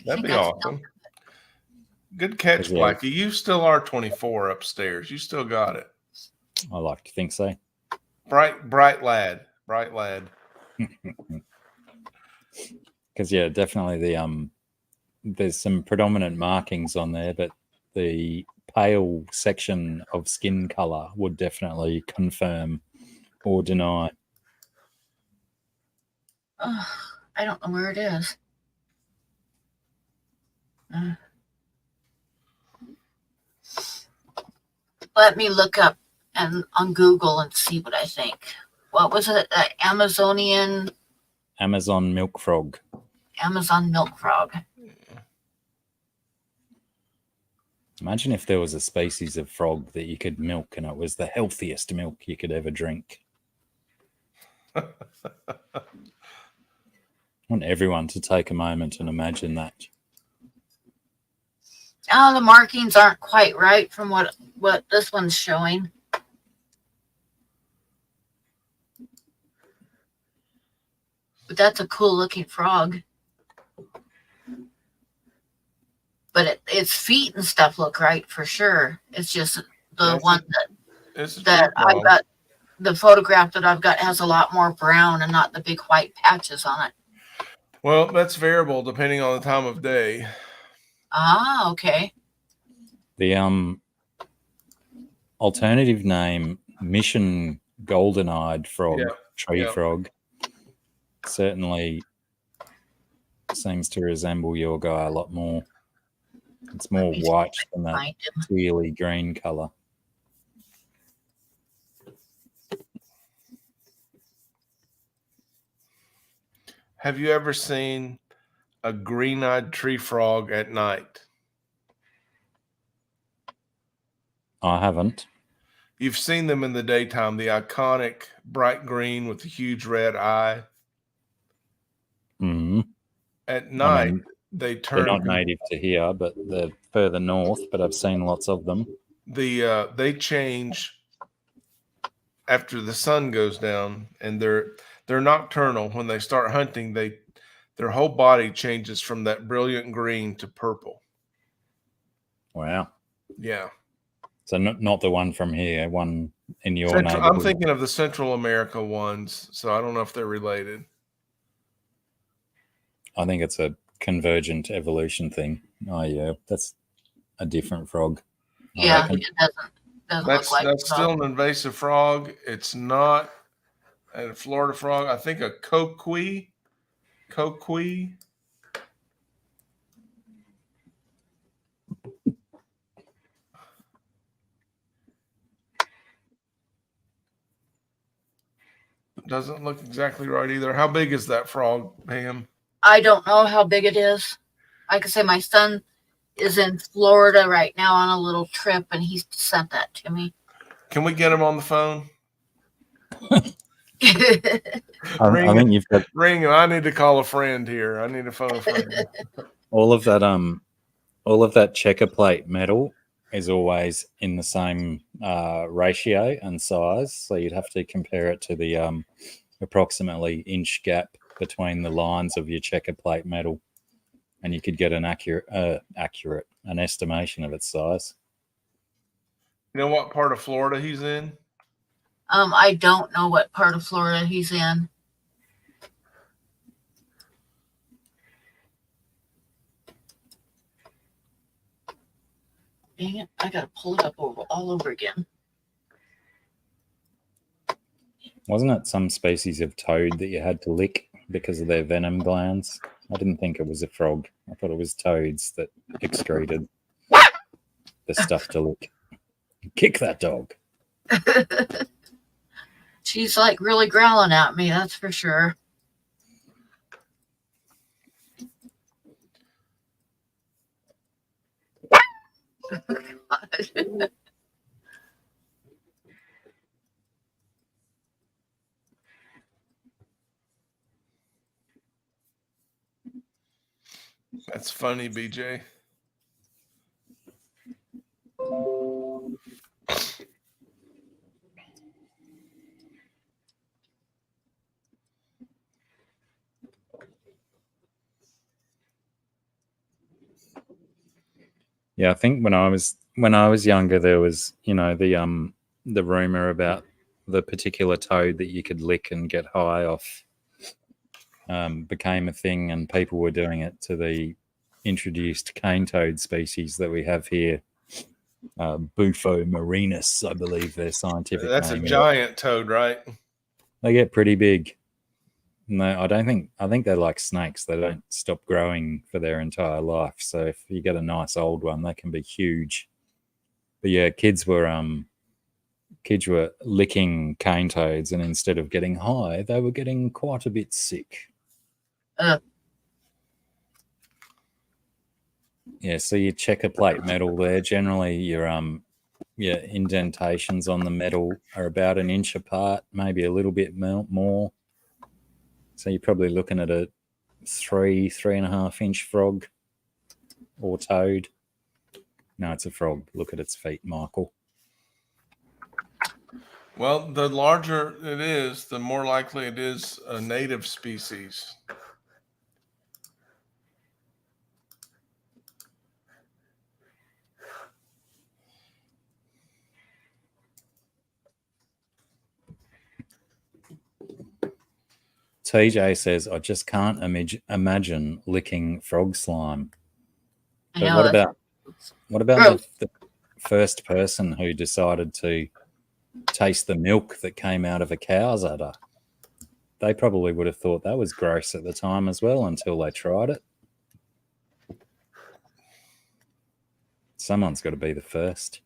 That'd be awesome. Good catch, Blackie. You still are 24 upstairs. You still got it. I like to think so. Bright lad. Because definitely there's some predominant markings on there, but the pale section of skin color would definitely confirm or deny. I don't know where it is. Let me look up on Google and see what I think. What was it? Amazon milk frog. Amazon milk frog. Imagine if there was a species of frog that you could milk and it was the healthiest milk you could ever drink. I want everyone to take a moment and imagine that. Oh, the markings aren't quite right from what this one's showing. But that's a cool looking frog. But its feet and stuff look right for sure. It's just The Yeah, one it's a tree that I've frog. got, the photograph that I've got has a lot more brown and not the big white patches on it. Well, that's variable depending on the time of day. Ah, okay. The alternative name, Mission Golden-eyed frog, Yeah, tree yeah. frog, certainly seems to resemble your guy a lot more. It's Let more me see if white I than can that find him. clearly green color. Have you ever seen a green-eyed tree frog at night? I haven't. You've seen them in the daytime, the iconic bright green with the huge red eye. Mm. At I night, mean, they they're turn not native to here, but they're further north, but I've seen lots of them. they change after the sun goes down, and they're nocturnal. When they start hunting, their whole body changes from that brilliant green to purple. Wow. Yeah. So not the one from here, one in your I'm neighborhood. thinking of the Central America ones, so I don't know if they're related. I think it's a convergent evolution thing. Oh yeah, that's a different frog. I Yeah, reckon. it doesn't look like That's so. still an invasive frog. It's not a Florida frog. I think a coqui. Coqui. Doesn't look exactly right either. How big is that frog, Pam? I don't know how big it is. Like I say, my son is in Florida right now on a little trip, and he's sent that to me. Can we get him on the phone? I think you've got Ring him. I need to call a friend here. I need to phone a friend. all of that checker plate metal is always in the same ratio and size, so you'd have to compare it to the approximately inch gap between the lines of your checker plate metal, and you could get an accurate estimation of its size. You know what part of Florida he's in? I don't know what part of Florida he's in. Dang it, I gotta pull it up all over again. Wasn't it some species of toad that you had to lick because of their venom glands? I didn't think it was a frog. I thought it was toads that excreted the stuff to lick. Kick that dog. She's like really growling at me, that's for sure. That's funny, BJ. Yeah, I think when I was younger, there was the rumor about the particular toad that you could lick and get high off became a thing, and people were doing it to the introduced cane toad species that we have here, Bufo marinus, I believe their scientific That's a name. giant toad, right? They get pretty big. No, I think they're like snakes. They don't stop growing for their entire life. So if you get a nice old one, they can be huge. But yeah, kids were licking cane toads, and instead of getting high, they were getting quite a bit sick. Yeah, so your checker plate metal there, generally your indentations on the metal are about an inch apart, maybe a little bit more. So you're probably looking at a 3.5 inch frog or toad. No, it's a frog. Look at its feet, Michael. Well, the larger it is, the more likely it is a native species. TJ says, I just can't imagine licking frog slime. I But know, what about gross. the first person who decided to taste the milk that came out of a cow's udder? They probably would have thought that was gross at the time as well until they tried it. Someone's got to be the first.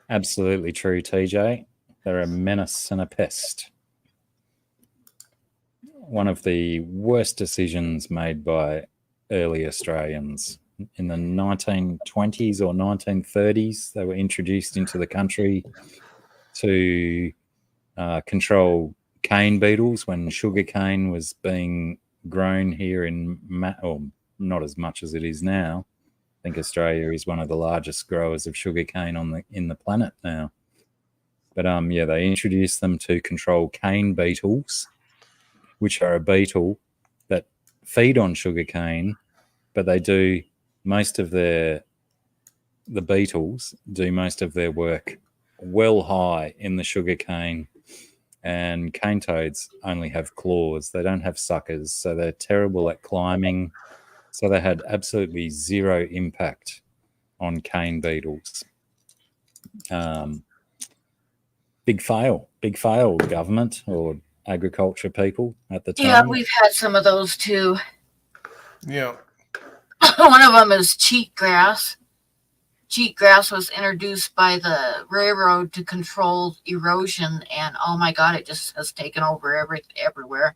Absolutely true, TJ. They're a menace and a pest. One of the worst decisions made by early Australians. In the 1920s or 1930s, they were introduced into the country to control cane beetles when sugar cane was being grown here in, or not as much as it is now. I think Australia is one of the largest growers of sugar cane in the planet now. But yeah, they introduced them to control cane beetles, which are a beetle that feed on sugar cane, but they do most of the beetles do most of their work well high in the sugar cane, and cane toads only have claws. They don't have suckers, so they're terrible at climbing. So they had absolutely zero impact on cane beetles. Big fail, government or agriculture people at the time. Yeah, we've had some of those too. Yeah. One of them is cheatgrass. Cheatgrass was introduced by the railroad to control erosion, and oh my God, it just has taken over everywhere.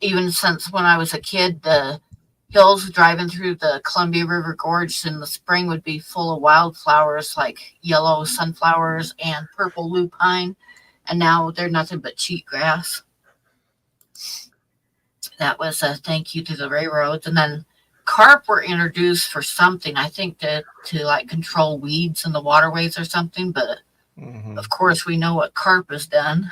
Even since when I was a kid, the hills driving through the Columbia River Gorge in the spring would be full of wildflowers like yellow sunflowers and purple lupine, and now they're nothing but cheatgrass. That was a thank you to the railroads. And then carp were introduced for something, I think to like control weeds in the waterways or something, but of course we know what carp has done.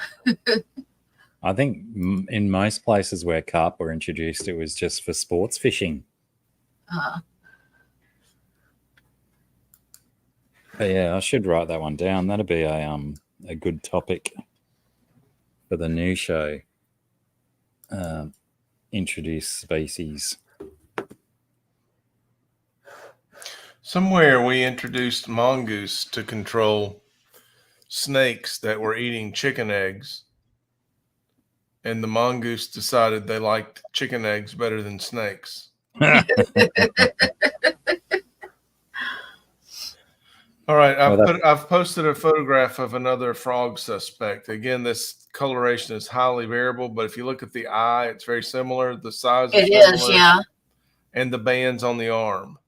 I think in most places where carp were introduced, it was just for sports fishing. But yeah, I should write that one down. That'd be a good topic for the new show. Introduce species. Somewhere we introduced mongoose to control snakes that were eating chicken eggs. And the mongoose decided they liked chicken eggs better than snakes. All right, I've posted a photograph of another frog suspect. Again, this coloration is highly variable, but if you look at the eye, it's very similar. The size is similar, yeah. And the bands on the arm.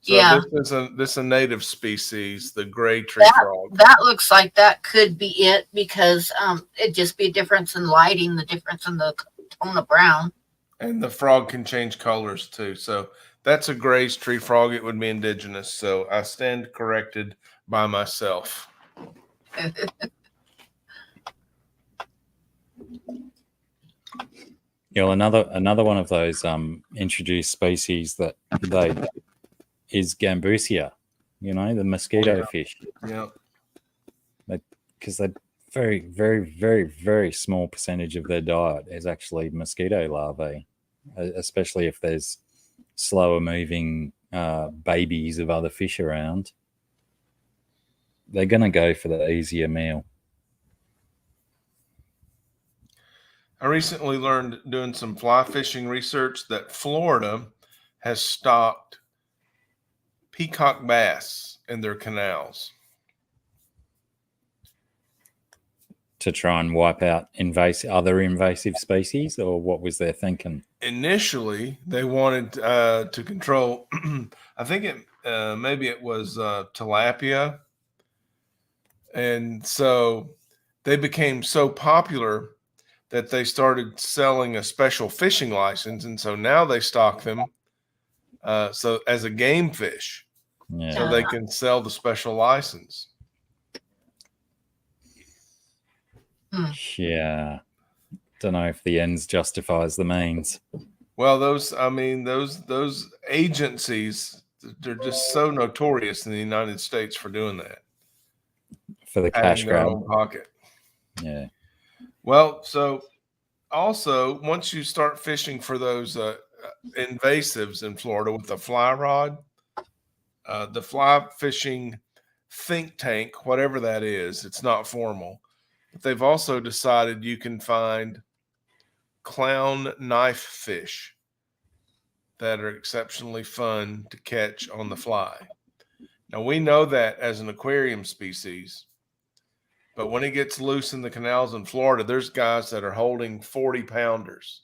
So yeah, this is a native species, the gray tree frog. That looks like that could be it, because it'd just be a difference in lighting, the difference in the tone of brown. And the frog can change colors too. So that's a gray tree frog. It would be indigenous. So I stand corrected by myself. Yeah, another one of those introduced species that is Gambusia, the mosquito fish. Yeah. Because they very, very, very, very small percentage of their diet is actually mosquito larvae, especially if there's slower moving babies of other fish around. They're going to go for the easier meal. I recently learned doing some fly fishing research that Florida has stocked peacock bass in their canals. To try and wipe out other invasive species, or what was their thinking? Initially, they wanted to control, I think maybe it was tilapia. And so they became so popular that they started selling a special fishing license. And so now they stock them so as a game fish, so they can sell the special license. Yeah. Don't know if the ends justifies the means. Well, those agencies, they're just so notorious in the United States for doing that, For the padding cash their grab. own pocket. Yeah. Well, so also once you start fishing for those invasives in Florida with the fly rod, the fly fishing think tank, whatever that is, it's not formal, but they've also decided you can find clown knife fish that are exceptionally fun to catch on the fly. Now, we know that as an aquarium species, but when it gets loose in the canals in Florida, there's guys that are holding 40-pounders.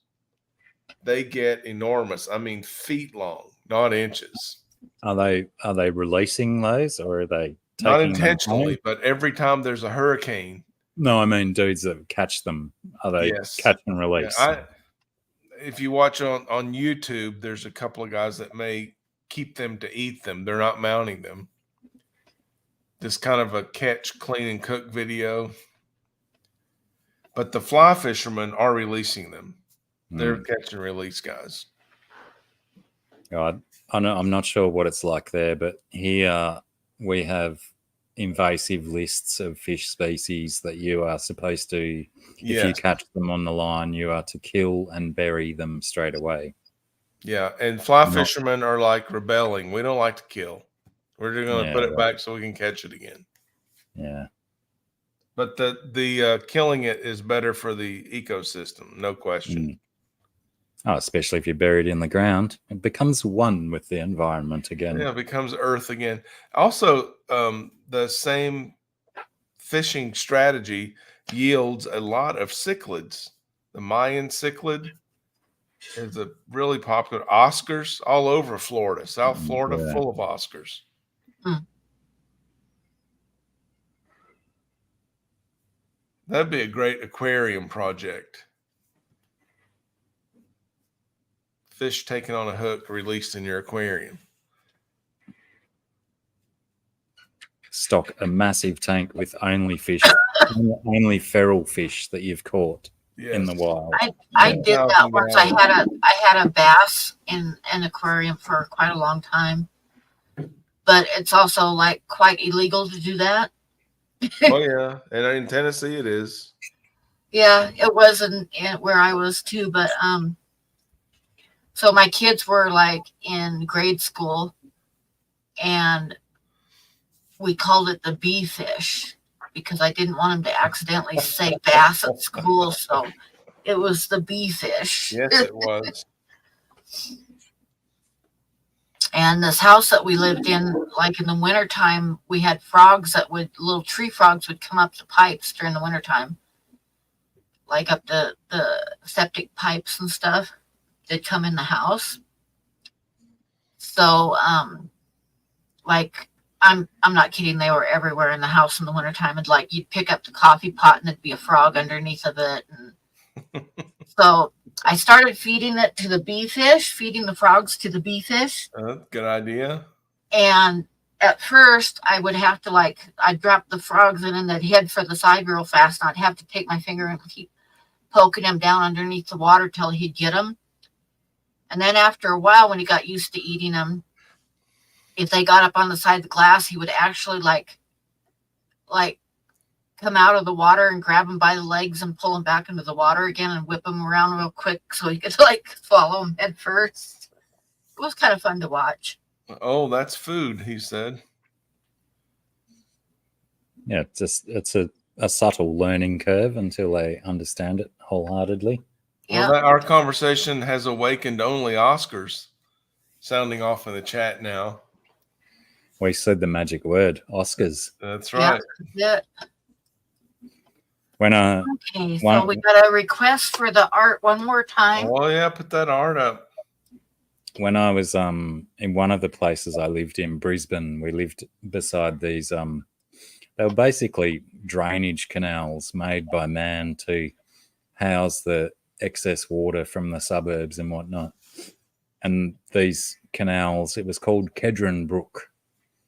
They get enormous. I mean, feet long, not inches. Are they releasing those, or are they Not taking them intentionally, home? but every time there's a hurricane. No, I mean dudes that catch them. Are they Yes. catch and Yeah, release? if you watch on YouTube, there's a couple of guys that may keep them to eat them. They're not mounting them. This kind of a catch, clean, and cook video. But the fly fishermen are releasing them. They're catch and release guys. God, I'm not sure what it's like there, but here we have invasive lists of fish species that you are supposed to, if you catch them on the line, you are to kill and bury them straight away. Yeah, and fly fishermen are like rebelling. We don't like to kill. We're just going to put it back so we can catch it again. Yeah. But the killing it is better for the ecosystem, no question. Oh, especially if you're buried in the ground, it becomes one with the environment again. Yeah, it becomes earth again. Also, the same fishing strategy yields a lot of cichlids. The Mayan cichlid is a really popular. Oscars all over Florida, South Florida, full of Oscars. That'd be a great aquarium project. Fish taken on a hook, released in your aquarium. Stock a massive tank with only fish, only feral fish that you've caught in the wild. I did that once. I had a bass in an aquarium for quite a long time, but it's also like quite illegal to do that. Oh yeah, and in Tennessee it is. Yeah, it was in where I was too, but so my kids were like in grade school, and we called it the bee fish because I didn't want them to accidentally say bass at school, so it was the bee fish. Yes, it was. And this house that we lived in, like in the wintertime, we had frogs that little tree frogs would come up the pipes during the wintertime, like up the septic pipes and stuff. They'd come in the house. So, like, I'm not kidding. They were everywhere in the house in the wintertime. And like, you'd pick up the coffee pot and there'd be a frog underneath of it. And so I started feeding the frogs to the bee fish. Good idea. And at first I would have to I'd drop the frogs in and they'd head for the side real fast. And I'd have to take my finger and keep poking him down underneath the water till he'd get them. And then after a while, when he got used to eating them, if they got up on the side of the glass, he would actually like come out of the water and grab them by the legs and pull them back into the water again and whip them around real quick so he could follow them head first. It was kind of fun to watch. Oh, that's food, he said. Yeah, it's a subtle learning curve until they understand it wholeheartedly. Yeah. Well, our conversation has awakened only Oscars sounding off in the chat now. We said the magic word, Oscars. That's right. Yeah. Okay, so we got a request for the art one more time. Oh yeah, put that art up. When I was in one of the places I lived in, Brisbane, we lived beside these they were basically drainage canals made by man to house the excess water from the suburbs and whatnot. And these canals, it was called Kedron Brook.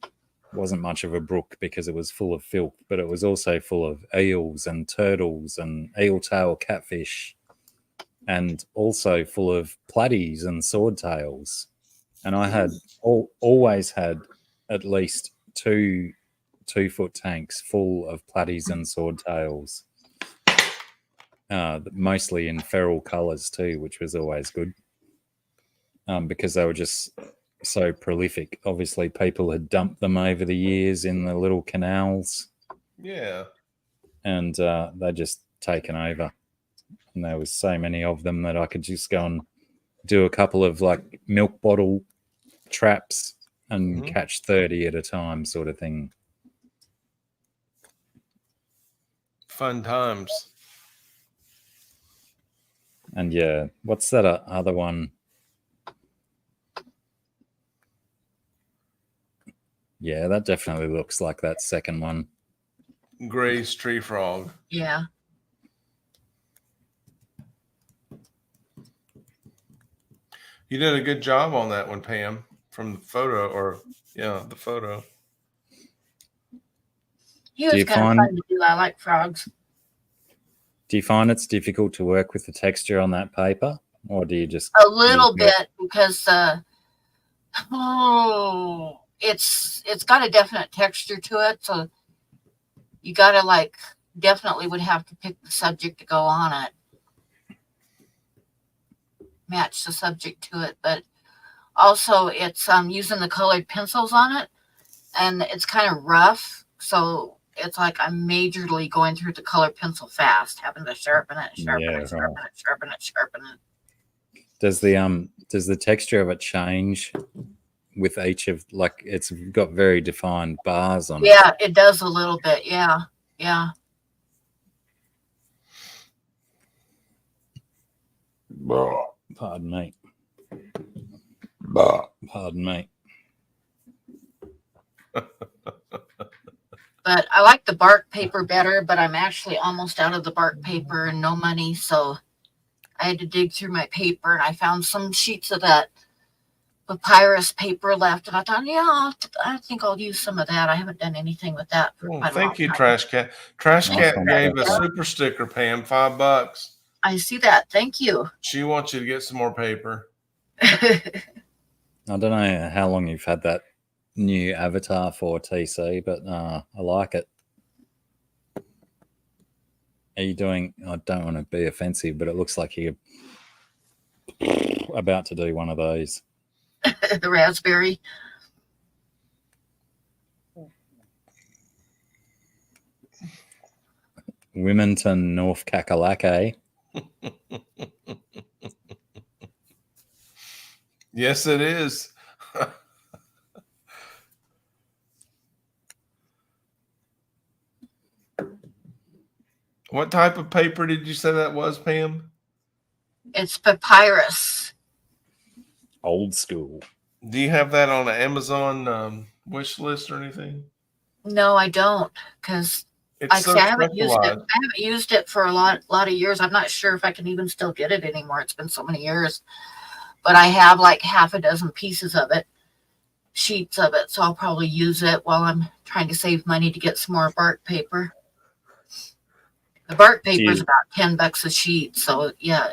It wasn't much of a brook because it was full of filth, but it was also full of eels and turtles and eel tail catfish. and also full of platies and swordtails. And I had always had at least two 2-foot tanks full of platies and swordtails, mostly in feral colors too, which was always good, because they were just so prolific. Obviously, people had dumped them over the years in the little canals. Yeah. And they just taken over. And there was so many of them that I could just go and do a couple of like milk bottle traps and catch 30 at a time, sort of thing. Fun times. And yeah, what's that other one? Yeah, that definitely looks like that second one. Gray's tree frog. Yeah. You did a good job on that one, Pam, from the photo, or the photo. He was kind of fun to do. I like frogs. Do you find it's difficult to work with the texture on that paper, or do you just a little bit because it's got a definite texture to it, so you gotta like definitely would have to pick the subject to go on it, match the subject to it, but also it's using the colored pencils on it, and it's kind of rough, so it's like I'm majorly going through the color pencil fast, having to sharpen it. Does the texture of it change with each of, like, it's got very defined bars on it? Yeah, it does a little bit. Yeah. Pardon me. Pardon me. But I like the bark paper better, but I'm actually almost out of the bark paper and no money, so I had to dig through my paper, and I found some sheets of that papyrus paper left, and I thought, I think I'll use some of that. I haven't done anything with that for quite a long time. Thank you, Trash Cat. Trash Cat gave a super sticker, Pam, $5. I see that. Thank you. She wants you to get some more paper. I don't know how long you've had that new avatar for, TC, but I like it. Are you doing, I don't want to be offensive, but it looks like you're about to do one of those. The raspberry. Wilmington, North Kakalake. Yes, it is. What type of paper did you say that was, Pam? It's papyrus. Old school. Do you have that on an Amazon wish list or anything? No, I don't, because I haven't used it. I haven't used it for a lot of years. I'm not sure if I can even still get it anymore. It's been so many years. But I have like half a dozen pieces of it, sheets of it, so I'll probably use it while I'm trying to save money to get some more bark paper. The bark paper is about $10 a sheet, so yeah.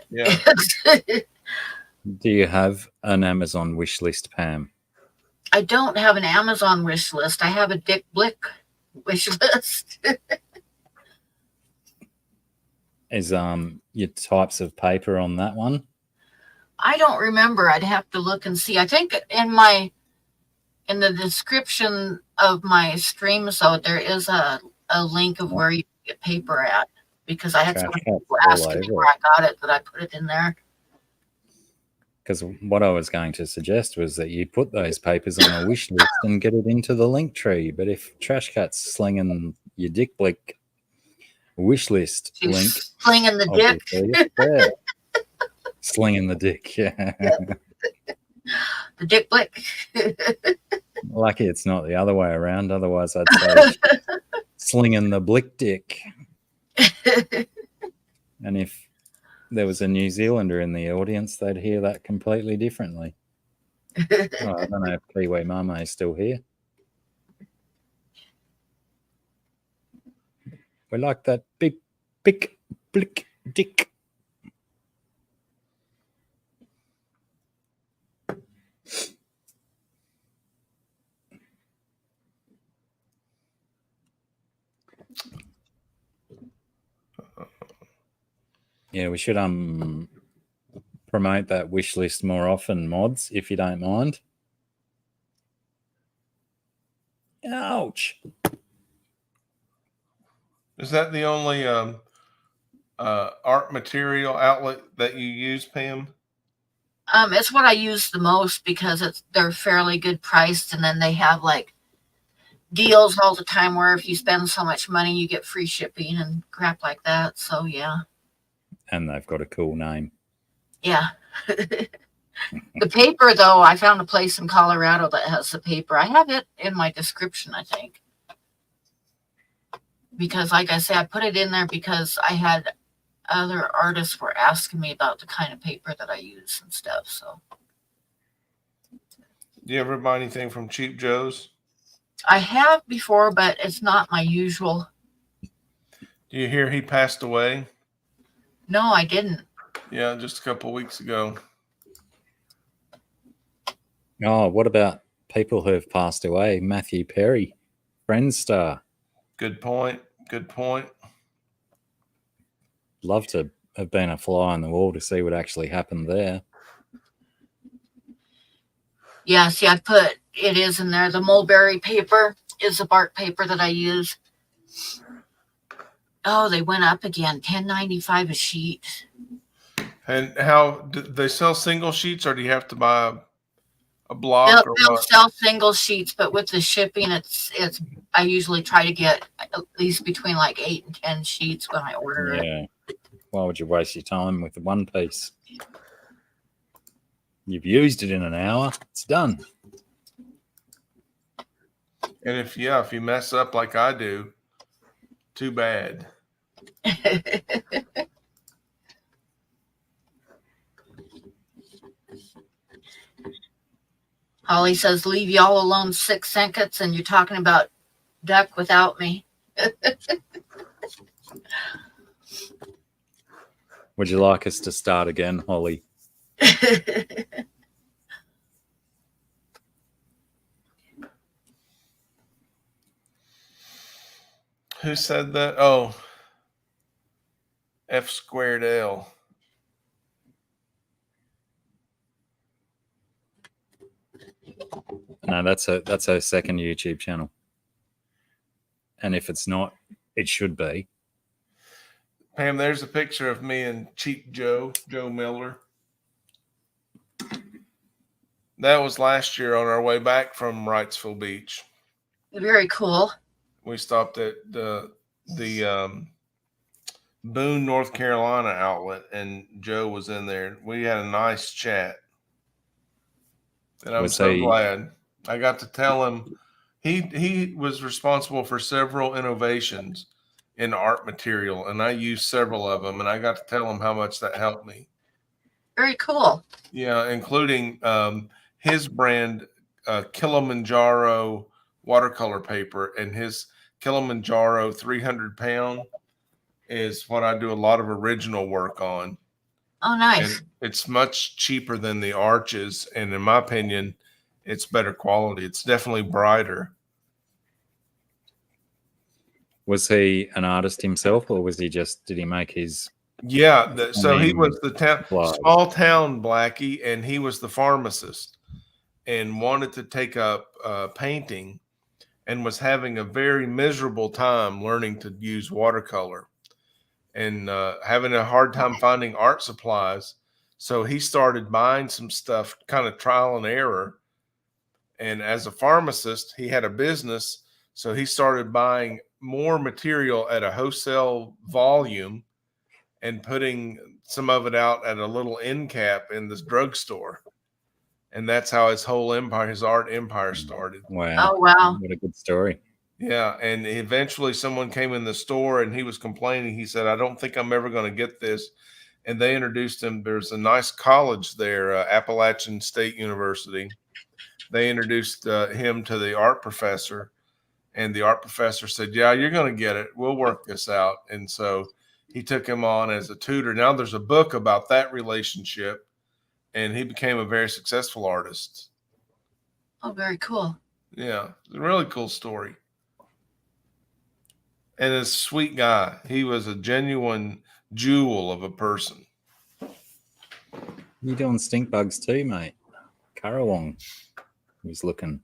Do you have an Amazon wish list, Pam? I don't have an Amazon wish list. I have a dickblick wish list. Is your types of paper on that one? I don't remember. I'd have to look and see. I think in the description of my stream, so there is a link of where you get paper at, because I had some people asking me where I got it, that I put it in there. Because what I was going to suggest was that you put those papers on a wish list and get it into the link tree. But if Trash Cat's slinging your dickblick wish list link, slinging the dick, yeah. Slinging the dick, yeah. The dickblick. Lucky it's not the other way around. Otherwise, I'd say slinging the blick dick. And if there was a New Zealander in the audience, they'd hear that completely differently. Well, I don't know if Kiwi Mama is still here. We like that big blick dick. Yeah, we should promote that wish list more often, mods, if you don't mind. Ouch. Is that the only art material outlet that you use, Pam? It's what I use the most because they're fairly good priced, and then they have like deals all the time where if you spend so much money, you get free shipping and crap like that. So yeah. And they've got a cool name. Yeah. The paper, though, I found a place in Colorado that has the paper. I have it in my description, I think. Because, like I said, I put it in there because I had other artists were asking me about the kind of paper that I use and stuff. So, Do you ever buy anything from Cheap Joe's? I have before, but it's not my usual. Do you hear he passed away? No, I didn't. Yeah, just a couple of weeks ago. Oh, what about people who have passed away? Matthew Perry, Friends star. Good point. Good point. Love to have been a fly on the wall to see what actually happened there. Yeah, see, I put it is in there. The mulberry paper is the bark paper that I use. Oh, they went up again. $10.95 a sheet. And how do they sell single sheets, or do you have to buy a block or They'll what? sell single sheets, but with the shipping, it's. I usually try to get at least between like 8 and 10 sheets when I order it. Yeah. Why would you waste your time with the one piece? You've used it in an hour. It's done. And if you mess up like I do, too bad. Holly says, leave y'all alone 6 seconds, and you're talking about duck without me. Would you like us to start again, Holly? Who said that? Oh, F squared L. No, that's her second YouTube channel. And if it's not, it should be. Pam, there's a picture of me and Cheap Joe Miller. That was last year on our way back from Wrightsville Beach. Very cool. We stopped at the Boone, North Carolina outlet, and Joe was in there. We had a nice chat. And I'm so glad I got to tell him he was responsible for several innovations in art material, and I used several of them, and I got to tell him how much that helped me. Very cool. Yeah, including his brand Kilimanjaro watercolor paper, and his Kilimanjaro 300 pound is what I do a lot of original work on. Oh, nice. And it's much cheaper than the Arches, and in my opinion, it's better quality. It's definitely brighter. Was he an artist himself, or was he did he make his? Yeah, so he was the small town Blackie, and he was the pharmacist and wanted to take up painting, and was having a very miserable time learning to use watercolor, and having a hard time finding art supplies. So he started buying some stuff, kind of trial and error. And as a pharmacist, he had a business. So he started buying more material at a wholesale volume and putting some of it out at a little end cap in this drugstore. And that's how his whole empire, his art empire started. Wow. Oh, wow. What a good story. Yeah, and eventually someone came in the store and he was complaining. He said, I don't think I'm ever going to get this. And they introduced him. There's a nice college there, Appalachian State University. They introduced him to the art professor, and the art professor said, yeah, you're going to get it. We'll work this out. And so he took him on as a tutor. Now there's a book about that relationship, and he became a very successful artist. Oh, very cool. Yeah, it's a really cool story. And a sweet guy. He was a genuine jewel of a person. You're doing stink bugs too, mate. Currawong. Who's looking?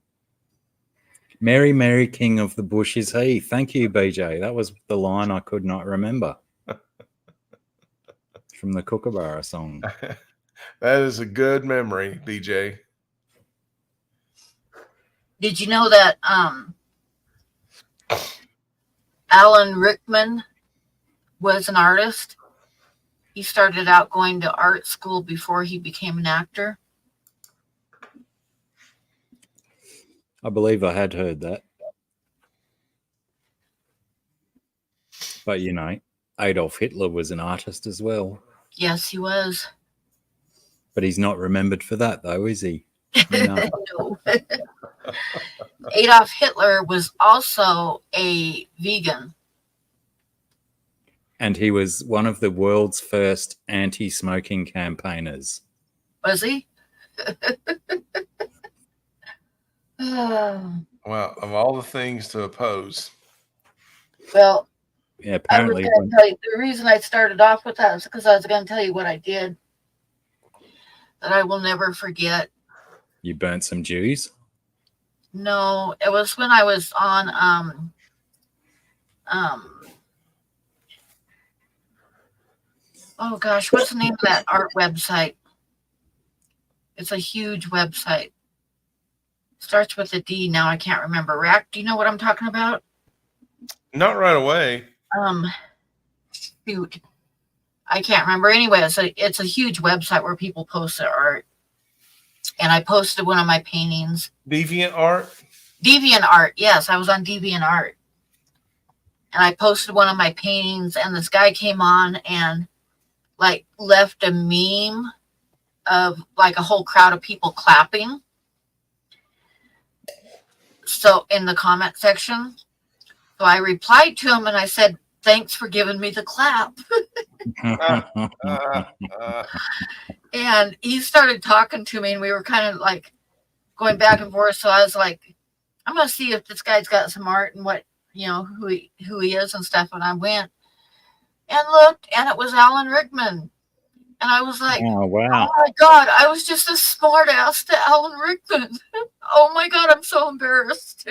Merry, Merry King of the Bush is he. Thank you, BJ. That was the line I could not remember from the Kookaburra song. That is a good memory, BJ. Did you know that Alan Rickman was an artist? He started out going to art school before he became an actor. I believe I had heard that. But, you know, Adolf Hitler was an artist as well. Yes, he was. But he's not remembered for that, though, is he? No. No. Adolf Hitler was also a vegan. And he was one of the world's first anti-smoking campaigners. Was he? Well, of all the things to oppose. Well, Yeah, I was apparently. going to tell you, the reason I started off with that is because I was going to tell you what I did that I will never forget. You burnt some Jews? No, it was when I was on oh gosh, what's the name of that art website? It's a huge website. Starts with a D. Now I can't remember. Rack, do you know what I'm talking about? Not right away. Shoot. I can't remember. Anyway, it's a huge website where people post their art. And I posted one of my paintings. Deviant art? Deviant Art. Yes, I was on Deviant Art. And I posted one of my paintings, and this guy came on and like left a meme of like a whole crowd of people clapping. So in the comment section. So I replied to him and I said, "Thanks for giving me the clap." And he started talking to me, and we were kind of like going back and forth. So I was like, I'm going to see if this guy's got some art and what, you know, who he is and stuff. And I went and looked, and it was Alan Rickman. And I was like, Oh, wow. oh my God, I was just a smart ass to Alan Rickman. Oh my God, I'm so embarrassed.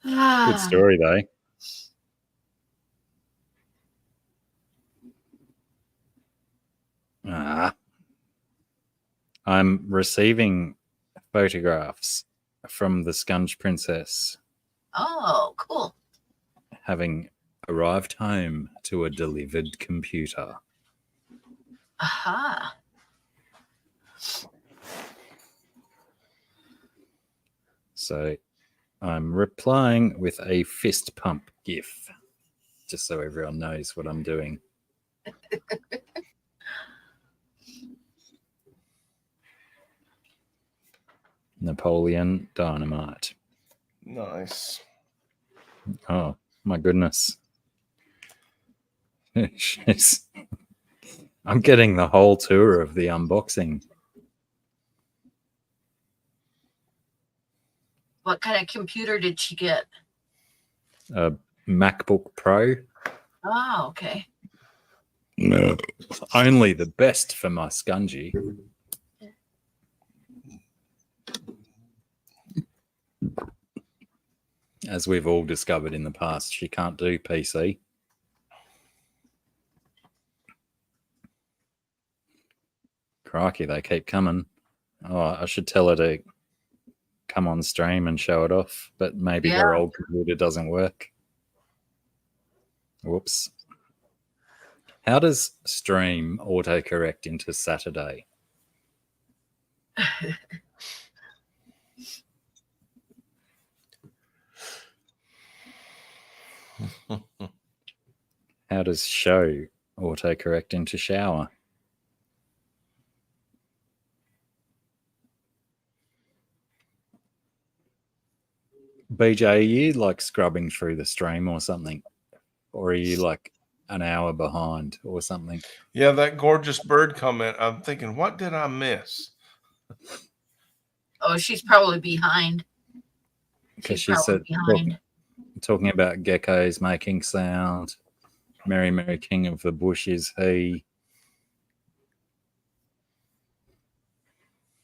Good story, though. I'm receiving photographs from the Scunge Princess Oh, cool. having arrived home to a delivered computer. Aha. So I'm replying with a fist pump gif, just so everyone knows what I'm doing. Napoleon Dynamite. Nice. Oh, my goodness. Jeez. I'm getting the whole tour of the unboxing. What kind of computer did she get? A MacBook Pro. Oh, okay. No. Only the best for my scungy. As we've all discovered in the past, she can't do PC. Crikey, they keep coming. Oh, I should tell her to come on stream and show it off, but maybe her Yeah. old computer doesn't work. Whoops. How does stream autocorrect into Saturday? How does show autocorrect into shower? BJ, are you like scrubbing through the stream or something? Or are you like an hour behind or something? Yeah, that gorgeous bird comment. I'm thinking, what did I miss? Oh, she's probably behind. Because She's she said probably behind. talking about geckos making sound. Mary Mary King of the Bush is he.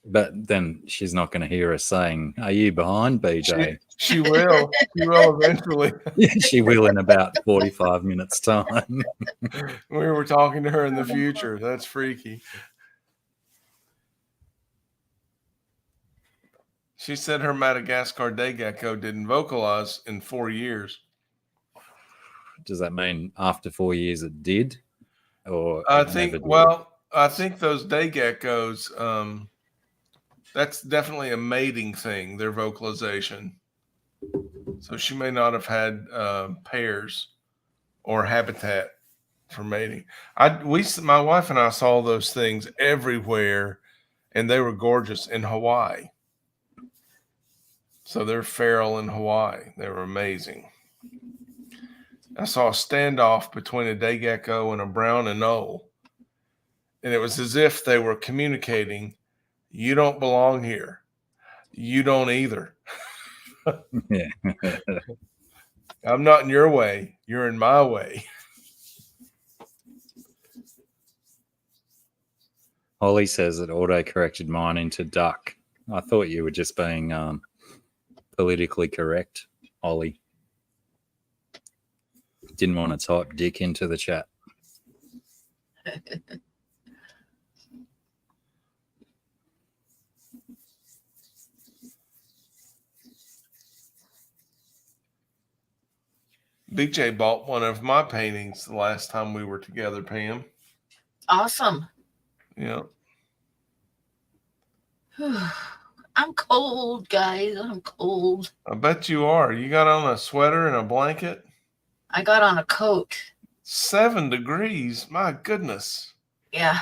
But then she's not going to hear us saying, "Are you behind, BJ?" She will. She will eventually. She will in about 45 minutes' time. We were talking to her in the future. That's freaky. She said her Madagascar day gecko didn't vocalize in 4 years. Does that mean after 4 years it did? Or I it never think, did? well, I think those day geckos, that's definitely a mating thing, their vocalization. So she may not have had pairs or habitat for mating. My wife and I saw those things everywhere, and they were gorgeous in Hawaii. So they're feral in Hawaii. They were amazing. I saw a standoff between a day gecko and a brown anole, and it was as if they were communicating, "You don't belong here. You don't either. Yeah. I'm not in your way. You're in my way." Holly says it auto-corrected mine into duck. I thought you were just being politically correct, Holly. Didn't want to type dick into the chat. BJ bought one of my paintings the last time we were together, Pam. Awesome. Yeah. I'm cold, guys. I'm cold. I bet you are. You got on a sweater and a blanket? I got on a coat. 7 degrees. My goodness. Yeah.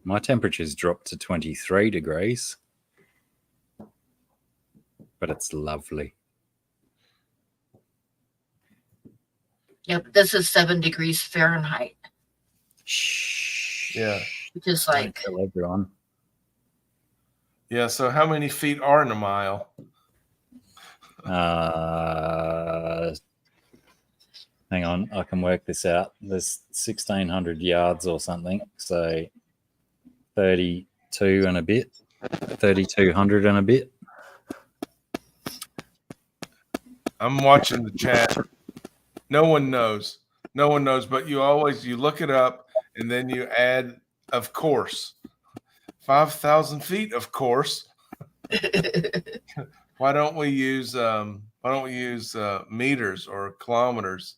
My temperature's dropped to 23 degrees. But it's lovely. Yeah, but this is 7 degrees Fahrenheit. Shh. Yeah. Which is Don't like, tell everyone. Yeah. So how many feet are in a mile? Hang on, I can work this out. There's 1,600 yards or something. So 32 and a bit. 3,200 and a bit. I'm watching the chat. No one knows. No one knows, but you look it up and then you add, of course. 5,000 feet, of course. Why don't we use meters or kilometers?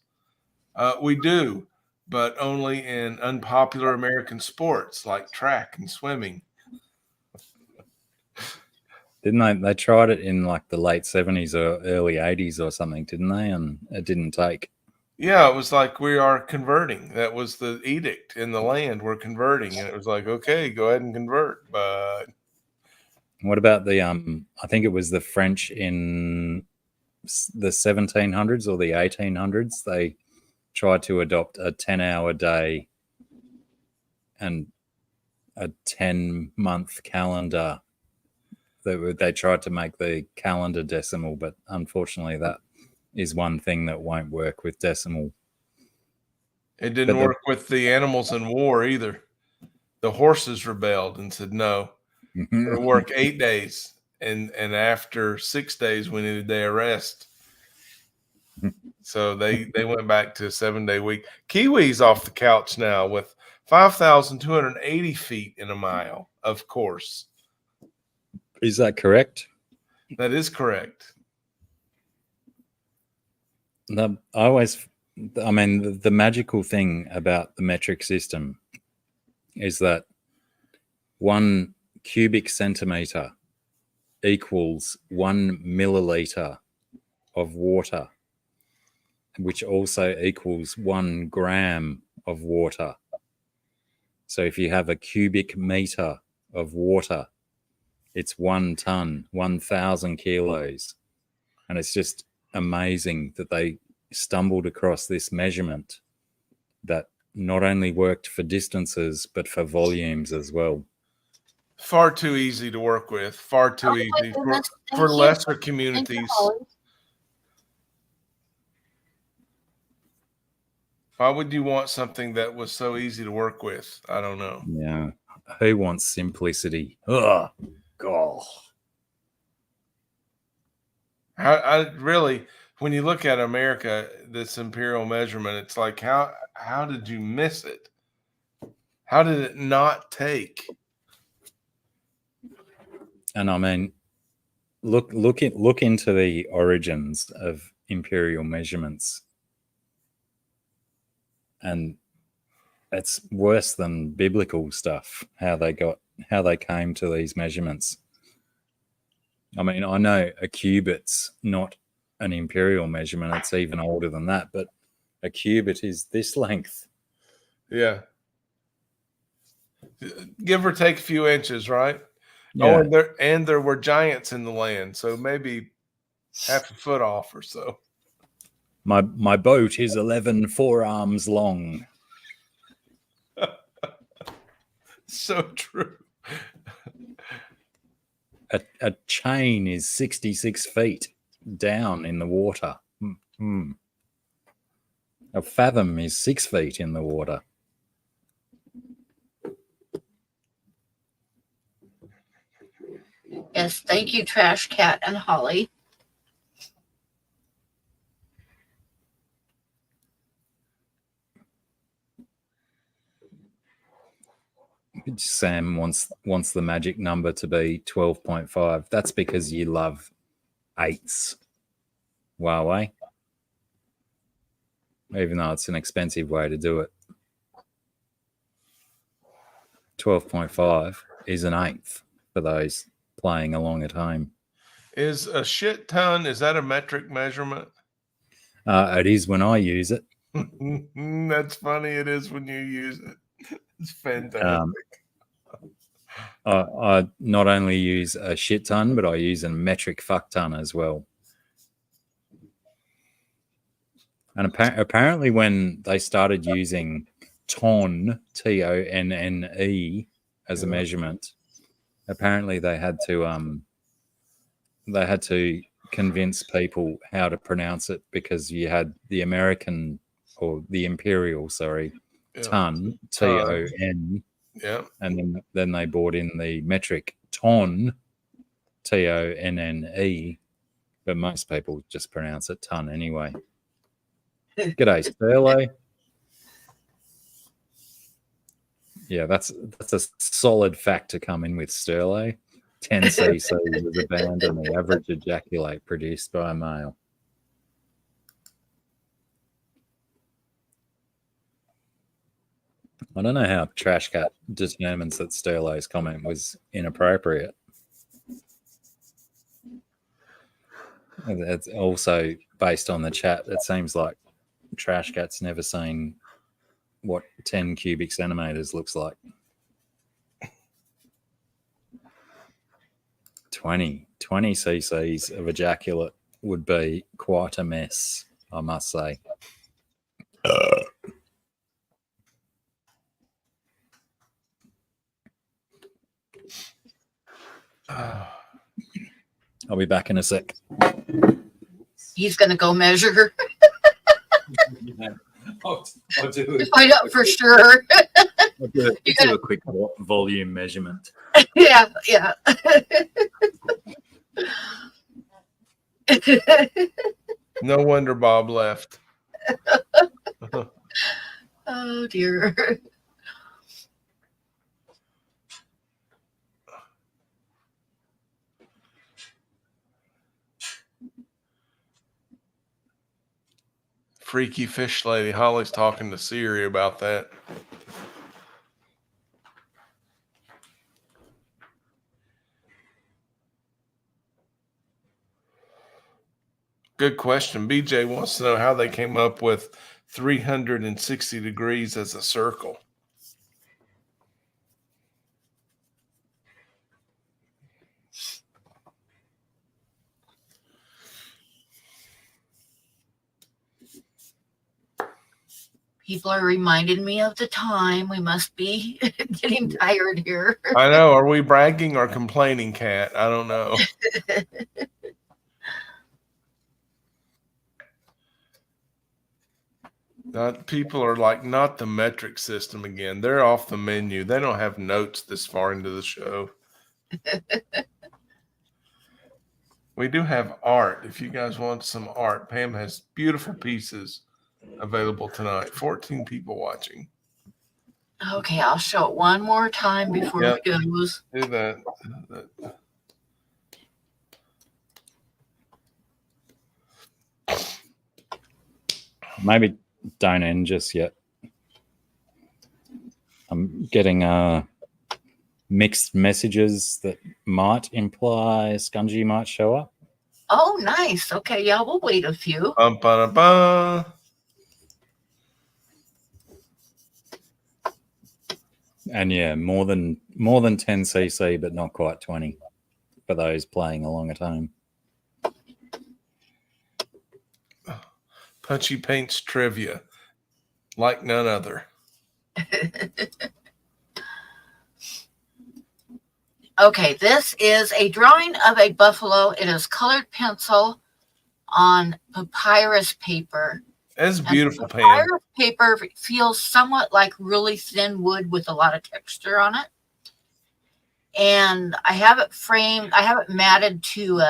We do, but only in unpopular American sports like track and swimming. Didn't they tried it in like the late 70s or early 80s or something, didn't they? And it didn't take. Yeah, it was like, we are converting. That was the edict in the land. We're converting. And it was like, okay, go ahead and convert. But What about the I think it was the French in the 1700s or the 1800s. They tried to adopt a 10-hour day and a 10-month calendar. They tried to make the calendar decimal, but unfortunately that is one thing that won't work with decimal. it didn't work with the animals in war either. The horses rebelled and said, no, it'll work 8 days. And after 6 days, we need a day of rest. So they went back to a 7-day week. Kiwi's off the couch now with 5,280 feet in a mile, of course. Is that correct? That is correct. The magical thing about the metric system is that 1 cubic centimeter equals 1 milliliter of water, which also equals 1 gram of water. So if you have a cubic meter of water, it's 1 ton, 1,000 kilos. And it's just amazing that they stumbled across this measurement that not only worked for distances, but for volumes as well. Far too easy to work with. Far too easy goodness, for thank you. lesser Thank you, communities. Holly. Why would you want something that was so easy to work with? I don't know. Yeah. Who wants simplicity? Oh, God. I really, when you look at America, this imperial measurement, it's like, how did you miss it? How did it not take? And I mean, look into the origins of imperial measurements, and it's worse than biblical stuff. How they came to these measurements. I mean, I know a cubit's not an imperial measurement; it's even older than that. But a cubit is this length. Yeah. Give or take a few inches, right? Yeah. Oh, and there were giants in the land, so maybe half a foot off or so. My boat is 11 forearms long. So true. A chain is 66 feet down in the water. A fathom is 6 feet in the water. Yes, thank you, Trash Cat and Holly. Sam wants the magic number to be 12.5. That's because you love eighths, Huawei. Even though it's an expensive way to do it. 12.5 is an eighth for those playing along at home. Is a shit ton, is that a metric measurement? It is when I use it. That's funny. It is when you use it. It's fantastic. I not only use a shit ton, but I use a metric fuck ton as well. And apparently when they started using ton, Tonne, as a measurement, apparently they had to convince people how to pronounce it, because you had the American or the imperial, ton, Ton, Yeah. and then they brought in the metric ton, Tonne, but most people just pronounce it ton anyway. G'day, Sterlo. Yeah, that's a solid fact to come in with, Sterlo. 10 cc is a band and the average ejaculate produced by a male. I don't know how Trash Cat determines that Sterlo's comment was inappropriate. It's also based on the chat. It seems like Trash Cat's never seen what 10 cubic centimeters looks like. 20 cc's of ejaculate would be quite a mess, I must say. I'll be back in a sec. He's going to go measure. I'll do To find out for sure. do a quick volume measurement. Yeah. No wonder Bob left. Oh, dear. Freaky fish lady. Holly's talking to Siri about that. Good question. BJ wants to know how they came up with 360 degrees as a circle. People are reminding me of the time. We must be getting tired here. I know. Are we bragging or complaining, Kat? I don't know. People are like, not the metric system again. They're off the menu. They don't have notes this far into the show. We do have art. If you guys want some art, Pam has beautiful pieces available tonight. 14 people watching. Okay, I'll show it one more time before Yep. we goes. Do that. Maybe don't end just yet. I'm getting mixed messages that might imply Scungy might show up. Oh, nice. Okay, yeah, we'll wait a few. Bum-ba-da-ba. And yeah, more than 10 cc, but not quite 20 for those playing along at home. Punchy Paints trivia, like none other. Okay, this is a drawing of a buffalo. It is colored pencil on papyrus paper. That's beautiful, Pam. Papyrus paper feels somewhat like really thin wood with a lot of texture on it. And I have it framed. I have it matted to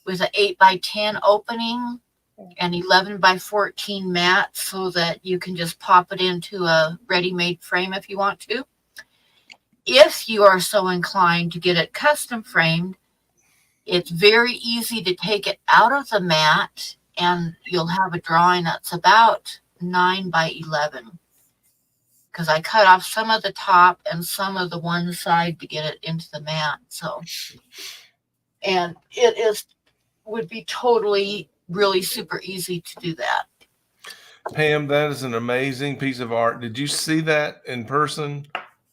with an 8x10 opening and 11x14 mat, so that you can just pop it into a ready-made frame if you want to. If you are so inclined to get it custom framed, it's very easy to take it out of the mat, and you'll have a drawing that's about 9x11. Because I cut off some of the top and some of the one side to get it into the mat. So, and it would be totally, really super easy to do that. Pam, that is an amazing piece of art. Did you see that in person,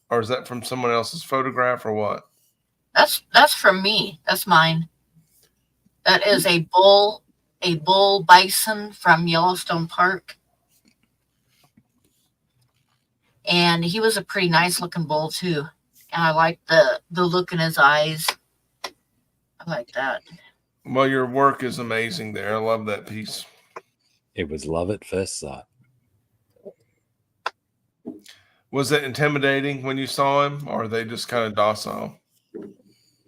or is that from someone else's photograph, or what? That's from me. That's mine. That is a bull bison from Yellowstone Park. And he was a pretty nice looking bull too. And I like the look in his eyes. I like that. Well, your work is amazing there. I love that piece. It was love at first sight. Was it intimidating when you saw him, or are they just kind of docile?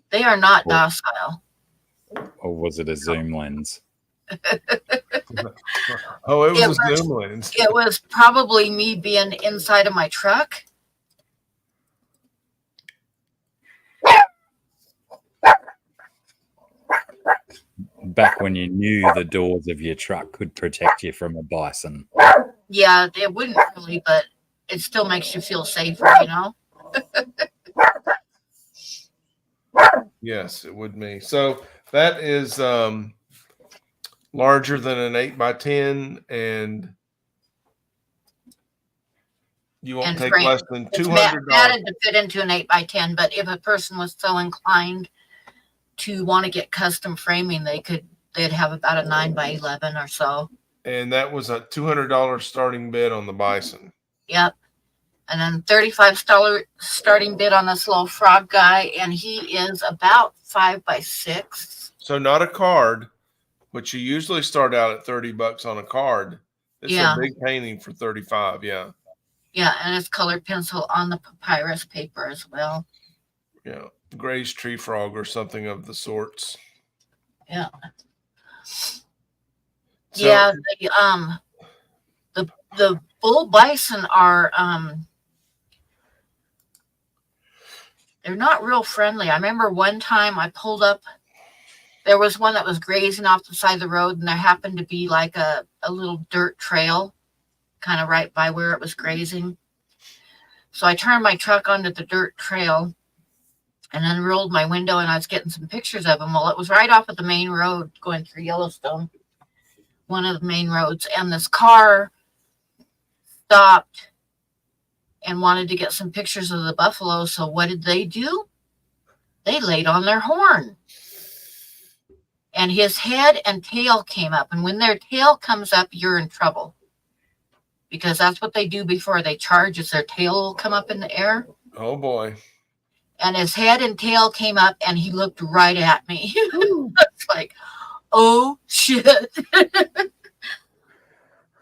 They are not docile. Or was it a zoom lens? Oh, it was a zoom lens. It was probably me being inside of my truck. Back when you knew the doors of your truck could protect you from a bison. Yeah, it wouldn't really, but it still makes you feel safer, you know? Yes, it would be. So that is larger than an 8x10, and you won't take framed. less than It's $200. matted to fit into an 8x10, but if a person was so inclined to want to get custom framing, they'd have about a 9x11 or so. And that was a $200 starting bid on the bison. Yep. And then $35 starting bid on this little frog guy, and he is about 5x6. So not a card, which you usually start out at $30 on a card. It's a big painting for $35. Yeah. Yeah, and it's colored pencil on the papyrus paper as well. Yeah. Gray's tree frog or something of the sorts. Yeah. So, yeah. The bull bison are they're not real friendly. I remember one time I pulled up, there was one that was grazing off the side of the road, and there happened to be like a little dirt trail kind of right by where it was grazing. So I turned my truck onto the dirt trail and then rolled my window, and I was getting some pictures of him. Well, it was right off of the main road going through Yellowstone, one of the main roads, and this car stopped and wanted to get some pictures of the buffalo. So what did they do? They laid on their horn. And his head and tail came up. And when their tail comes up, you're in trouble. Because that's what they do before they charge, is their tail will come up in the air. oh boy. And his head and tail came up, and he looked right at me. It's like, oh, shit.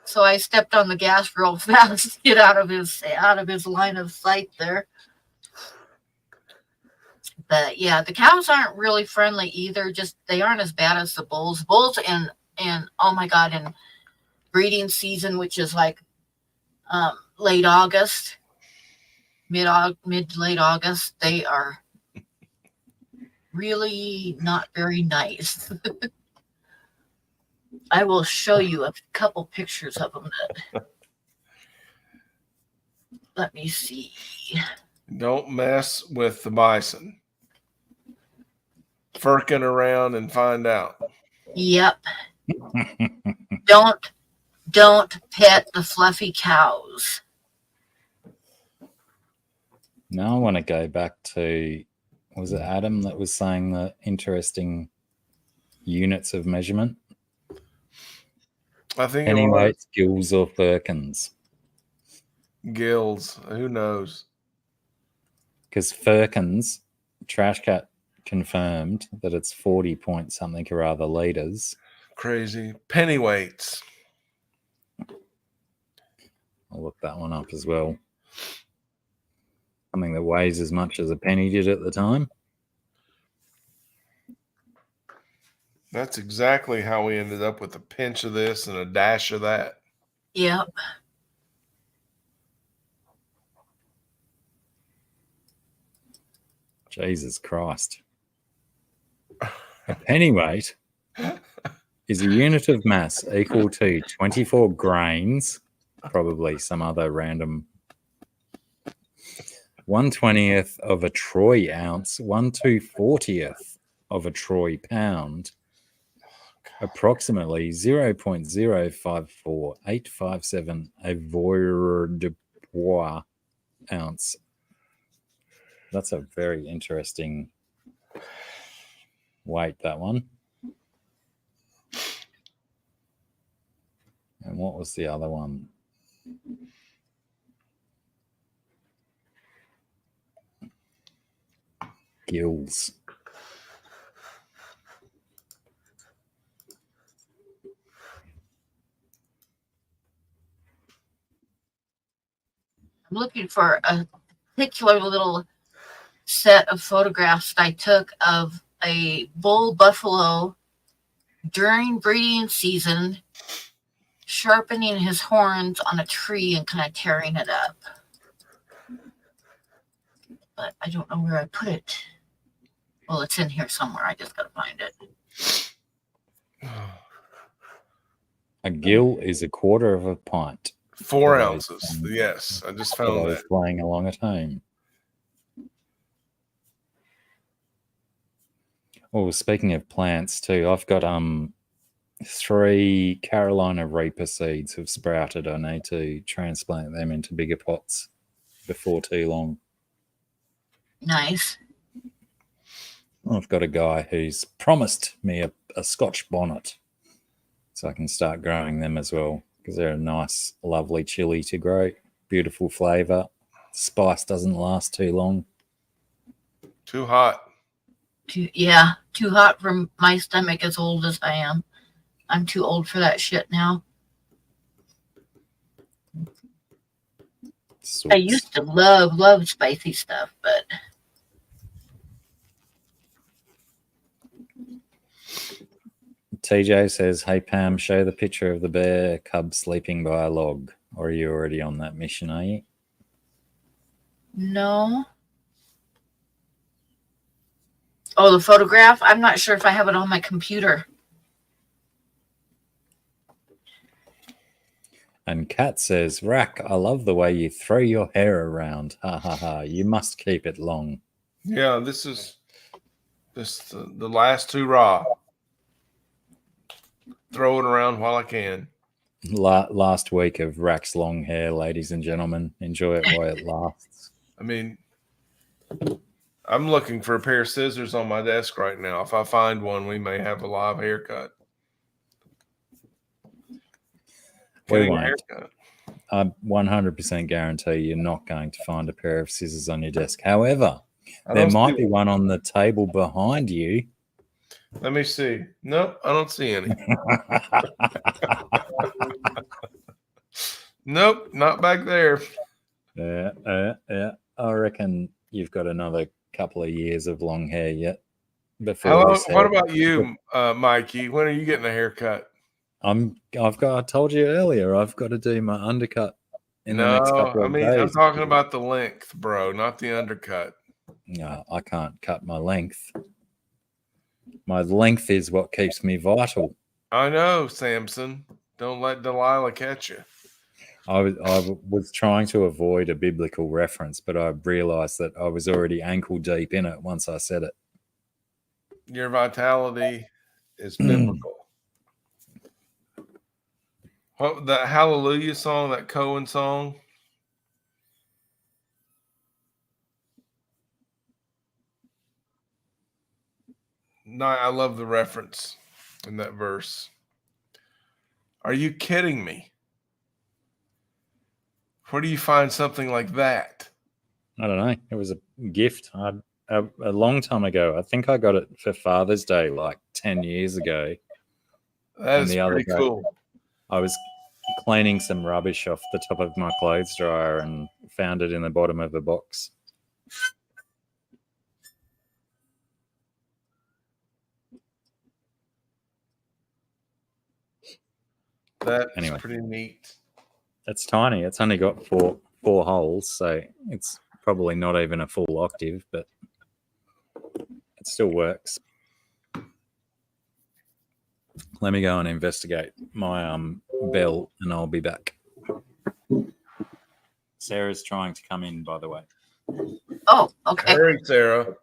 So I stepped on the gas real fast to get out of his line of sight there. But yeah, the cows aren't really friendly either. Just they aren't as bad as the bulls. Bulls and oh my god, in breeding season, which is like late August, mid late August, they are really not very nice. I will show you a couple pictures of them. Let me see. Don't mess with the bison. Firkin around and find out. Yep. Don't pet the fluffy cows. Now I want to go back to, was it Adam that was saying the interesting units of measurement? I think Penny it was weights, gills, or firkins? gills. Who knows? Because firkins, Trash Cat confirmed that it's 40 point something or other litres. Crazy. Pennyweights. I'll look that one up as well. Something that weighs as much as a penny did at the time. That's exactly how we ended up with a pinch of this and a dash of that. Yep. Jesus Christ. A pennyweight is a unit of mass equal to 24 grains, probably some other random 1/20th of a troy ounce, 1/240th of a troy pound, approximately 0.054857 avoirdupois ounce. That's a very interesting weight, that one. And what was the other one? Gills. I'm looking for a particular little set of photographs I took of a bull buffalo during breeding season, sharpening his horns on a tree and kind of tearing it up. But I don't know where I put it. Well, it's in here somewhere. I just got to find it. A gill is a quarter of a pint. 4 ounces. Yes, I just found I was that. playing along at home. Oh, speaking of plants too, I've got 3 Carolina Reaper seeds have sprouted. I need to transplant them into bigger pots before too long. Nice. I've got a guy who's promised me a Scotch bonnet, so I can start growing them as well, because they're a nice, lovely chili to grow. Beautiful flavour. Spice doesn't last too long. Too hot. Too hot for my stomach as old as I am. I'm too old for that shit now. Sweet. I used to love spicy stuff, but TJ says, "Hey Pam, show the picture of the bear cub sleeping by a log." Or are you already on that mission, are you? no. Oh, the photograph? I'm not sure if I have it on my computer. And Kat says, "Rack, I love the way you throw your hair around. Ha ha ha. You must keep it long." Yeah, this is the last hurrah. Throw it around while I can. Last week of Rack's long hair, ladies and gentlemen. Enjoy it while it lasts. I mean, I'm looking for a pair of scissors on my desk right now. If I find one, we may have a live haircut. We Getting a won't. haircut. I 100% guarantee you're not going to find a pair of scissors on your desk. However, there might be one on the table behind you. Let me see. Nope, I don't see any. Nope, not back there. Yeah. I reckon you've got another couple of years of long hair yet before How long, this what hair. about you, Mikey? When are you getting a haircut? I told you earlier, I've got to do my undercut in the next No, couple I of mean, I'm days. talking about the length, bro, not the undercut. No, I can't cut my length. My length is what keeps me vital. I know, Samson. Don't let Delilah catch you. I was trying to avoid a biblical reference, but I realized that I was already ankle deep in it once I said it. Your vitality is biblical. What that Hallelujah song, that Cohen song? No, I love the reference in that verse. Are you kidding me? Where do you find something like that? I don't know. It was a gift a long time ago. I think I got it for Father's Day like 10 years ago. That And is the other pretty day, cool. I was cleaning some rubbish off the top of my clothes dryer and found it in the bottom of a box. That's Anyway. pretty neat. It's tiny. It's only got four holes, so it's probably not even a full octave, but it still works. Let me go and investigate my bell, and I'll be back. Sarah's trying to come in, by the way. Oh, okay. Hurry, Sarah.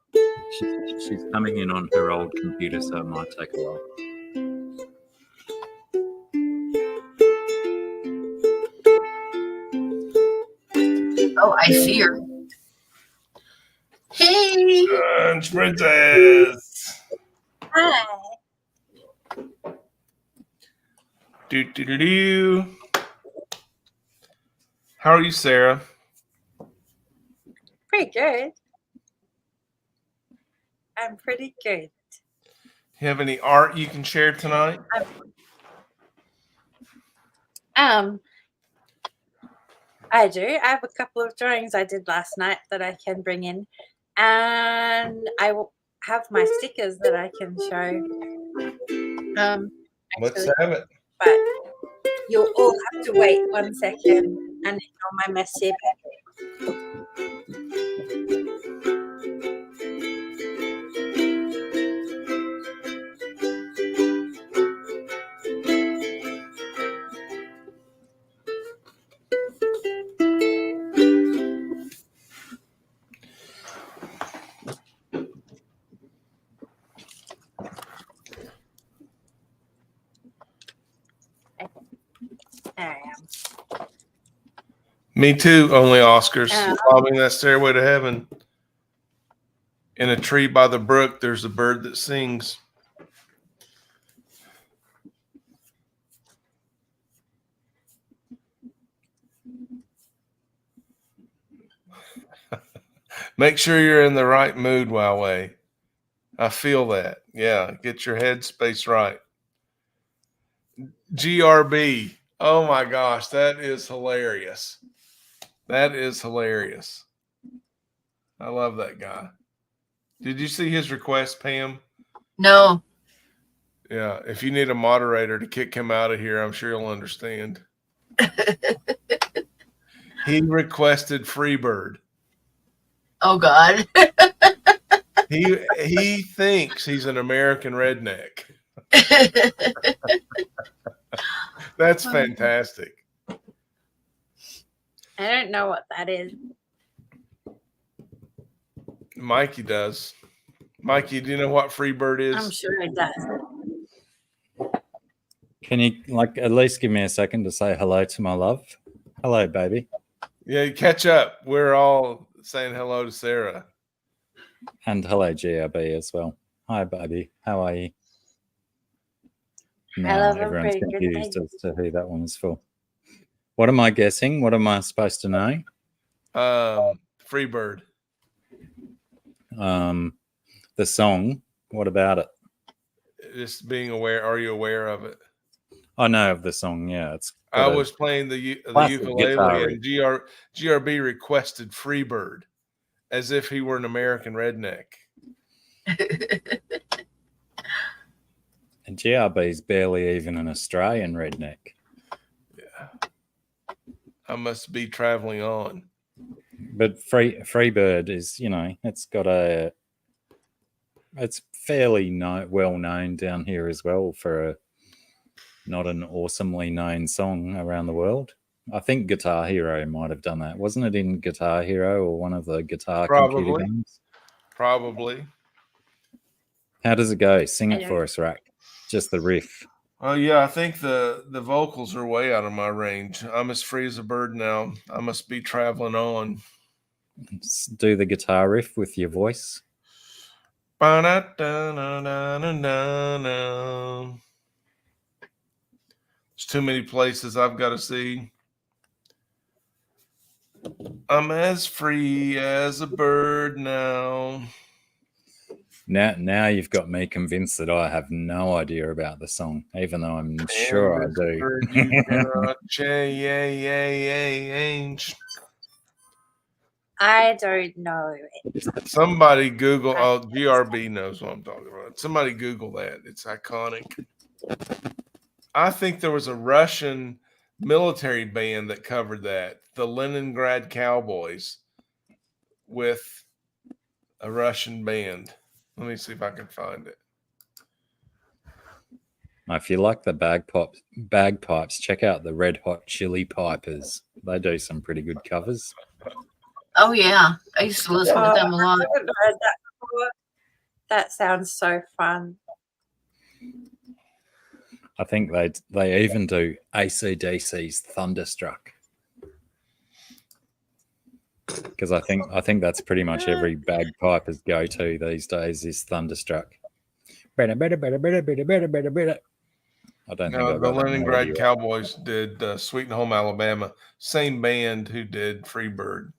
She's coming in on her old computer, so it might take a while. Oh, I see her. Hey. Lunch princess. Hi. Do. How are you, Sarah? Pretty good. I'm pretty good. You have any art you can share tonight? I do. I have a couple of drawings I did last night that I can bring in, and I will have my stickers that I can show. Let's Actually, have it. but you'll all have to wait 1 second and ignore my messy baby. There I am. Me too, only Oscars. Yeah. Climbing that stairway to heaven. In a tree by the brook, there's a bird that sings. Make sure you're in the right mood, Huawei. I feel that. Yeah, get your head space right. GRB. Oh my gosh, that is hilarious. That is hilarious. I love that guy. Did you see his request, Pam? No. Yeah, if you need a moderator to kick him out of here, I'm sure you'll understand. He requested Freebird. Oh God. He thinks he's an American redneck. That's fantastic. I don't know what that is. Mikey does. Mikey, do you know what Freebird is? I'm sure it does. Can you at least give me a second to say hello to my love? Hello, baby. Yeah, catch up. We're all saying hello to Sarah. And hello, GRB as well. Hi, baby. How are you? Hello, Now I'm everyone's pretty good, confused thank as to who that one was for. What am I guessing? What am I supposed to know? Freebird. The song. What about it? Just being aware. Are you aware of it? I know of the song. Yeah, I Got a was playing the classic guitar ukulele, and GRB requested Freebird, as if he were an American redneck. And GRB's barely even an Australian redneck. Yeah, I must be traveling on. But Freebird is, it's fairly well known down here as well for a not an awesomely known song around the world. I think Guitar Hero might have done that. Wasn't it in Guitar Hero or one of the guitar computer games? Probably. How does it go? Sing it for us, Rack. Just the riff. Oh yeah, I think the vocals are way out of my range. I'm as free as a bird now. I must be traveling on. Do the guitar riff with your voice. There's too many places I've got to see. I'm as free as a bird now. Now you've got me convinced that I have no idea about the song, even though I'm sure I do. Bird you cannot change. I don't know. Somebody Google. Oh, GRB knows what I'm talking about. Somebody Google that. It's iconic. I think there was a Russian military band that covered that, the Leningrad Cowboys, with a Russian band. Let me see if I can find it. If you like the bagpipes, check out the Red Hot Chili Pipers. They do some pretty good covers. Oh yeah, I used to listen to them a lot. I haven't heard that before. That sounds so fun. I think they even do AC/DC's Thunderstruck, because I think that's pretty much every bagpiper's go-to these days is Thunderstruck. Better. I don't think No, the Leningrad Cowboys did Sweet Home Alabama. Same band who did Freebird.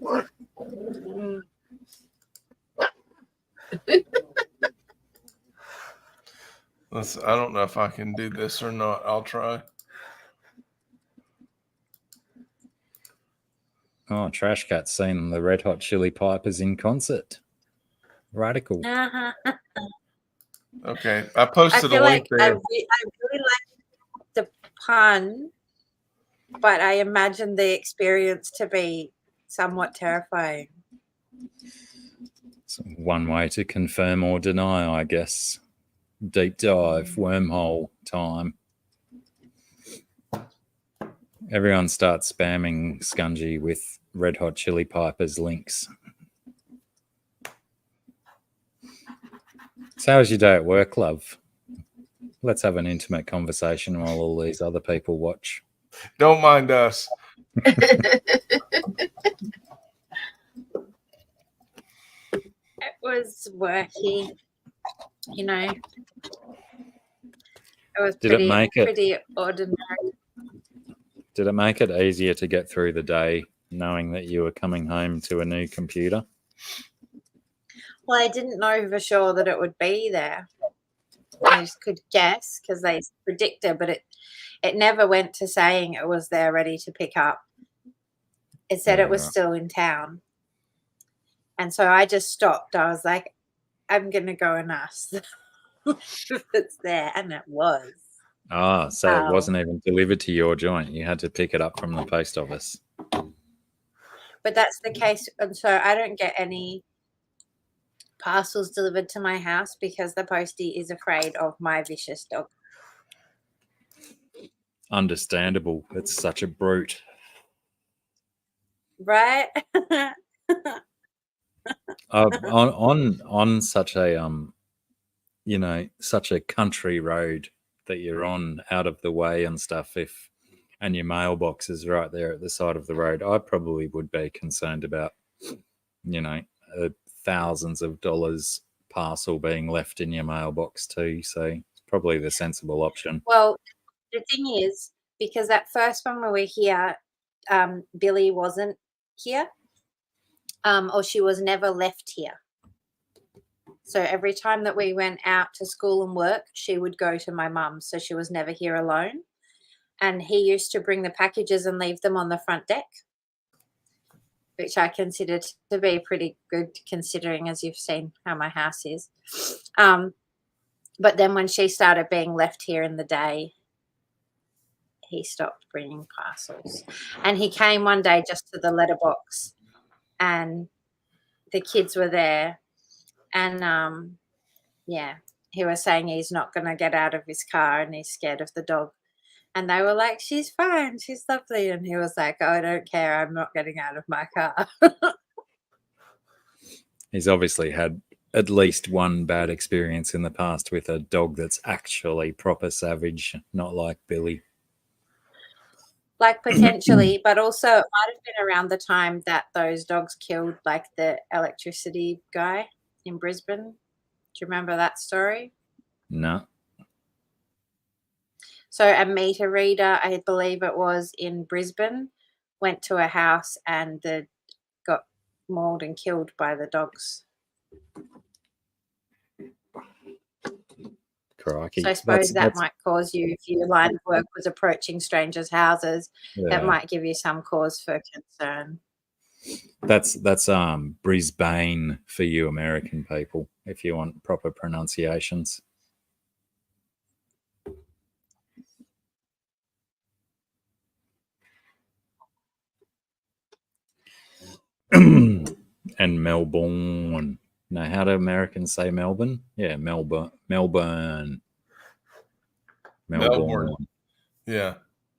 I don't know if I can do this or not. I'll try. Oh, Trash Cat's seen the Red Hot Chili Pipers in concert. Radical. Okay, I posted a link there. I really like the pun, but I imagine the experience to be somewhat terrifying. It's one way to confirm or deny, I guess. Deep dive, wormhole time. Everyone starts spamming Scungy with Red Hot Chili Pipers links. So how was your day at work, love? Let's have an intimate conversation while all these other people watch. Don't mind us. It was worky, you know. It was pretty ordinary. Did it make it easier to get through the day knowing that you were coming home to a new computer? Well, I didn't know for sure that it would be there. I just could guess because they predicted, but it never went to saying it was there ready to pick up. It said it was still in town. And so I just stopped. I was like, I'm going to go and ask if it's there. And it was. Ah, so it wasn't even delivered to your joint. You had to pick it up from the post office. But that's the case. And so I don't get any parcels delivered to my house because the postie is afraid of my vicious dog. Understandable. It's such a brute. Right? On such a such a country road that you're on, out of the way and stuff, and your mailbox is right there at the side of the road, I probably would be concerned about, thousands of dollars parcel being left in your mailbox too. So it's probably the sensible option. Well, the thing is, because that first one we were here, Billy wasn't here, or she was never left here. So every time that we went out to school and work, she would go to my mum's, so she was never here alone. And he used to bring the packages and leave them on the front deck, which I considered to be pretty good considering, as you've seen how my house is. But then when she started being left here in the day, he stopped bringing parcels. And he came one day just to the letterbox, and the kids were there. And, yeah, he was saying he's not going to get out of his car and he's scared of the dog. And they were like, she's fine, she's lovely. And he was like, oh, I don't care, I'm not getting out of my car. He's obviously had at least one bad experience in the past with a dog that's actually proper savage, not like Billy. Like potentially, but also it might have been around the time that those dogs killed like the electricity guy in Brisbane. Do you remember that story? No. So a meter reader, I believe it was in Brisbane, went to a house and got mauled and killed by the dogs. Crikey. So I suppose that might cause you, if your line of work was approaching strangers' houses, that might give you some cause for concern. That's Brisbane for you American people, if you want proper pronunciations. And Melbourne. No, how do Americans say Melbourne? Yeah, Melbourne. Yeah,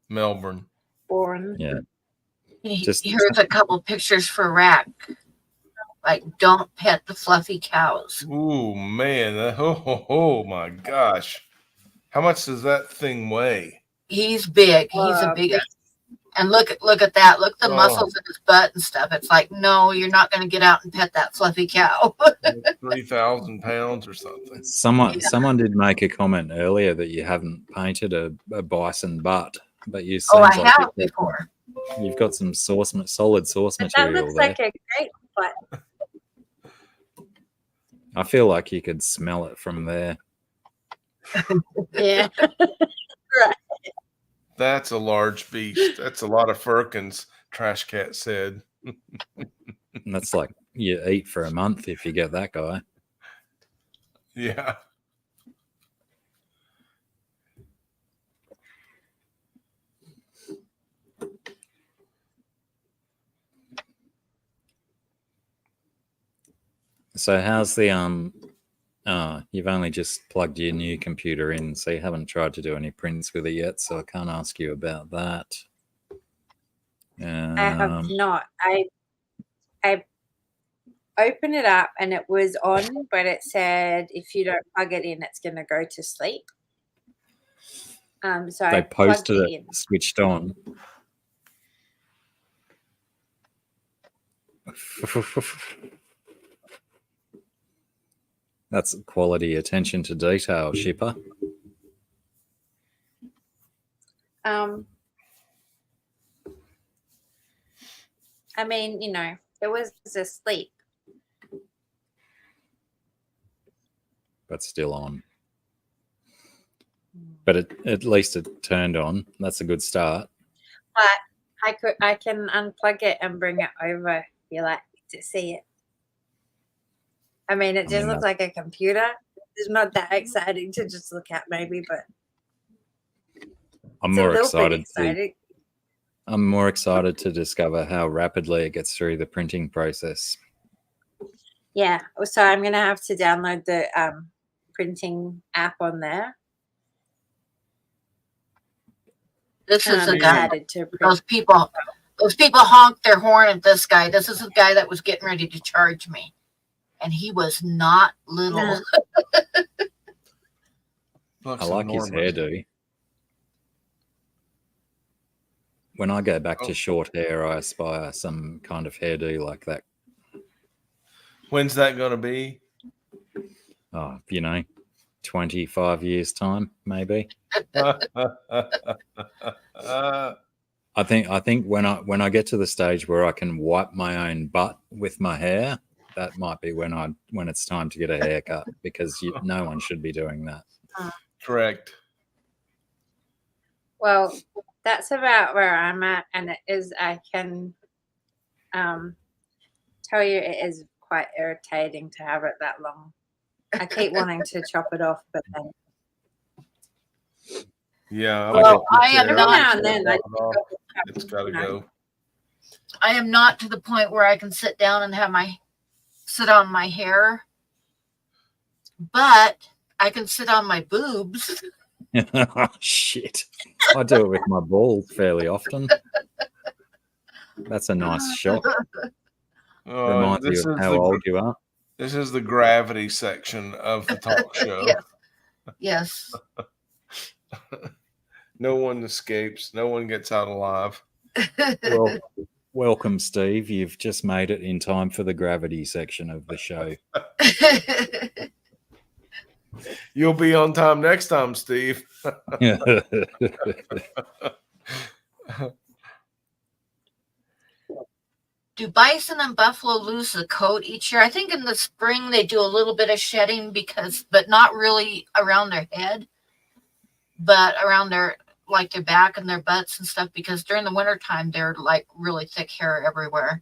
Melbourne. Bourne. Yeah. Here's a couple pictures for Rack. Like, don't pet the fluffy cows. Ooh, man. Oh my gosh. How much does that thing weigh? He's big. He's a big. And look at that. Look at the muscles in his butt and stuff. It's like, no, you're not going to get out and pet that fluffy cow. 3,000 pounds or something. Someone did make a comment earlier that you haven't painted a bison butt, but you I have before. You've got some solid source But material that looks there. like a great butt. I feel like you could smell it from there. Yeah. Right. That's a large beast. That's a lot of firkins, Trash Cat said. And that's like you eat for a month if you get that guy. Yeah. So how's the you've only just plugged your new computer in, so you haven't tried to do any prints with it yet, so I can't ask you about that. I have not. I opened it up and it was on, but it said if you don't plug it in, it's going to go to sleep. So they I posted plugged it in. switched on. That's quality attention to detail, shipper. I mean, you know, it was asleep. But still on. But at least it turned on. That's a good start. But I can unplug it and bring it over if you like to see it. I mean, it just looks like a computer. It's not that exciting to just look at, maybe, but I'm more excited. I'm more excited to discover how rapidly it gets through the printing process. Yeah, so I'm going to have to download the printing app on there. This is a guy. To those people honked their horn at this guy. This is a guy that was getting ready to charge me. And he was not little. No. I like his hairdo. When I go back to short hair, I aspire some kind of hairdo like that. When's that going to be? Oh, 25 years time, maybe. I think when I get to the stage where I can wipe my own butt with my hair, that might be when it's time to get a haircut, because no one should be doing that. Correct. Well, that's about where I'm at, and it is. I can tell you, it is quite irritating to have it that long. I keep wanting to chop it off, but then Yeah. Well, I am every not. now and then It's got to go. I am not to the point where I can sit down and sit on my hair, but I can sit on my boobs. Shit. I do it with my balls fairly often. That's a nice shot. Reminds you of how old you are. This is the gravity section of the talk show. Yes. No one escapes. No one gets out alive. Well, welcome, Steve. You've just made it in time for the gravity section of the show. You'll be on time next time, Steve. Do bison and buffalo lose the coat each year? I think in the spring they do a little bit of shedding but not really around their head, but around their back and their butts and stuff, because during the wintertime they're like really thick hair everywhere.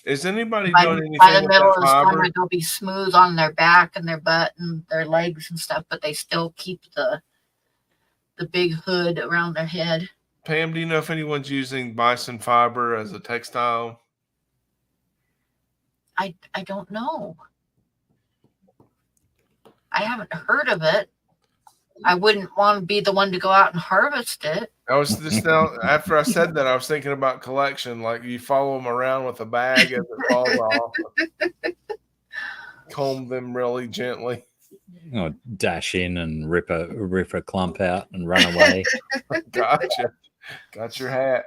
Is anybody By doing anything the with middle that of the fiber? summer, they'll be smooth on their back and their butt and their legs and stuff, but they still keep the big hood around their head. Pam, do you know if anyone's using bison fiber as a textile? I don't know. I haven't heard of it. I wouldn't want to be the one to go out and harvest it. I was just now, after I said that, I was thinking about collection. Like you follow them around with a bag as it falls off. Comb them really gently. Oh, dash in and rip a clump out and run away. Gotcha. Got your hat.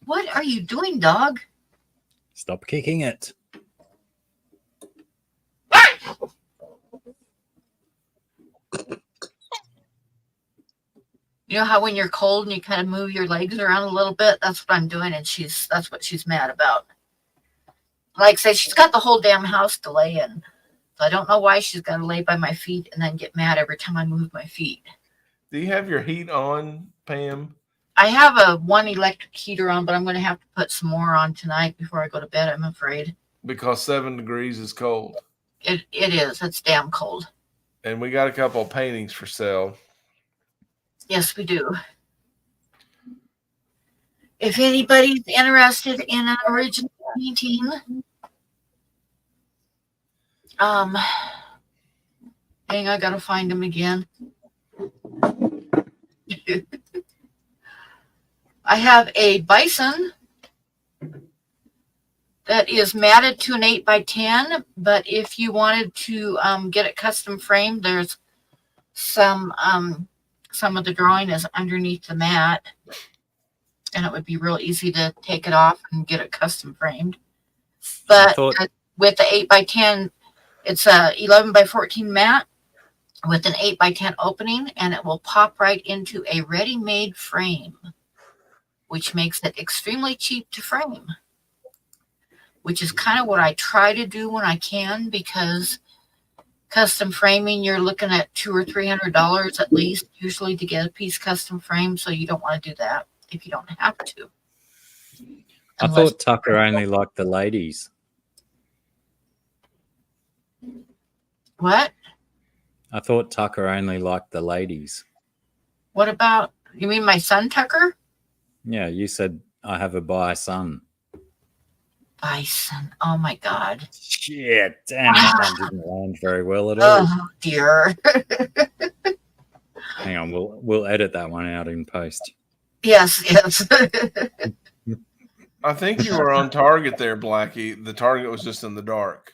What are you doing, dog? Stop kicking it. You know how when you're cold and you kind of move your legs around a little bit? That's what I'm doing, and that's what she's mad about. Like I say, she's got the whole damn house to lay in. So I don't know why she's going to lay by my feet and then get mad every time I move my feet. Do you have your heat on, Pam? I have a one electric heater on, but I'm going to have to put some more on tonight before I go to bed, I'm afraid. Because 7 degrees is cold. It is. It's damn cold. And we got a couple of paintings for sale. Yes, we do. If anybody's interested in an original painting, dang, I gotta find them again. I have a bison that is matted to an 8x10, but if you wanted to get it custom framed, there's some of the drawing is underneath the mat, and it would be real easy to take it off and get it custom framed. But with the 8x10, it's a 11x14 mat with an 8x10 opening, and it will pop right into a ready-made frame, which makes it extremely cheap to frame, which is kind of what I try to do when I can, because custom framing, you're looking at $200 or $300 at least, usually, to get a piece custom framed. So you don't want to do that if you don't have to. I thought Tucker only liked the ladies. What? I thought Tucker only liked the ladies. What about, you mean my son Tucker? Yeah, you said I have a bison. Bison. Oh my God. Shit, damn, that one didn't land very well at all. Oh dear. Hang on, we'll edit that one out in post. Yes. I think you were on target there, Blackie. The target was just in the dark.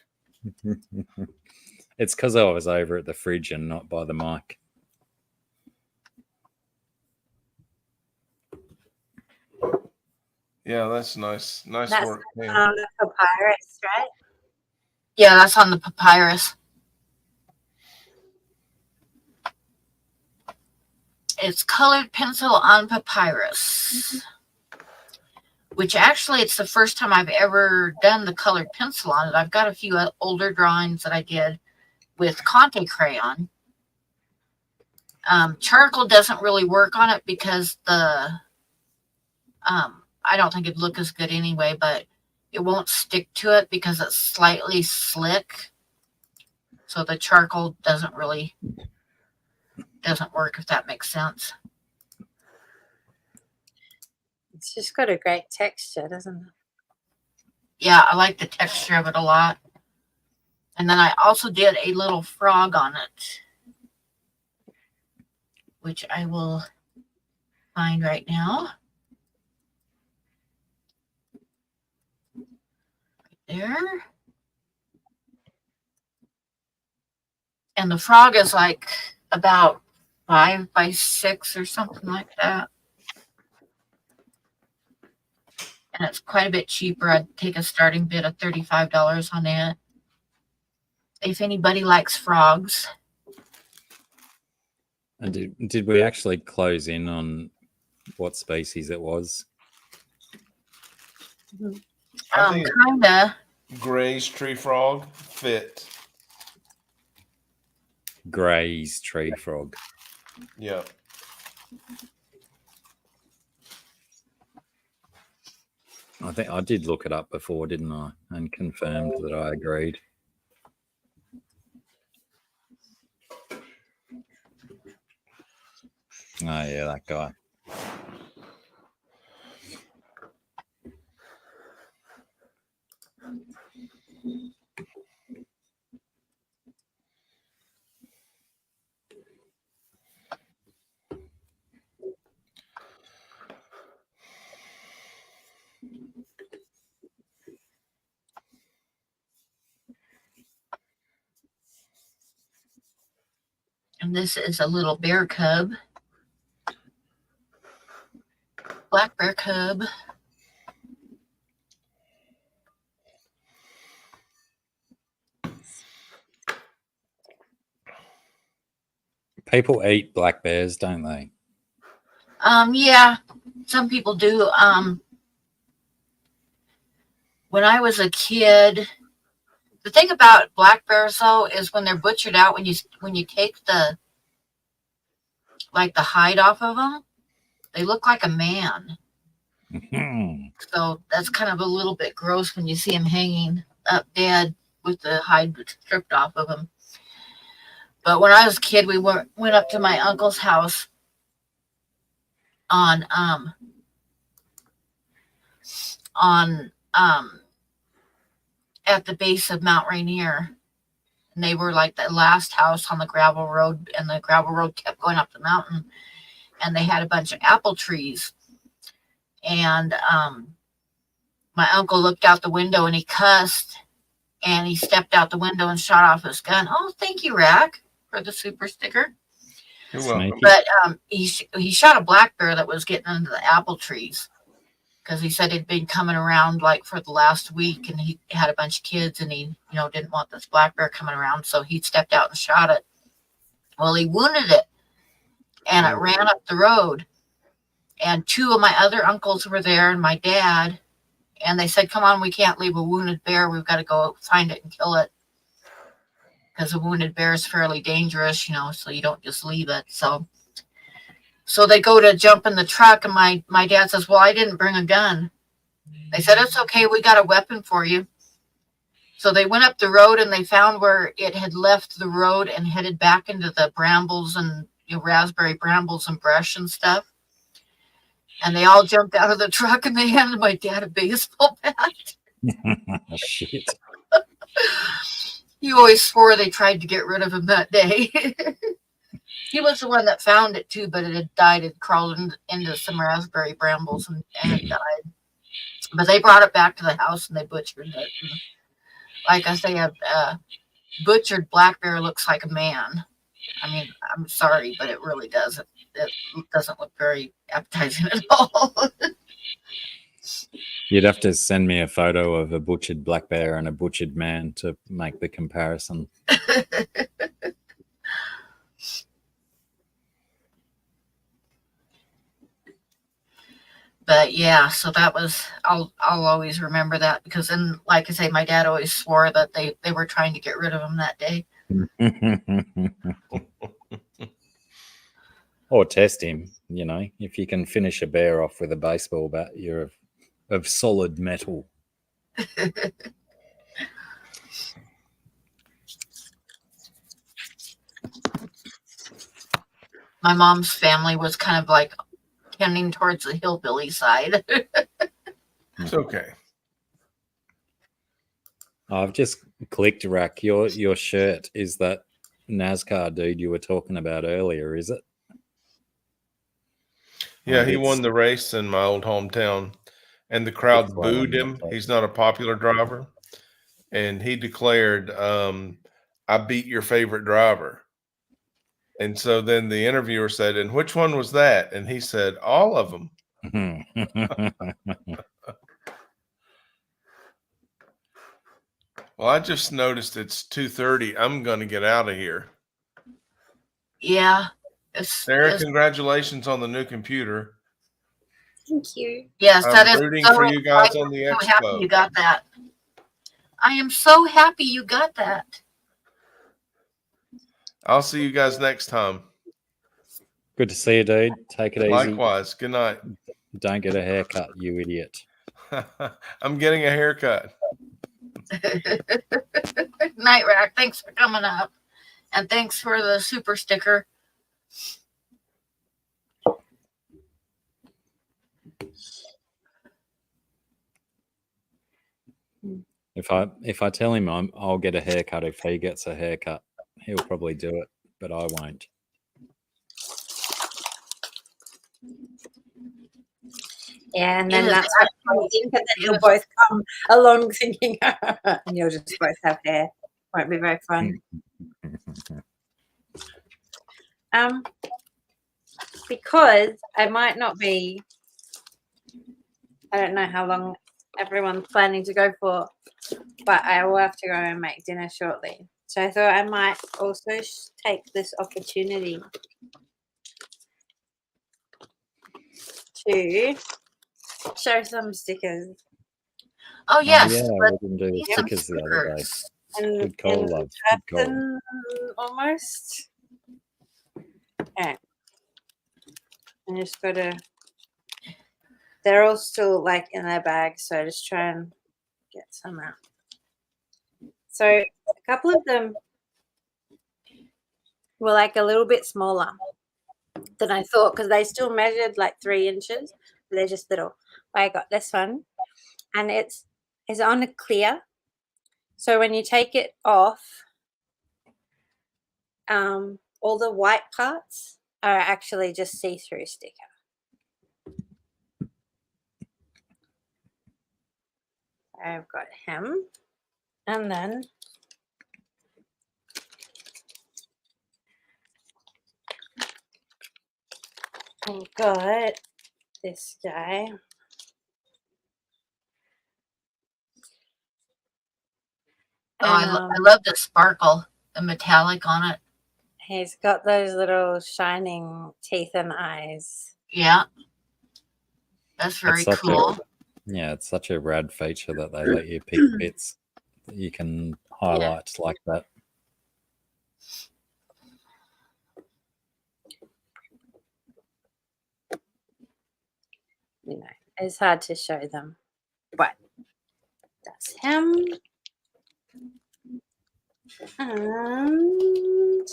It's because I was over at the fridge and not by the mic. Yeah, that's nice. Nice that's work. on the papyrus, right? Yeah, that's on the papyrus. It's colored pencil on papyrus. which actually it's the first time I've ever done the colored pencil on it. I've got a few older drawings that I did with Conte crayon. Charcoal doesn't really work on it because I don't think it'd look as good anyway, but it won't stick to it because it's slightly slick. So the charcoal doesn't work, if that makes sense. It's just got a great texture, doesn't it? Yeah, I like the texture of it a lot. And then I also did a little frog on it, which I will find right now. Right there. And the frog is like about 5 by 6 or something like that. And it's quite a bit cheaper. I'd take a starting bid of $35 on it. If anybody likes frogs. And did we actually close in on what species it was? I think Kinda. Gray's tree frog fit. Gray's tree frog. Yeah. I think I did look it up before, didn't I? And confirmed that I agreed. Oh, yeah, that guy. And this is a little bear cub. Black bear cub. People eat black bears, don't they? Yeah, some people do. When I was a kid, the thing about black bears though is when they're butchered out, when you take the hide off of them, they look like a man. So that's kind of a little bit gross when you see them hanging up dead with the hide stripped off of them. But when I was a kid, we went up to my uncle's house on at the base of Mount Rainier, and they were like the last house on the gravel road, and the gravel road kept going up the mountain, and they had a bunch of apple trees. And my uncle looked out the window and he cussed, and he stepped out the window and shot off his gun. Oh, thank you, Rack, for the super sticker. You're welcome. But he shot a black bear that was getting into the apple trees, because he said he'd been coming around like for the last week, and he had a bunch of kids, and he didn't want this black bear coming around, so he stepped out and shot it. Well, he wounded it, and it ran up the road, and 2 of my other uncles were there and my dad, and they said, come on, we can't leave a wounded bear, we've got to go find it and kill it, because a wounded bear is fairly dangerous, so you don't just leave it. So they go to jump in the truck, and my dad says, well, I didn't bring a gun. They said, it's okay, we got a weapon for you. So they went up the road, and they found where it had left the road and headed back into the brambles and raspberry brambles and brush and stuff. And they all jumped out of the truck, and they handed my dad a baseball bat. Shit. He always swore they tried to get rid of him that day. He was the one that found it too, but it had died. It crawled into some raspberry brambles and it died. But they brought it back to the house and they butchered it. And like I say, a butchered black bear looks like a man. I mean, I'm sorry, but it really does. It doesn't look very appetizing at all. You'd have to send me a photo of a butchered black bear and a butchered man to make the comparison. But yeah, so that was, I'll always remember that, because then, like I say, my dad always swore that they were trying to get rid of him that day. Or test him, you know. If you can finish a bear off with a baseball bat, you're of solid metal. My mom's family was kind of like tending towards the hillbilly side. It's okay. I've just clicked, Rack. Your shirt is that NASCAR dude you were talking about earlier, is it? Yeah, Oh, he it's- won the race in my old hometown, and the it's crowd right booed on him. the He's not a popular driver, and he declared, "I beat your favorite driver." And so then the interviewer said, "And which one was that?" And he said, "All of them." top. Well, I just noticed it's 2:30. I'm going to get out of here. Yeah. Sarah, congratulations on the new computer. Thank you. Yes, I'm that is rooting so for you guys exciting. on the I'm so happy expo. you got that. I am so happy you got that. I'll see you guys next time. Good to see you, dude. Take it easy. Likewise. Good night. Don't get a haircut, you idiot. I'm getting a haircut. Night Rack, thanks for coming up. And thanks for the super sticker. If I tell him I'll get a haircut if he gets a haircut, he'll probably do it, but I won't. Yeah, and then It is that's what you think, and then you'll both come along thinking, and you'll just both have hair. Won't be very fun. Because I might not be, I don't know how long everyone's planning to go for, but I will have to go and make dinner shortly. So I thought I might also take this opportunity to show some stickers. Oh yes, yeah, let's we didn't do the see some stickers the other day. stickers. And Good call, in love. Good call. person, almost. Okay. I just gotta. They're all still like in their bags, so I just try and get some out. So a couple of them were like a little bit smaller than I thought, because they still measured like 3 inches, but they're just little. But I got this one, and it's on a clear. So when you take it off, all the white parts are actually just see-through sticker. I've got him, and then I've got this guy. Oh, I love the sparkle, the metallic on it. He's got those little shining teeth and eyes. Yeah. That's very cool. Yeah, it's such a rad feature that they let you pick bits that you can highlight like that. You know, it's hard to show them, but that's him. And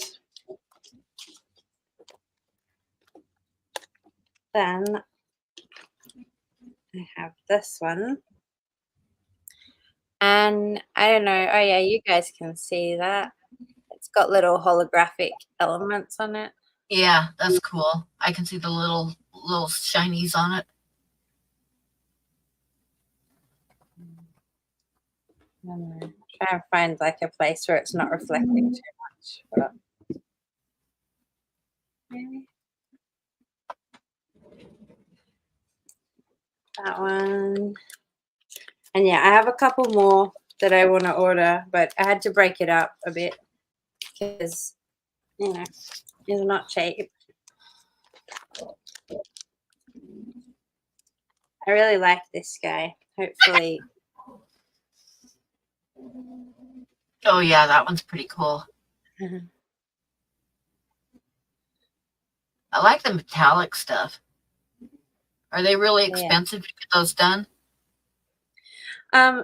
then I have this one. And I don't know. Oh, yeah, you guys can see that. It's got little holographic elements on it. Yeah, that's cool. I can see the little shinies on it. I don't know. Try and find like a place where it's not reflecting too much. But maybe that one. And yeah, I have a couple more that I want to order, but I had to break it up a bit because, you know, it's not cheap. I really like this guy. Hopefully. Oh yeah, that one's pretty cool. I like the metallic stuff. Are they really expensive to get those done?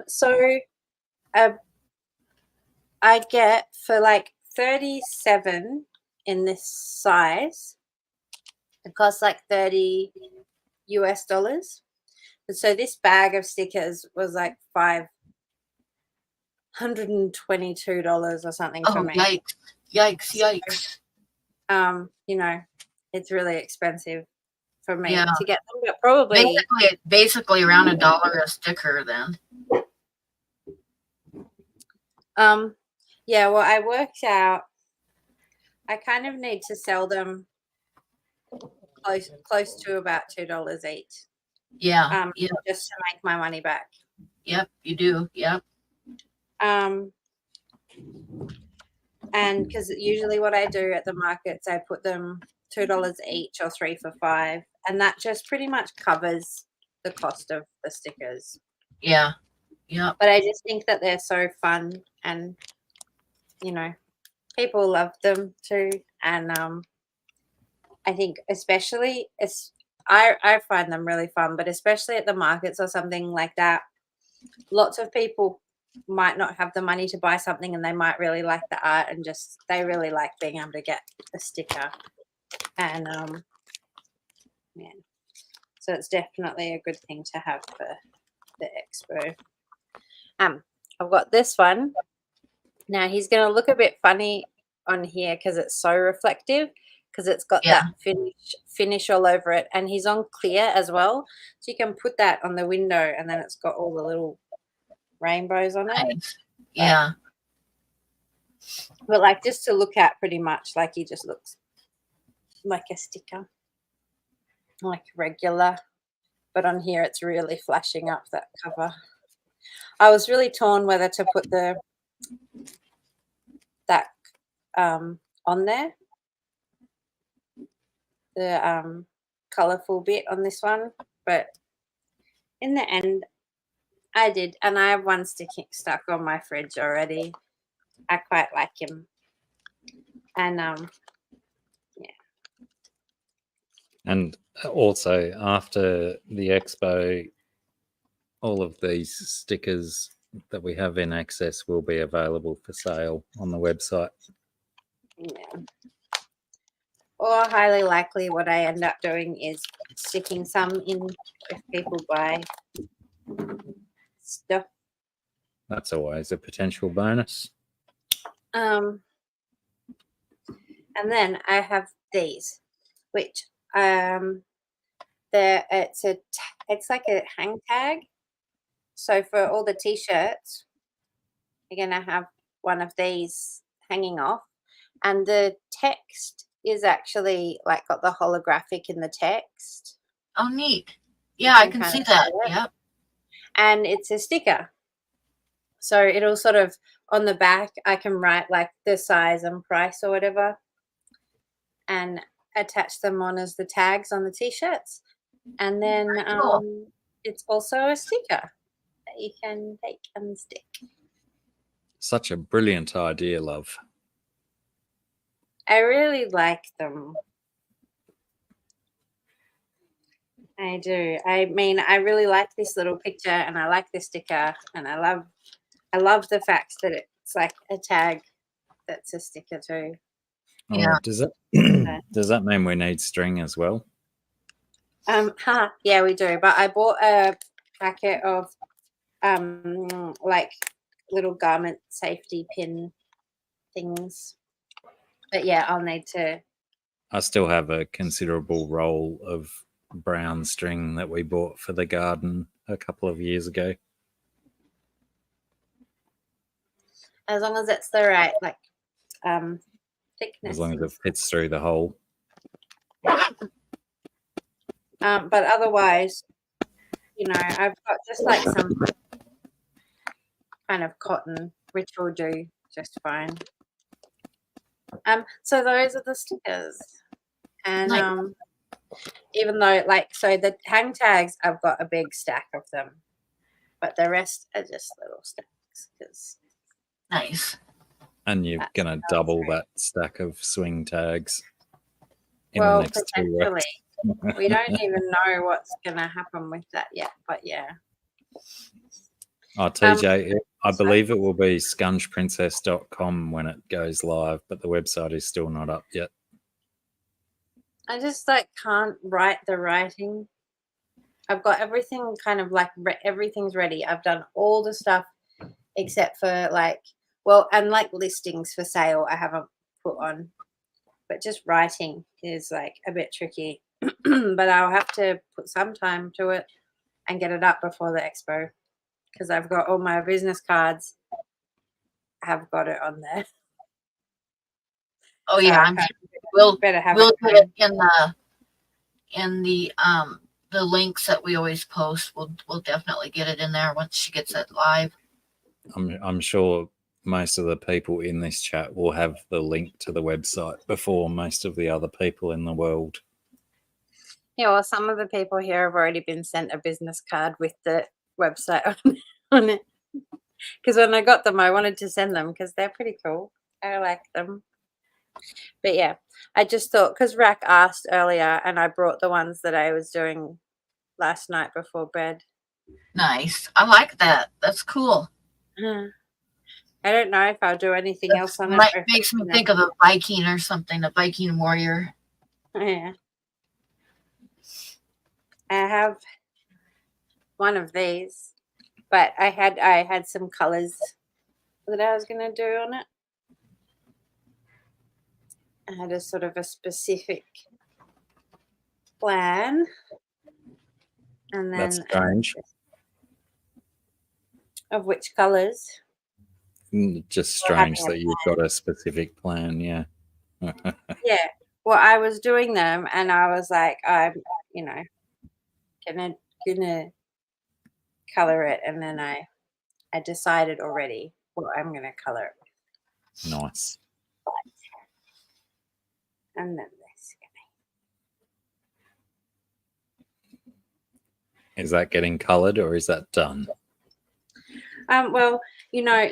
So I get for like 37 in this size. It costs like $30 US. And so this bag of stickers was like $522 or something for me. Yikes. You know, it's really expensive for me Yeah. to get them, but probably basically around $1 a sticker then. Yeah, well, I worked out I kind of need to sell them close to about $2 each. Yeah. Just to make my money back. Yep, you do. Yep. And because usually what I do at the markets, I put them $2 each or 3 for $5, and that just pretty much covers the cost of the stickers. Yeah. Yep. But I just think that they're so fun, and you know, people love them too. And I think especially I find them really fun, but especially at the markets or something like that, lots of people might not have the money to buy something, and they might really like the art, and just they really like being able to get a sticker. And yeah, so it's definitely a good thing to have for the expo. I've got this one. Now he's going to look a bit funny on here because it's so reflective, because it's got that finish all over it, and he's on clear as well, so you can put that on the window, and then it's got all the little rainbows on it. Nice. Yeah. But like, just to look at, pretty much like he just looks like a sticker, like regular, but on here it's really flashing up that cover. I was really torn whether to put that on there, the colorful bit on this one, but in the end I did, and I have one stuck on my fridge already. I quite like him. And yeah. And also after the expo, all of these stickers that we have in access will be available for sale on the website. Yeah. Or highly likely what I end up doing is sticking some in if people buy stuff. That's always a potential bonus. And then I have these, which it's like a hang tag. So for all the t-shirts, you're gonna have one of these hanging off, and the text is actually like got the holographic in the text. Oh, neat. Yeah, I can see that. Yep. And it's a sticker. So it'll sort of, on the back, I can write like the size and price or whatever, and attach them on as the tags on the t-shirts. And then it's also a sticker that you can take and stick. Such a brilliant idea, love. I really like them. I do. I mean, I really like this little picture, and I like this sticker, and I love the fact that it's like a tag that's a sticker too. Yeah. Does that mean we need string as well? Yeah, we do. But I bought a packet of like little garment safety pin things. But yeah, I'll need to. I still have a considerable roll of brown string that we bought for the garden a couple of years ago. As long as it's the right thickness. As long as it fits through the hole. But otherwise, you know, I've got just like some kind of cotton, which will do just fine. So those are the stickers, and Nice. Even though, like, so the hang tags, I've got a big stack of them, but the rest are just little stacks. Because Nice. And you're That's going to double that stack of swing tags in well, the next 2 potentially, weeks. we don't even know what's going to happen with that yet. But yeah, Oh, TJ, I believe it will be scungeprincess.com when it goes live, but the website is still not up yet. I just like can't write the writing. I've got everything kind of like everything's ready. I've done all the stuff except for like, well, and like listings for sale I haven't put on, but just writing is like a bit tricky. But I'll have to put some time to it and get it up before the expo because I've got all my business cards. I have got it on there. Oh So yeah, I I'm kind sure of we'll better have we'll it put going. it in the links that we always post. We'll definitely get it in there once she gets it live. I'm sure most of the people in this chat will have the link to the website before most of the other people in the world. Yeah, well, some of the people here have already been sent a business card with the website on it. Because when I got them, I wanted to send them because they're pretty cool. I like them. But yeah, I just thought because Rack asked earlier and I brought the ones that I was doing last night before bed. Nice. I like that. That's cool. I don't know if I'll do anything else on it. Makes me think of a Viking or something, a Viking warrior. Yeah. I have one of these, but I had some colors that I was gonna do on it. I had a sort of a specific plan, and then That's strange. of which colors. Just strange that you've got a specific plan, yeah. Yeah. Well, I was doing them, and I was like, I'm, gonna color it, and then I decided already what I'm gonna color it. Nice. And then this. Is that getting coloured or is that done? Well,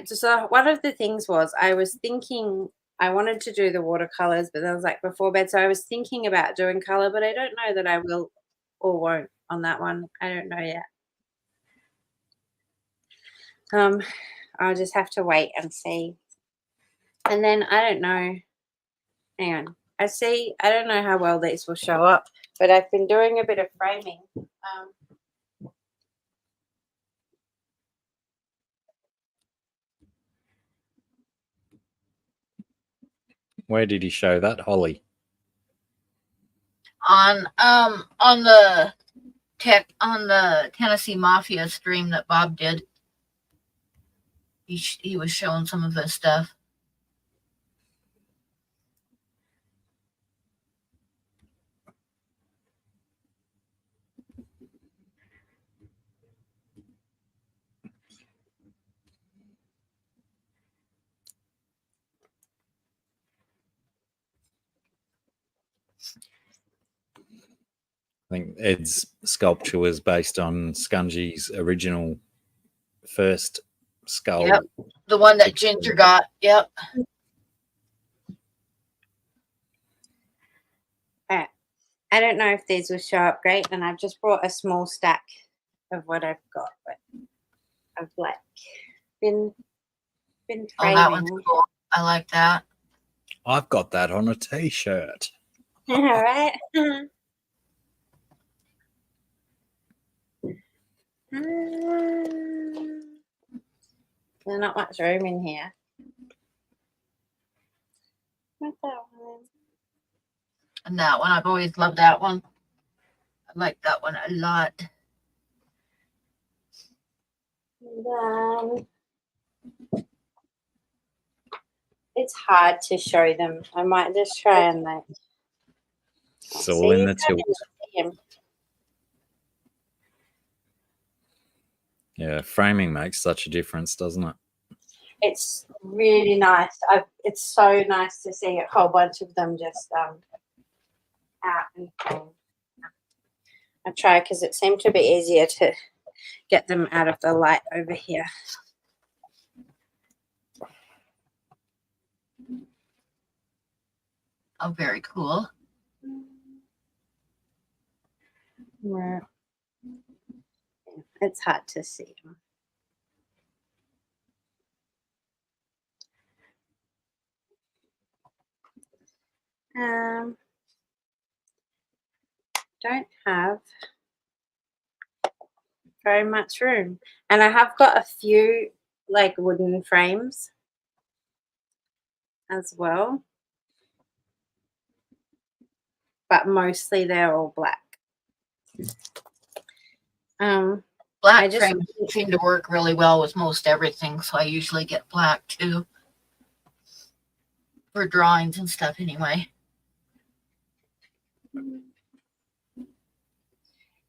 so one of the things was I was thinking I wanted to do the watercolors, but I was like before bed. So I was thinking about doing color, but I don't know that I will or won't on that one. I don't know yet. I'll just have to wait and see. And then I don't know. Hang on. I don't know how well these will show up, but I've been doing a bit of framing. Where did he show that, Holly? On the Tennessee Mafia stream that Bob did. He was showing some of his stuff. I think Ed's sculpture was based on Scungy's original first skull. Yep. The one that Ginger got. Yep. I don't know if these will show up great, and I've just brought a small stack of what I've got, but I've like been framing. Oh, that one's cool. I like that. I've got that on a t-shirt. All right. There's not much room in here. What's that one? And that one, I've always loved that one. I like that one a lot. And then it's hard to show them. I might just try and like. It's all in the tilt. Yeah, framing makes such a difference, doesn't it? It's really nice. It's so nice to see a whole bunch of them just out and frame. I try because it seemed to be easier to get them out of the light over here. Oh, very cool. Right. It's hard to see them. Don't have very much room, and I have got a few like wooden frames as well, but mostly they're all black. Black frames seem to work really well with most everything, so I usually get black too for drawings and stuff anyway.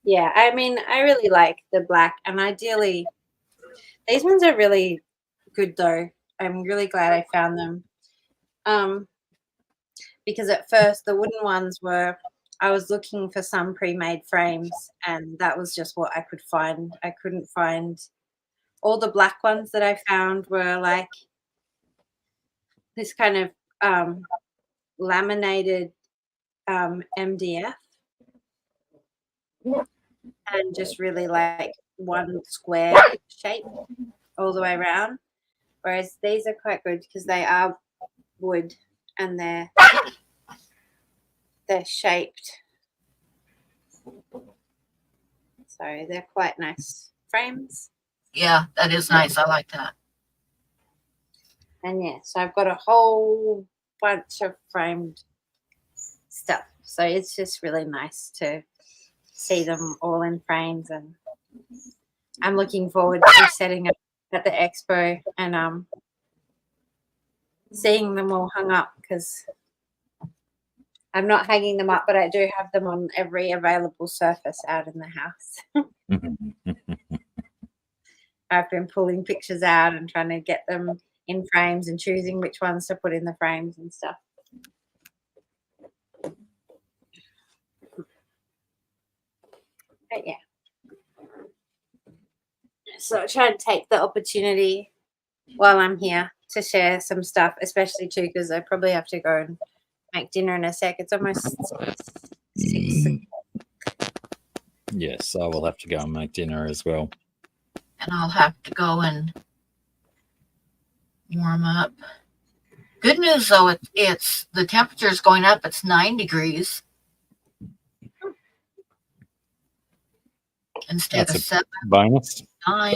Yeah, I mean, I really like the black, and ideally, these ones are really good though. I'm really glad I found them. Because at first the wooden ones were, I was looking for some pre-made frames, and that was just what I could find. I couldn't find all the black ones that I found were like this kind of laminated MDF. And just really like one square shape all the way around. Whereas these are quite good because they are wood and they're shaped. So they're quite nice frames. Yeah, that is nice. I like that. And yeah, so I've got a whole bunch of framed stuff. So it's just really nice to see them all in frames, and I'm looking forward to setting up at the expo and seeing them all hung up, because I'm not hanging them up, but I do have them on every available surface out in the house. I've been pulling pictures out and trying to get them in frames and choosing which ones to put in the frames and stuff. But yeah. So I try and take the opportunity while I'm here to share some stuff, especially too, because I probably have to go and make dinner in a sec. It's almost 6. Yes, I will have to go and make dinner as well. And I'll have to go and warm up. Good news though, it's the temperature's going up. It's 9 degrees instead That's of 7, bonus. 9.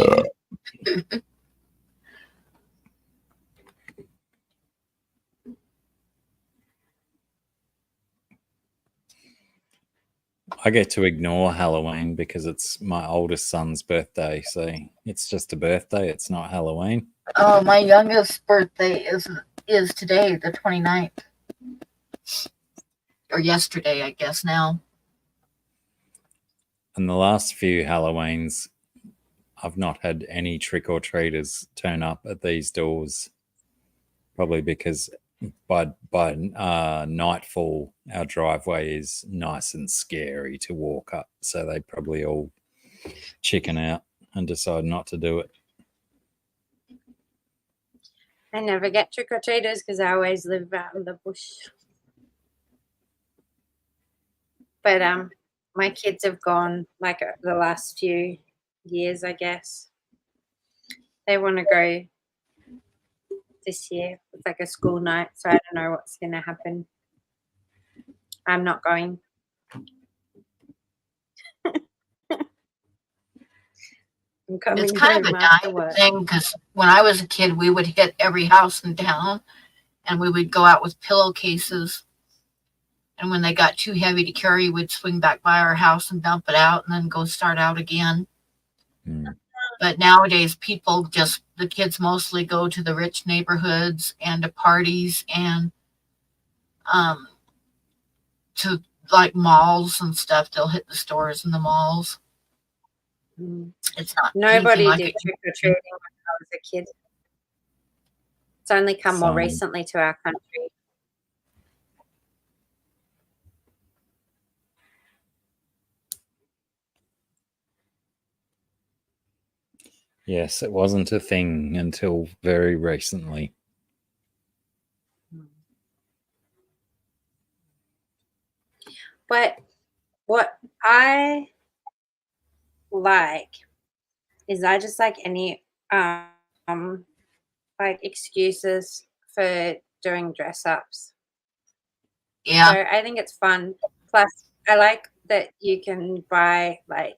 I get to ignore Halloween because it's my oldest son's birthday. So it's just a birthday. It's not Halloween. Oh, my youngest birthday is today, the 29th. Or yesterday, I guess now. And the last few Halloweens, I've not had any trick-or-treaters turn up at these doors. Probably because by nightfall, our driveway is nice and scary to walk up. So they probably all chicken out and decide not to do it. I never get trick-or-treaters because I always live out in the bush. But my kids have gone like the last few years, I guess. They want to go this year. It's like a school night, so I don't know what's going to happen. I'm not going. I'm coming. It's kind of a dying thing because when I was a kid, we would hit every house in town and we would go out with pillowcases. And when they got too heavy to carry, we'd swing back by our house and dump it out and then go start out again. But nowadays, the kids mostly go to the rich neighborhoods and to parties and to like malls and stuff. They'll hit the stores and the malls. It's not nobody like did trick or treating when I was a kid. It's only come more recently to our country. Yes, it wasn't a thing until very recently. But what I like is I just like any like excuses for doing dress ups. Yeah. So I think it's fun. Plus, I like that you can buy like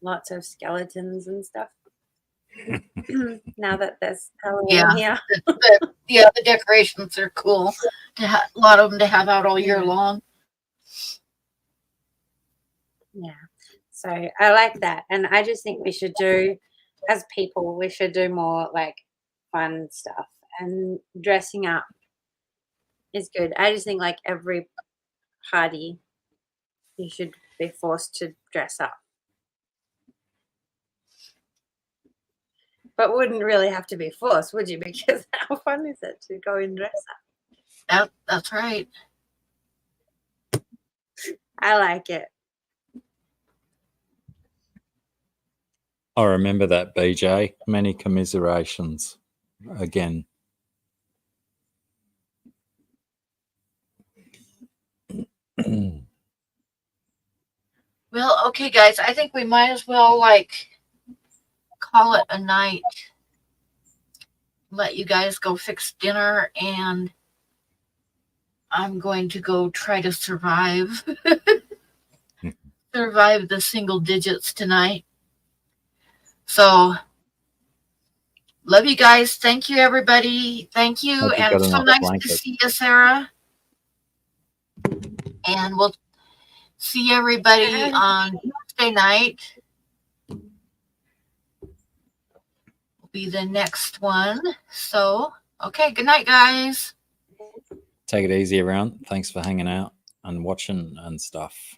lots of skeletons and stuff. Now that there's Halloween here. Yeah, the decorations are cool. A lot of them to have out all year long. Yeah. So I like that. And I just think we should do, as people, we should do more like fun stuff. And dressing up is good. I just think like every party, you should be forced to dress up. But wouldn't really have to be forced, would you? Because how fun is it to go and dress up? That's right. I like it. I remember that, BJ. Many commiserations again. Well, okay, guys. I think we might as well like call it a night. Let you guys go fix dinner, and I'm going to go try to survive the single digits tonight. So love you guys. Thank you, everybody. Thank you. Hope you And got it's so enough nice blanket. to see you, Sarah. And we'll see everybody on Tuesday night. Will be the next one. So, okay. Good night, guys. Take it easy around. Thanks for hanging out and watching and stuff.